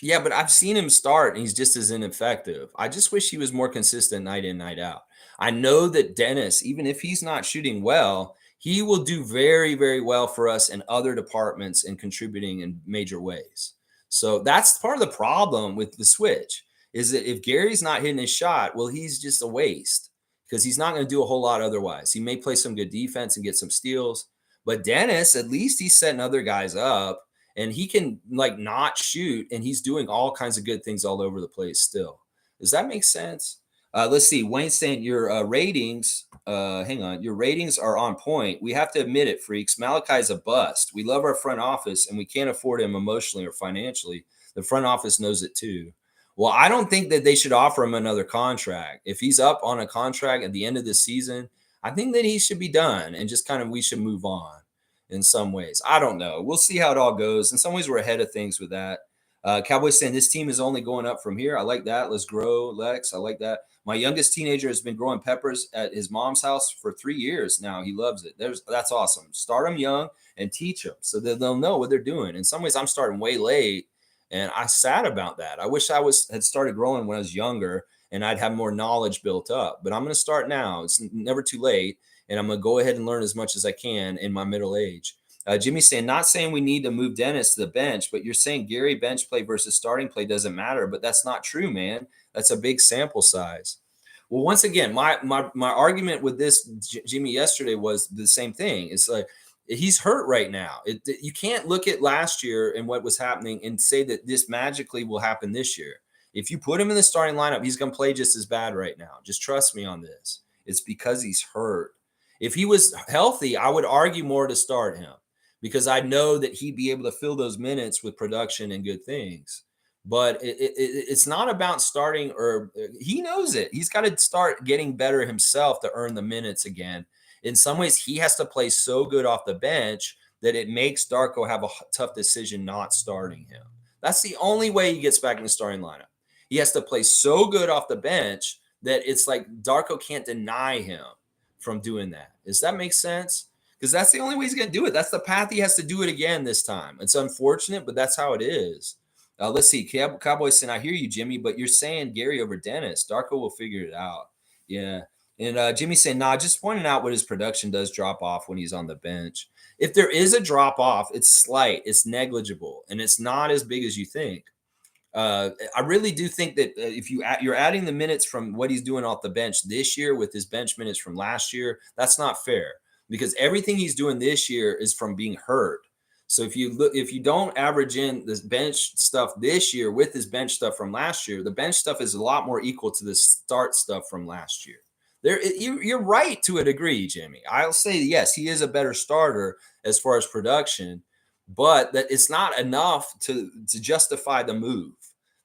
S1: Yeah, but I've seen him start and he's just as ineffective. I just wish he was more consistent night in, night out. I know that Dennis, even if he's not shooting well, he will do very, very well for us in other departments and contributing in major ways. So that's part of the problem with the switch is that if Gary's not hitting his shot, well, he's just a waste because he's not going to do a whole lot otherwise. He may play some good defense and get some steals, but Dennis, at least he's setting other guys up and he can like not shoot and he's doing all kinds of good things all over the place still. Does that make sense? Let's see. Wayne saying your ratings. Hang on. Your ratings are on point. We have to admit it, freaks. Malachi's a bust. We love our front office and we can't afford him emotionally or financially. The front office knows it too. Well, I don't think that they should offer him another contract. If he's up on a contract at the end of the season, I think that he should be done and just kind of we should move on in some ways. I don't know. We'll see how it all goes. In some ways, we're ahead of things with that. Cowboys saying this team is only going up from here. I like that. Let's grow, Lex. I like that. My youngest teenager has been growing peppers at his mom's house for 3 years now. He loves it. That's awesome. Start them young and teach them so that they'll know what they're doing. In some ways, I'm starting way late, and I'm sad about that. I wish I had started growing when I was younger, and I'd have more knowledge built up. But I'm going to start now. It's never too late, and I'm going to go ahead and learn as much as I can in my middle age. Jimmy's saying, not saying we need to move Dennis to the bench, but you're saying Gary bench play versus starting play doesn't matter. But that's not true, man. That's a big sample size. Well, once again, my argument with this, Jimmy, yesterday was the same thing. It's like he's hurt right now. You can't look at last year and what was happening and say that this magically will happen this year. If you put him in the starting lineup, he's going to play just as bad right now. Just trust me on this. It's because he's hurt. If he was healthy, I would argue more to start him, because I know that he'd be able to fill those minutes with production and good things. But it's not about starting, or he knows it. He's got to start getting better himself to earn the minutes again. In some ways, he has to play so good off the bench that it makes Darko have a tough decision not starting him. That's the only way he gets back in the starting lineup. He has to play so good off the bench that it's like Darko can't deny him from doing that. Does that make sense? Because that's the only way he's going to do it. That's the path he has to do it again this time. It's unfortunate, but that's how it is. Let's see. Cowboy saying, I hear you, Jimmy, but you're saying Gary over Dennis. Darko will figure it out. Yeah. And Jimmy saying, nah, just pointing out what his production does drop off when he's on the bench. If there is a drop off, it's slight, it's negligible, and it's not as big as you think. I really do think that if you're adding the minutes from what he's doing off the bench this year with his bench minutes from last year, that's not fair, because everything he's doing this year is from being hurt. So if you don't average in this bench stuff this year with his bench stuff from last year, the bench stuff is a lot more equal to the start stuff from last year. You're right to a degree, Jimmy. I'll say yes, he is a better starter as far as production, but that it's not enough to justify the move.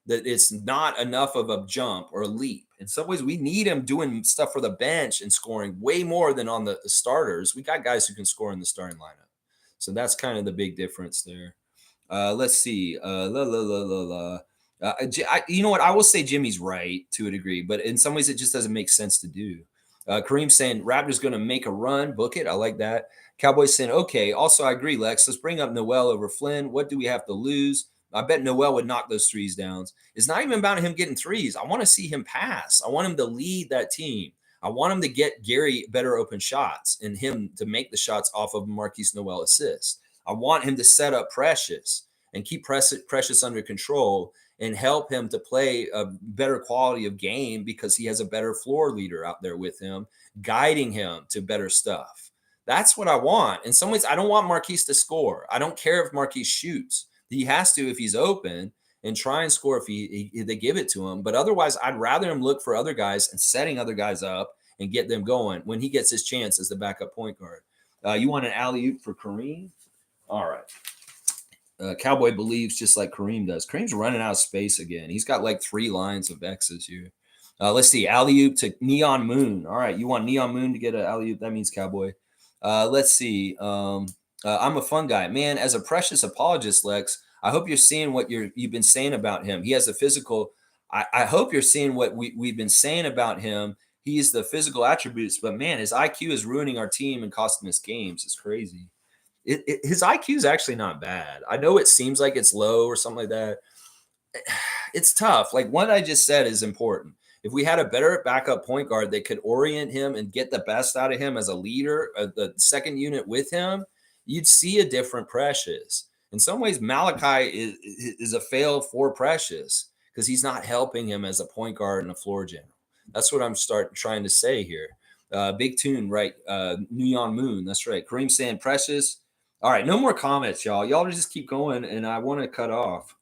S1: That it's not enough of a jump or a leap. In some ways, we need him doing stuff for the bench and scoring way more than on the starters. We got guys who can score in the starting lineup. So that's kind of the big difference there. Let's see. You know what? I will say Jimmy's right to a degree, but in some ways it just doesn't make sense to do. Kareem saying Raptors going to make a run, book it. I like that. Cowboys saying, okay. Also, I agree, Lex. Let's bring up Noel over Flynn. What do we have to lose? I bet Noel would knock those threes down. It's not even about him getting threes. I want to see him pass. I want him to lead that team. I want him to get Gary better open shots and him to make the shots off of Marquise Noel assists. I want him to set up Precious and keep Precious under control and help him to play a better quality of game because he has a better floor leader out there with him, guiding him to better stuff. That's what I want. In some ways, I don't want Marquise to score. I don't care if Marquise shoots. He has to if he's open and try and score if they give it to him. But otherwise, I'd rather him look for other guys and setting other guys up and get them going when he gets his chance as the backup point guard. You want an alley-oop for Kareem? All right. Cowboy believes just like Kareem does. Kareem's running out of space again. He's got like 3 lines of X's here. Let's see. Alley-oop to Neon Moon. All right. You want Neon Moon to get an alley-oop? That means Cowboy. Let's see. I'm a fun guy. Man, as a Precious apologist, Lex, I hope you're seeing what you've been saying about him. He has a physical. I hope you're seeing what we've been saying about him. He's the physical attributes, but man, his IQ is ruining our team and costing us games. It's crazy. His IQ is actually not bad. I know it seems like it's low or something like that. It's tough. Like what I just said is important. If we had a better backup point guard that could orient him and get the best out of him as a leader, the second unit with him, you'd see a different Precious. In some ways, Malachi is a fail for Precious because he's not helping him as a point guard and a floor general. That's what I'm trying to say here. Big Tune, right? Neon Moon, that's right. Kareem saying Precious. All right, no more comments, y'all. Y'all just keep going, and I want to cut off.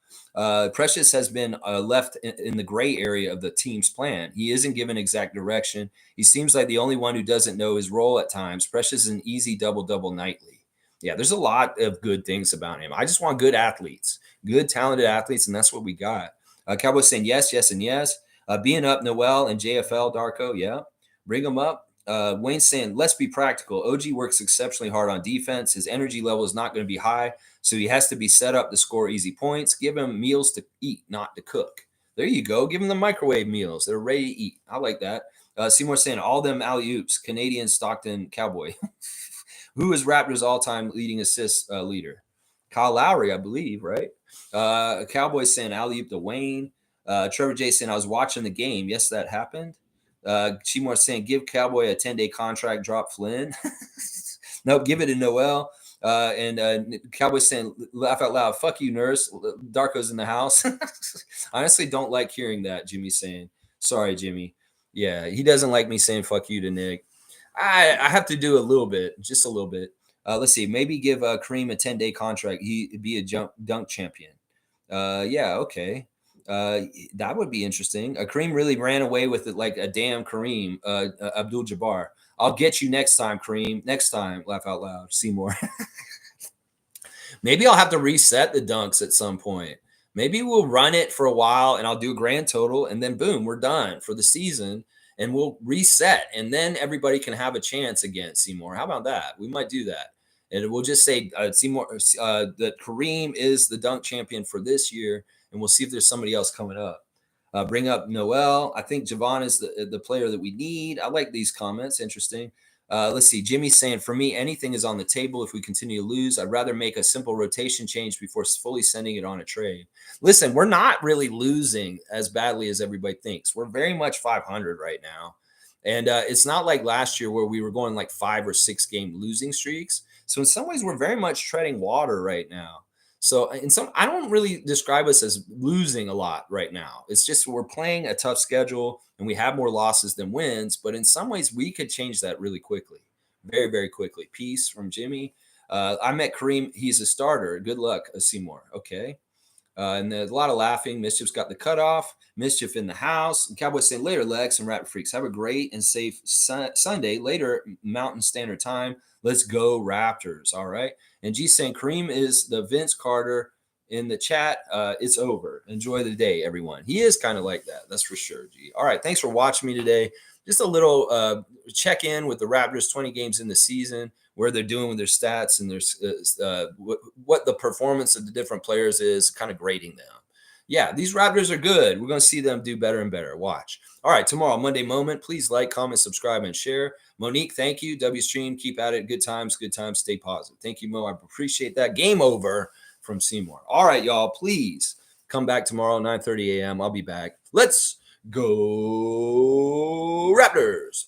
S1: Precious has been left in the gray area of the team's plan. He isn't given exact direction. He seems like the only one who doesn't know his role at times. Precious is an easy double-double nightly. Yeah, there's a lot of good things about him. I just want good athletes, good talented athletes, and that's what we got. Cowboys saying yes, yes, and yes. Being up Noel and JFL, Darko, yeah. Bring them up. Wayne saying, let's be practical. OG works exceptionally hard on defense. His energy level is not going to be high, so he has to be set up to score easy points. Give him meals to eat, not to cook. There you go. Give him the microwave meals. They're ready to eat. I like that. Seymour saying, all them alley-oops, Canadian Stockton Cowboy. Who is Raptors' all-time leading assist leader? Kyle Lowry, I believe, right? Cowboy saying, alley-oop to Wayne. Trevor J saying, I was watching the game. Yes, that happened. Seymour saying, give Cowboy a 10-day contract, drop Flynn. Nope, give it to Noel. And Cowboy saying, laugh out loud, fuck you, nurse. Darko's in the house. I honestly don't like hearing that, Jimmy saying. Sorry, Jimmy. Yeah, he doesn't like me saying fuck you to Nick. I have to do a little bit, just a little bit. Let's see, maybe give Kareem a 10-day contract. He'd be a dunk champion. Yeah, okay. That would be interesting. Kareem really ran away with it like a damn Kareem, Abdul-Jabbar. I'll get you next time, Kareem. Next time, laugh out loud, Seymour. Maybe I'll have to reset the dunks at some point. Maybe we'll run it for a while and I'll do a grand total and then boom, we're done for the season and we'll reset and then everybody can have a chance again, Seymour. How about that? We might do that. And we'll just say Seymour that Kareem is the dunk champion for this year and we'll see if there's somebody else coming up. Bring up Noel. I think Javon is the player that we need. I like these comments. Interesting. Let's see. Jimmy's saying, for me, anything is on the table if we continue to lose. I'd rather make a simple rotation change before fully sending it on a trade. Listen, we're not really losing as badly as everybody thinks. We're very much 500 right now. And it's not like last year where we were going like 5 or 6 game losing streaks. So in some ways, we're very much treading water right now. So in some, I don't really describe us as losing a lot right now. It's just we're playing a tough schedule and we have more losses than wins. But in some ways, we could change that really quickly, very, very quickly. Peace from Jimmy. I met Kareem. He's a starter. Good luck, Seymour. Okay. And there's a lot of laughing. Mischief's got the cutoff. Mischief in the house. And Cowboys saying later, Lex and Raptor Freaks. Have a great and safe Sunday. Later, Mountain Standard Time. Let's go, Raptors. All right. And G saying Kareem is the Vince Carter in the chat. It's over. Enjoy the day, everyone. He is kind of like that. That's for sure, G. All right. Thanks for watching me today. Just a little check in with the Raptors, 20 games in the season, where they're doing with their stats and their what the performance of the different players is, kind of grading them. Yeah, these Raptors are good. We're going to see them do better and better. Watch. All right, tomorrow, Monday Moment. Please like, comment, subscribe, and share. Monique, thank you. W Stream, keep at it. Good times, good times. Stay positive. Thank you, Mo. I appreciate that. Game over from Seymour. All right, y'all. Please come back tomorrow, 9:30 a.m. I'll be back. Let's go Raptors.